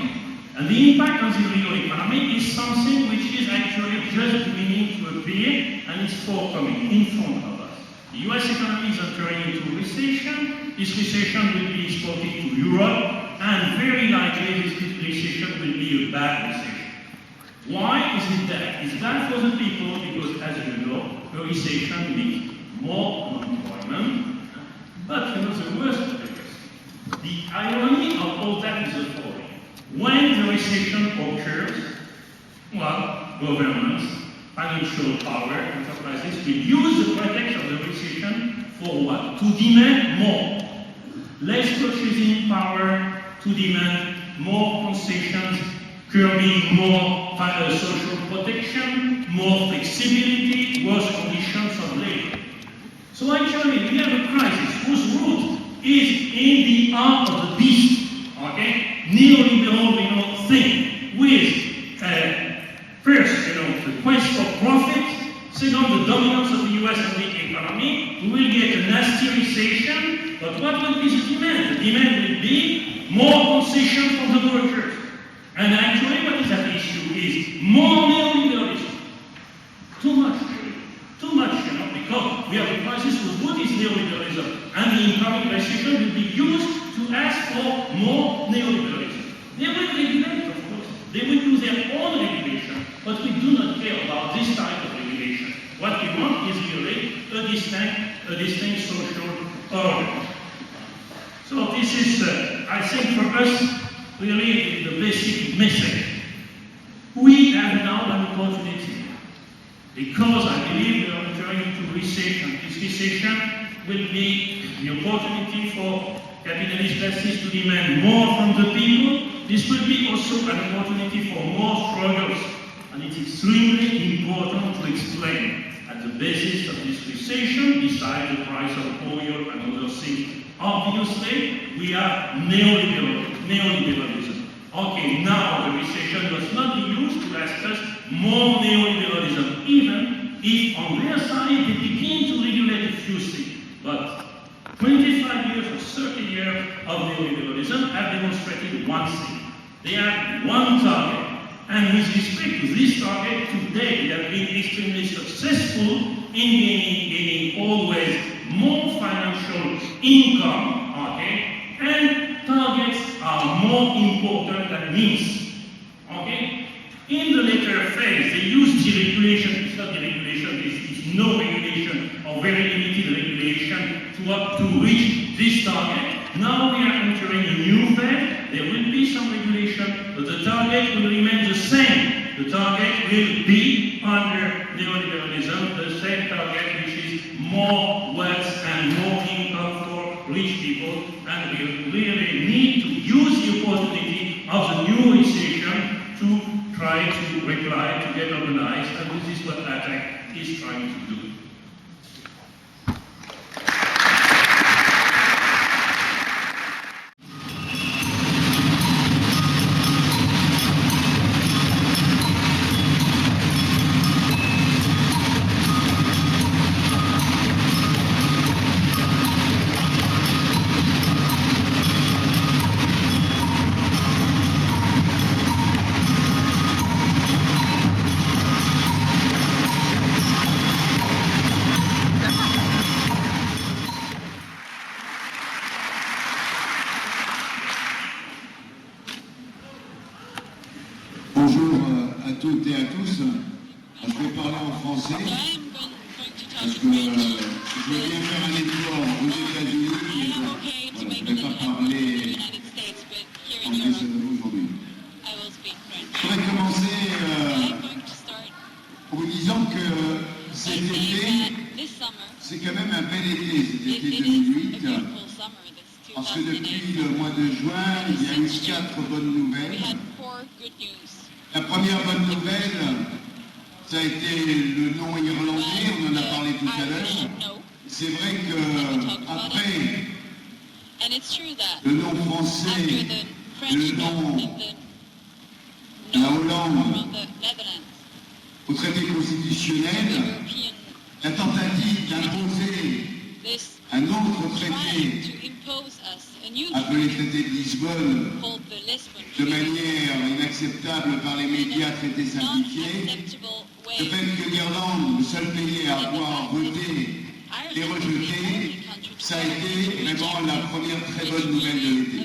And the impact on the real economy is something which is actually just beginning to appear, and it's forthcoming in front of us. The US economy is entering into recession. This recession will be exported to Europe, and very likely this recession will be a bad recession. Why is it bad? It's bad for the people because, as you know, the recession means more unemployment. But the worst of it is, the irony of all that is the following. When the recession occurs, well, governments, financial power, enterprises will use the pretext of the recession for what? To demand more. Less purchasing power, to demand more concessions, curbing more social protection, more flexibility, worse conditions of labor. So actually, we have a crisis whose root is in the heart of the beast, okay? Neoliberal, thing with, first, the quest for profit, second, the dominance of the US and the economy. We will get a nasty recession, but what will be the demand? The demand will be more concession from the workers. And actually, what is at issue is more neoliberalism. Too much, really. Too much, because we have a crisis with what is neoliberalism. And the incoming recession will be used to ask for more neoliberalism. They will regulate, of course. They will do their own regulation, but we do not care about this type of regulation. What we want is really a distinct social order. So this is, I think, for us, really the basic message. We have now an opportunity because I believe we are entering into recession. This recession will be the opportunity for capitalist classes to demand more from the people. This will be also an opportunity for more struggles, and it's extremely important to explain at the basis of this recession, besides the price of oil and other things. Obviously, we have neoliberalism. Okay, now the recession must not be used to ask us more neoliberalism, even if on their side they begin to regulate a few things. But 25 years or 30 years of neoliberalism have demonstrated one thing. They have one target, and with respect to this target, today they have been extremely successful in gaining always more financial income, okay? And targets are more important than means, okay? In the later phase, they use deregulation. It's not deregulation, it's no regulation or very limited regulation to reach this target. Now we are entering a new phase. There will be some regulation, but the target will remain the same. The target will be under neoliberalism, the same target, which is more wealth and more income for rich people, and we really need to use the opportunity of the new recession to try to reply, to get organized, and this is what Attac is trying to do. Bonjour à toutes et à tous. Je vais parler en français parce que je veux bien faire un effort aux États-Unis. Voilà, je ne vais pas parler anglais aujourd'hui. Je voudrais commencer en vous disant que cet été, c'est quand même un bel été, cet été 2008. Parce que depuis le mois de juin, il y a eu 4 bonnes nouvelles. La première bonne nouvelle, ça a été le nom irlandais, on en a parlé tout à l'heure. C'est vrai qu'après le nom français, le nom de la Hollande au traité constitutionnel, la tentative d'imposer un autre traité appelé traité de Lisbonne, de manière inacceptable par les médias, traité simplifié, le fait que l'Irlande, le seul pays à avoir voté et rejeté, ça a été vraiment la première très bonne nouvelle de l'été.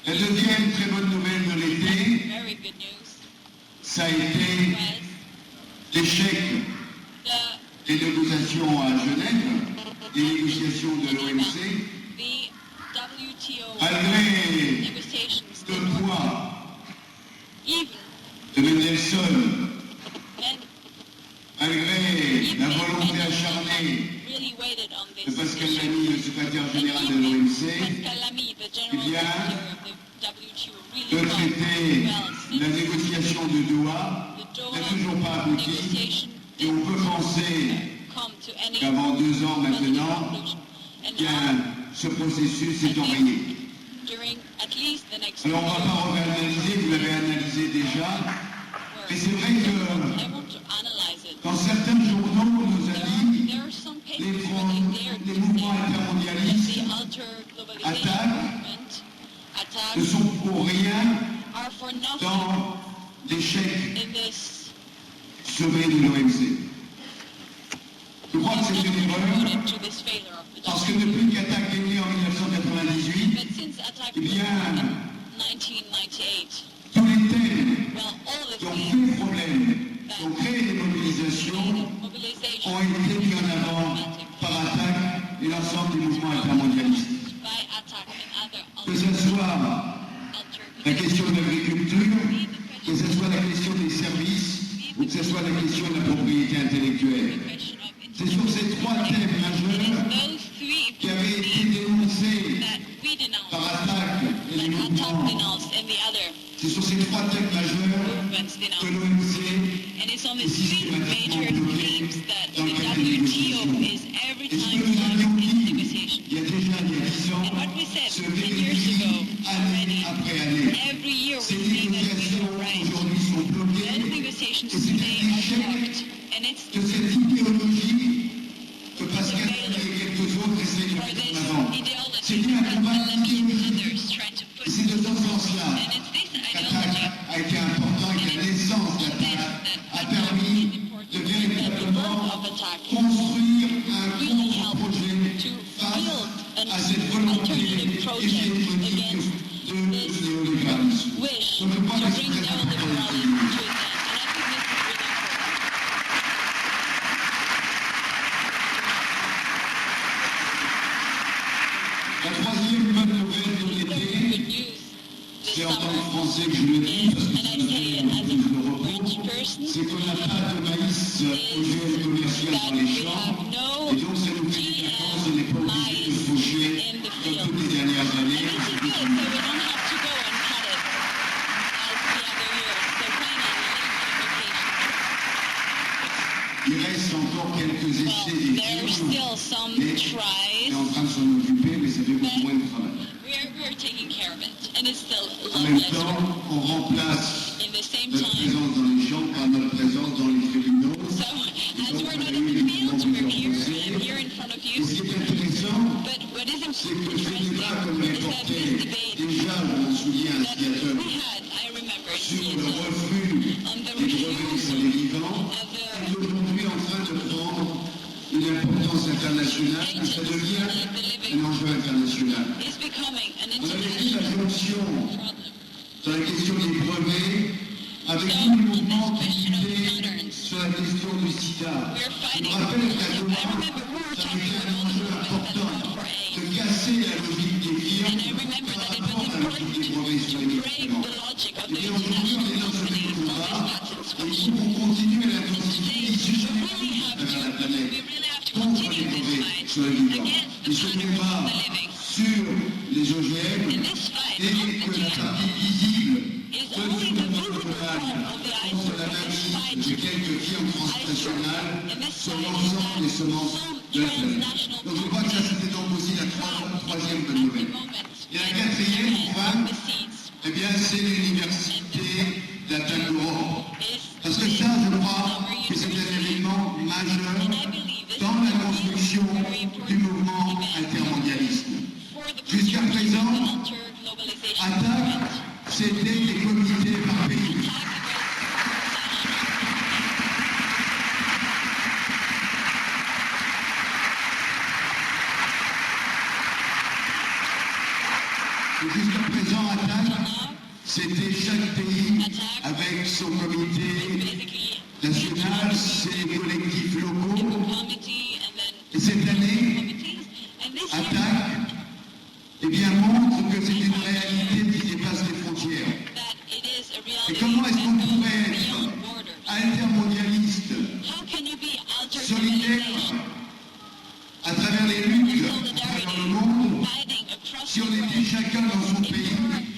La deuxième très bonne nouvelle de l'été, ça a été l'échec des négociations à Genève, des négociations de l'OMC, malgré le poids de Mendelssohn, malgré la volonté acharnée de Pascal Lamy, le secrétaire général de l'OMC, eh bien, le traité, la négociation de Doha n'a toujours pas abouti et on peut penser qu'avant 2 ans maintenant, eh bien, ce processus est enrayé. Alors on ne va pas réanalyser, vous l'avez analysé déjà, mais c'est vrai que dans certains journaux, on nous a dit les mouvements intermondialistes, Attac, ne sont pour rien dans l'échec sommet de l'OMC. Je crois que c'est une erreur, parce que depuis qu'Attac est né en 1998, eh bien, tous les thèmes qui ont fait problème, qui ont créé des mobilisations, ont été mis en avant par Attac et l'ensemble des mouvements intermondialistes. Que ce soit la question de l'agriculture, que ce soit la question des services, ou que ce soit la question de la propriété intellectuelle. C'est sur ces 3 thèmes majeurs qui avaient été dénoncés par Attac et les mouvements. C'est sur ces 3 thèmes majeurs que l'OMC est systématiquement bloqué dans le cadre des négociations. Et ce que nous avions dit il y a déjà 10 ans se vérifie année après année. Ces négociations aujourd'hui sont bloquées et c'est un échec de cette idéologie que Pascal et quelques autres essayent de mettre en avant. C'est bien un combat idéologique. Et c'est de ce sens-là qu'Attac a été important et que la naissance d'Attac a permis de véritablement construire un contre-projet face à cette volonté hégémonique de néolibéralisme. Donc je crois que c'est très important. La troisième bonne nouvelle de l'été, c'est en tant que Français que je le dis, parce que ça me fait un peu plus de repos, c'est qu'on n'a pas de maïs OGM commercial dans les champs, et donc ça nous fait des vacances, on n'est pas obligé de faucher comme toutes les dernières années. encore quelques essais Well, des there are films, still some mais tries. on est en train de s'en occuper, mais ça fait beaucoup moins de travail. We're taking care of it, and it's still a En lot même less work. temps, on remplace In the same notre time, présence dans les champs par notre présence dans les tribunaux. so as we're not in the fields, we're here in front of Et you. ce qui est intéressant, But what is c'est que ce interesting débat, comme is l'a that porté this debate déjà, je me souviens, un that Seattle, we had, I remember, in sur le Seattle, refus on the des brevets sur les vivants, of the est aujourd'hui en train de prendre une importance internationale, et ça devient un enjeu international. is becoming an On avait vu la international jonction problem. sur la question des brevets avec So, tout le in mouvement this qui question of luttait patterns, sur la question du sida. we're Je me fighting. rappelle qu'à I Thomas, remember we were ça a talking été un about enjeu the important for de AIDS. casser la logique des firmes And I remember par that it rapport was à la logique important des brevets sur les to break médicaments. the logic of Eh the bien, aujourd'hui, on international est dans ce companies on combat this patents et il faut qu'on continue à l'intensifier et So susciter we really have à la to, planète we really have to contre les continue this brevets fight sur les vivants. against Et the ce patterns combat of the living. sur les OGM And this fight n'est on que the la GM partie visible is de only the notre visible combat form of the contre la iceberg. This mainmise fight de quelques firmes transnationales and this sur fight l'ensemble des is that semences some de la planète. transnational Donc je crois que ça c'était donc aussi la troisième bonne at the nouvelle. moment Et la quatrième, enfin, the seeds eh bien c'est l'université d'Attac Europe. is Parce que ça, je crois que c'est un élément majeur and I believe this dans la construction very important du mouvement event altermondialiste. for the Jusqu'à présent, counter-globalization Attac, movement. c'était des comités par pays. Et jusqu'à présent, Attac, c'était chaque pays avec son comité national, ses collectifs locaux. Et cette année, Attac, eh bien, montre que c'est une réalité qui dépasse les frontières. Et comment est-ce qu'on pourrait être altermondialiste, solidaire, à travers les luttes, à travers le monde, si on était chacun dans son pays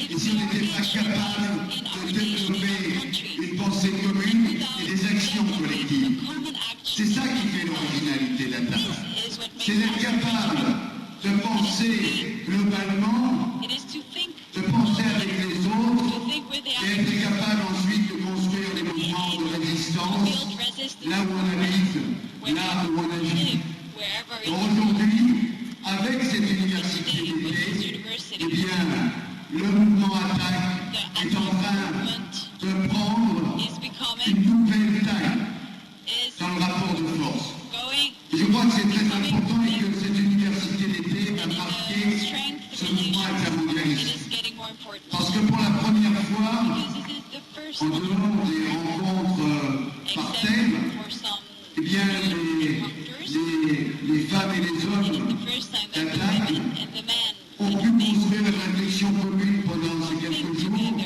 et si on n'était pas capable de développer une pensée commune et des actions collectives? C'est ça qui fait l'originalité d'Attac. C'est d'être capable de penser globalement, de penser avec les autres et être capable ensuite de construire des mouvements de résistance là où on habite, là où on agit. Aujourd'hui, avec cette université d'été, eh bien, le mouvement Attac est en train de prendre une nouvelle taille dans le rapport de force. Et je crois que c'est très important et que cette université d'été a marqué ce mouvement intermondialiste. Parce que pour la première fois, en dehors des rencontres par thème, eh bien, les femmes et les hommes d'Attac ont pu construire une réflexion commune pendant ces quelques jours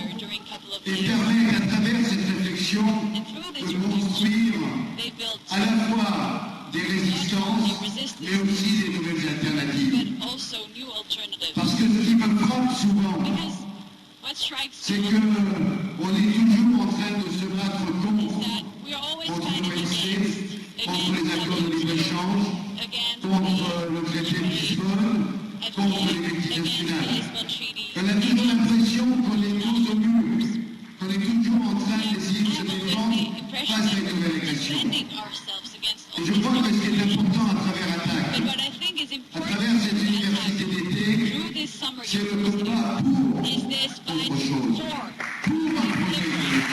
et permettre à travers cette réflexion de construire à la fois des résistances, mais aussi des nouvelles alternatives. Parce que ce qui me frappe souvent, c'est qu'on est toujours en train de se battre contre l'OMC, contre les accords de libre-échange, contre le traité de Lisbonne, contre les multinationales. On a toujours l'impression qu'on est tous au mur, qu'on est toujours en train d'essayer de se défendre face à une nouvelle agression. Et je crois que ce qui est important à travers Attac, à travers cette université d'été, c'est le combat pour autre chose, pour un projet collectif.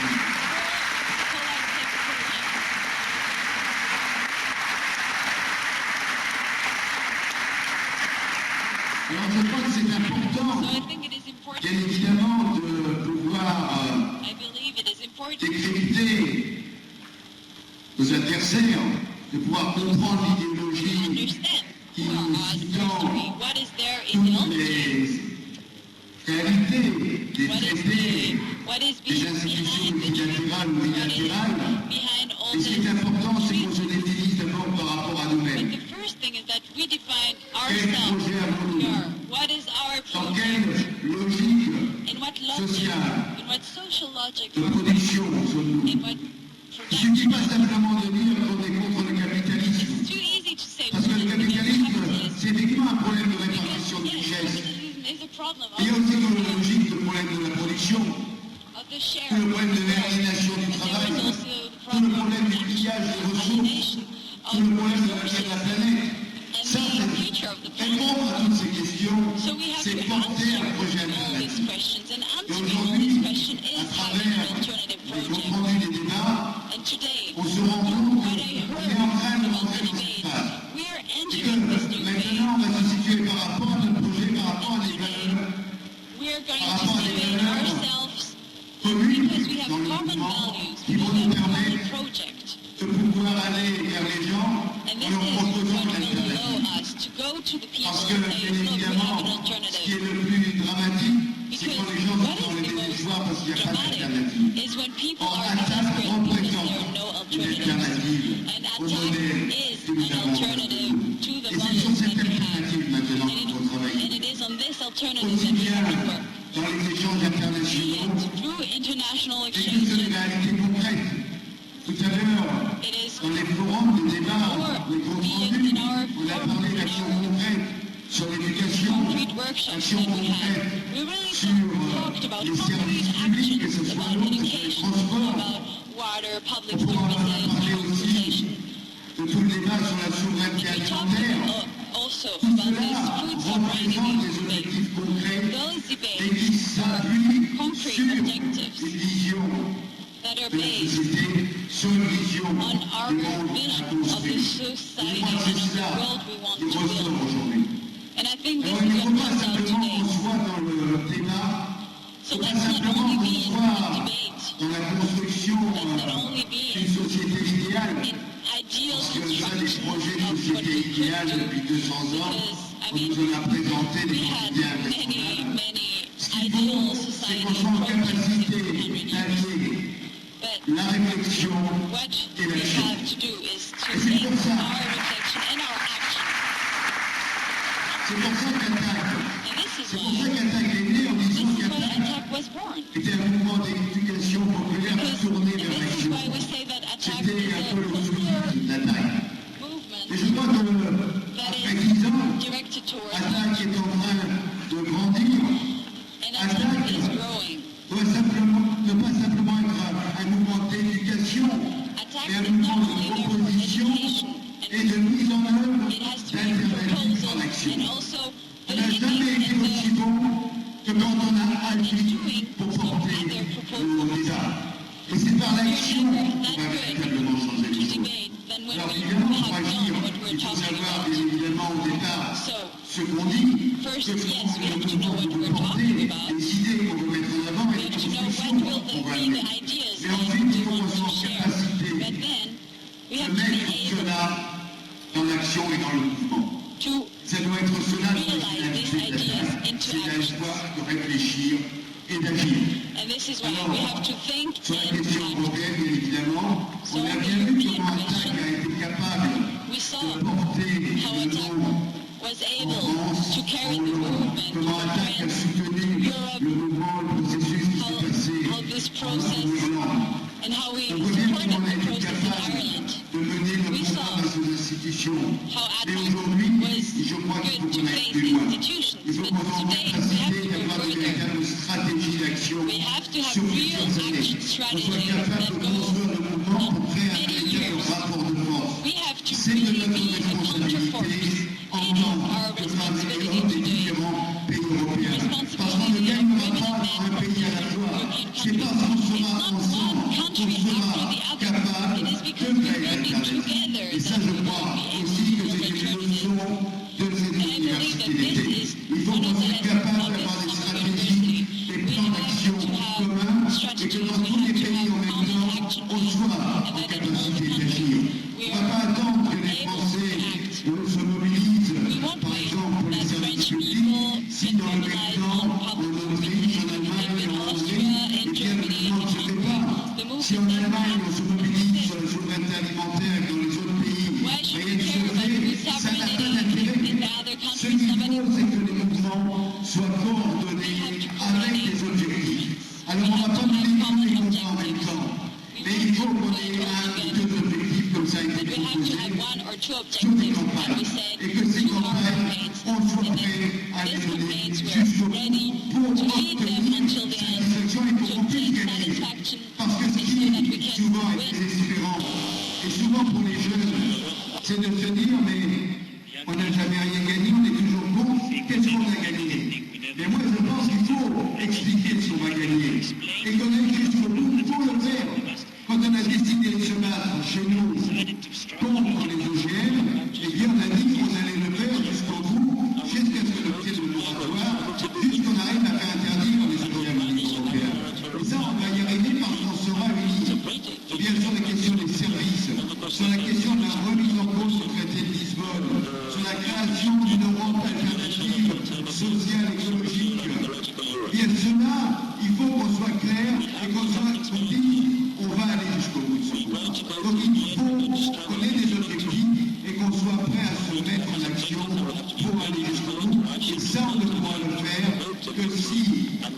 Alors je crois que c'est important, bien évidemment, de pouvoir décrypter nos adversaires, de pouvoir comprendre l'idéologie qui nous sous-tend toutes les réalités des traités, des institutions multilatérales ou bilatérales. Et ce qui est important, c'est qu'on se définisse d'abord par rapport à nous-mêmes. Quel projet avons-nous? Dans quelle logique sociale de production sommes-nous? Il ne suffit pas simplement de dire qu'on est contre le capitalisme problem Il y a of aussi dans la logique le problème de la production, the share tout le problème de of l'aliénation du there travail, is also the tout le problème du pillage des ressources, alienation tout le problème de la vie de la planète. and Ça, the future of the planet. répondre à toutes ces questions, So we have c'est to porter un answer projet all these alternatif. questions, and Et answering all aujourd'hui, these questions à is having travers an alternative les comptes project. rendus des débats, And today, on se rend compte what I qu'on heard est en train de about rentrer the dans cette debate, phase. we are Et entering this que new maintenant, on phase. va se situer par rapport à notre projet, par rapport à des valeurs We are going par to rapport à des situate valeurs ourselves communes because we have dans le common mouvement values, qui we vont have nous a common permettre project. de pouvoir aller vers les gens And en this leur is proposant what will l'alternative. allow us to go to the people Parce que, and bien say, look, we évidemment, have an ce qui est alternative. le plus dramatique, c'est Because quand les gens what sont dans is les the désespoirs parce qu'il n'y a most pas dramatic d'alternative. is when people Or, are Attac desperate because there représente are no une alternatives. alternative And au Attac modèle is que nous an avons en face de alternative nous. to the Et c'est models sur that cette we have. alternative maintenant qu'il faut And travailler. it is on this alternative Aussi that we bien have to work. dans les échanges Be internationaux it through international et toutes exchanges, les réalités concrètes. Tout à l'heure, it is dans les forums de débat, or les comptes be it rendus, in our on a parlé d'actions concrètes sur l'éducation, concrete workshops actions that we had. concrètes We really sur talked about les concrete services publics, que actions, ce soit about l'eau, que ce soit les education, transports. about water, public On pourra services, parler aussi transportation. de tout le débat sur la souveraineté We talked alimentaire. also Tout about cela this food sovereignty représente des debate. objectifs concrets Those et debates qui s'appuient concrete sur objectives une vision that are de la based société, sur une vision on our du monde à vision of the construire. Je society crois que and c'est of the cela world we want qui to ressort build. aujourd'hui. And I think this Alors il is ne what faut pas comes out simplement today. qu'on soit dans le débat, So il ne faut pas let's not simplement only qu'on be in soit the debate, dans la construction let's not only be d'une société idéale, in ideal parce que ça, des construction projets de of what société we could idéale do, depuis 200 ans, because, I on mean, nous en a présenté des we had quotidiens many, invraisemblables. many Ce qu'il ideal faut, c'est society qu'on soit en projects capacité in 100 years. d'allier But la réflexion what et we l'action. have to do is to Et c'est link pour ça. our reflection and our action. C'est pour ça qu'Attac, And this is c'est pour ça why, qu'Attac est né en disant why qu'Attac Attac was born. était un mouvement d'éducation populaire Because, tourné and vers this is l'action. why we say that Attack C'était is un a peu le popular souci d'Attac. Et movement je crois que, that après is 10 ans, directed towards Attac est en train de grandir, and Attack is growing. doit simplement, ne pas simplement être un mouvement d'éducation, Attack mais un is not mouvement only de there for proposition education, et de mise en œuvre it has to be d'alternatives en proposals action. and also On the n'a jamais living été and aussi the bon que quand on a agi pour porter nos débats. Et c'est par l'action qu'on va véritablement changer les choses. debate than when Alors we évidemment, pour have agir, done what we're il faut talking savoir about. bien évidemment au départ So, ce qu'on dit, first, que yes, we have to le know mouvement what qu'on veut we're porter, talking about. les idées qu'on veut mettre en avant We et les have to know constructions what will qu'on va be the amener. ideas Mais that ensuite, il we faut want qu'on soit to en share. capacité But then, we de have to mettre be able cela dans l'action et dans le mouvement. to Ça doit être cela realize these ideas into c'est action. d'avoir, de réfléchir et d'agir. And this is why we have to think Sur la and question act. européenne, bien évidemment, So on a the bien vu European comment Attac question, a été capable we saw de porter how le Attack nom was en able France, to carry the movement comment Attac a in France, soutenu Europe, le mouvement, le processus qui s'est passé how this en process Irlande. and how we On voit bien supported comment on a the été process in capable Ireland, de mener le We combat saw face aux institutions. how Mais Attack aujourd'hui, was je crois qu'il faut good to qu'on aille face plus loin. institutions. Il faut But qu'on soit en today we have capacité to go d'avoir des further. véritables stratégies d'action We have to have sur real plusieurs années. action On soit strategies capable that de go construire le mouvement pour créer un many véritable years. rapport de force. We have to C'est de really notre be a counterforce. responsabilité en It is tant our que femmes et responsibility hommes des today. différents pays européens. Parce qu'on ne Responsibility of gagnera women pas and dans un men pays à la from fois. European C'est parce qu'on countries. sera It's not ensemble one qu'on country sera after the other. capable It is de because we créer will be l'alternative. together Et ça, that je we will crois be able aussi to que build c'est une alternatives. leçon de cette And I believe université that this d'été. is Il faut one qu'on of the soit lessons capable of d'avoir this des summer stratégies, university. des We plans have d'action to have communs et que strategies, dans we tous les have to pays en have même common temps, action on soit plans, en and that in all capacité the d'agir. countries On we ne va pas attendre que les able Français to act. se mobilisent, We won't par wait exemple, pour les that services French publics, people si get dans le même mobilized temps, on en public Autriche, en Allemagne, in en Austria, Hongrie, in eh bien, le Germany, mouvement ne se fait pas. the Si en movement Allemagne, on se mobilise doesn't sur la souveraineté alimentaire et dans les autres pays, Why should rien we ne se care about fait, food ça n'a pas sovereignty d'intérêt. in the other Ce countries? qu'il Somebody faut, c'est que les mouvements soient coordonnés avec des objectifs. Alors on ne va pas mener tous les combats en même temps. Mais il faut qu'on ait un ou deux objectifs comme ça a été proposé sur des campagnes. Et que ces campagnes, on soit prêt à les mener jusqu'au bout pour obtenir satisfaction et pour qu'on puisse gagner. Parce que ce qui souvent est désespérant, et souvent pour les jeunes, c'est de se dire mais on n'a jamais rien gagné, on est toujours bon, qu'est-ce qu'on a gagné? Mais moi je pense qu'il faut expliquer ce qu'on va gagner et qu'on aille jusqu'au bout pour le faire. Quand on a décidé de se battre chez nous contre les OGM, eh bien on a dit qu'on allait le faire jusqu'au bout, jusqu'à ce que l'objet de moratoire, jusqu'on arrive à faire interdire les OGM au niveau européen. Et ça on va y arriver parce qu'on sera unis. Bien sur la question des services, sur la question de la remise en cause du traité de Lisbonne, sur la création d'une Europe alternative, sociale, écologique. Bien cela, il faut qu'on soit clair et qu'on dise on va aller jusqu'au bout de ce combat. Donc il faut qu'on ait des objectifs et qu'on soit prêt à se mettre en action pour aller jusqu'au bout. Et ça, on ne pourra le faire que si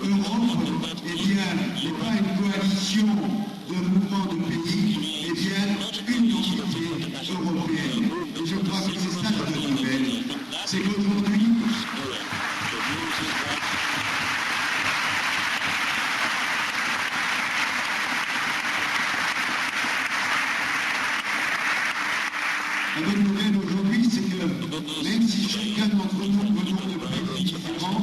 Europe, eh bien, n'est pas une coalition de mouvements de pays, eh bien, une unité européenne. Et je crois que c'est ça la bonne nouvelle. C'est qu'aujourd'hui, la bonne nouvelle aujourd'hui, c'est que même si chacun d'entre nous venons de pays différents,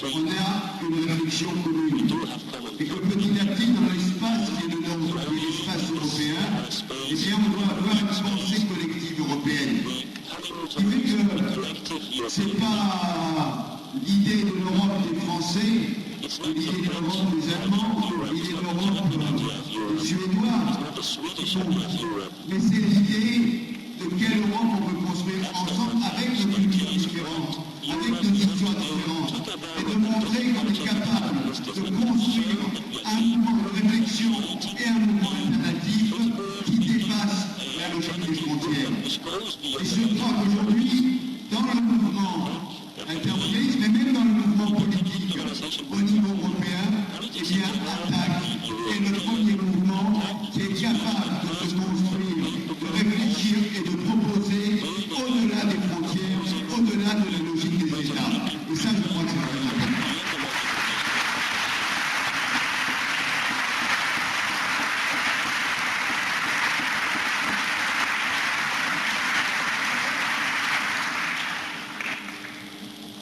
on a une réflexion commune. Et que petit à petit, dans l'espace qui est le nôtre, l'espace européen, eh bien, on doit avoir une pensée collective européenne. Ce qui fait que c'est pas l'idée de l'Europe des Français, l'idée de l'Europe des Allemands, l'idée de l'Europe des Suédois, mais c'est l'idée de quelle Europe on peut construire ensemble avec nos cultures différentes, avec nos histoires différentes, et de montrer qu'on est capable de construire un mouvement de réflexion et un mouvement alternatif qui dépasse la logique des frontières. Et je crois qu'aujourd'hui, dans le mouvement intermondialiste, mais même dans le mouvement politique au niveau européen, eh bien, Attac est le premier mouvement qui est capable de se construire, de réfléchir et de proposer au-delà des frontières, au-delà de la logique des États. Et ça, je crois que c'est très important.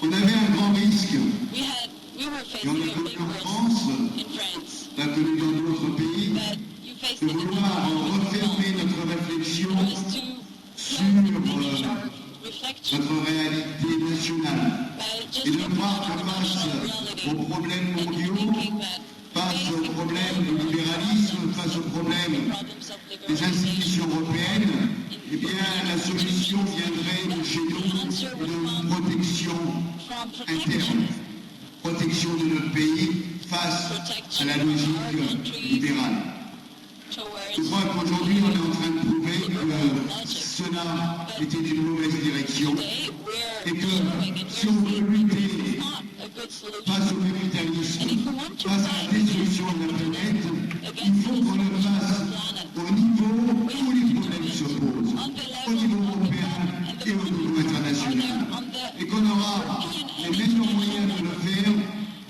On avait un grand risque, et on l'a connu en France, l'a connu dans d'autres pays, de vouloir refermer notre réflexion sur notre réalité nationale et de croire que face aux problèmes mondiaux, face aux problèmes du libéralisme, face aux problèmes des institutions européennes, eh bien la solution viendrait de chez nous d'une protection interne, protection de notre pays face à la logique libérale. Je crois qu'aujourd'hui on est en train de prouver que cela était une mauvaise direction et que si on veut lutter face au capitalisme, face à la destruction de la planète, il faut qu'on le fasse au niveau où les problèmes se posent, au niveau européen et au niveau international. Et qu'on aura les meilleurs moyens de le faire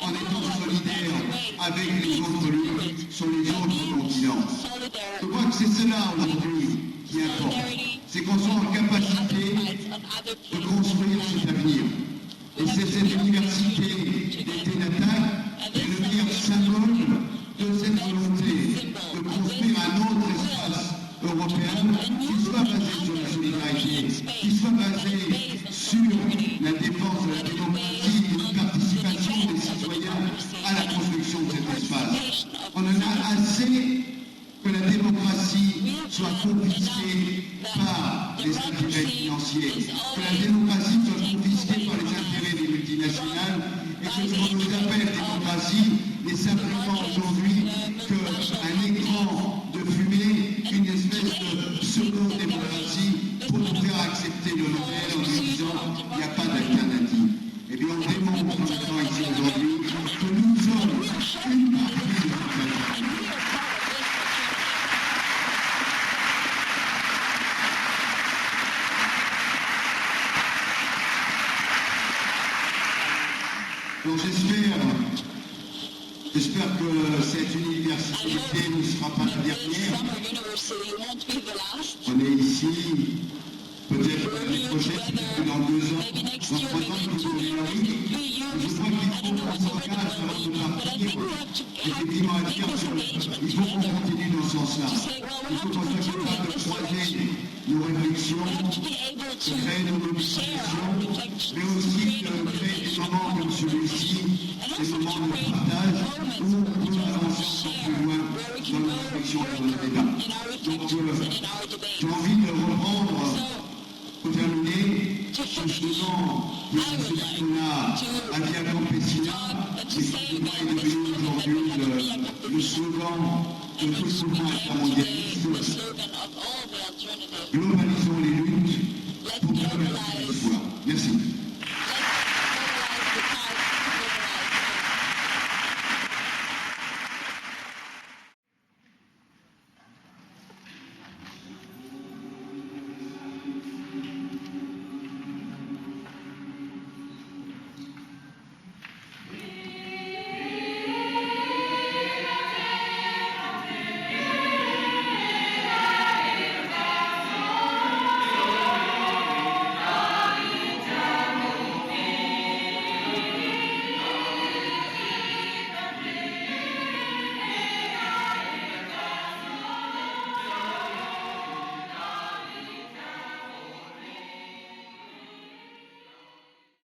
en étant solidaires avec les autres luttes sur les autres continents. Je crois que c'est cela aujourd'hui qui importe. C'est qu'on soit en capacité de construire cet avenir. Et c'est cette université d'été d'Attac qui est le meilleur symbole de cette volonté de construire un autre espace européen qui soit basé sur la solidarité, qui soit basé sur la défense de la démocratie et une participation des citoyens à la construction de cet espace. On en a assez que la démocratie soit confisquée par les intérêts financiers, que la démocratie soit confisquée par les intérêts des multinationales et que ce qu'on nous appelle démocratie n'est simplement aujourd'hui qu'un écran de fumée, une espèce de pseudo-démocratie pour nous faire accepter le modèle en nous disant qu'il n'y a pas d'alternative. Eh bien, on démontre en étant ici aujourd'hui que nous sommes une partie de cette alternative. Donc j'espère que cette université ne sera pas la dernière. On est ici, peut-être l'année prochaine, peut-être dans 2 ans, dans 3 ans, nous sommes Hilary. Je crois qu'il faut qu'on s'engage avant de partir, effectivement à dire qu'il faut qu'on continue dans ce sens-là. Il faut qu'on soit capable de croiser nos réflexions, de créer nos mobilisations, mais aussi de créer des moments comme celui-ci, des moments de partage où on peut avancer encore plus loin dans nos réflexions sur le débat. Donc j'ai envie de reprendre, pour terminer, ce slogan que Cécile a dit à Campesina, et ce débat est devenu aujourd'hui le slogan de tout le mouvement intermondialiste. Globalisation,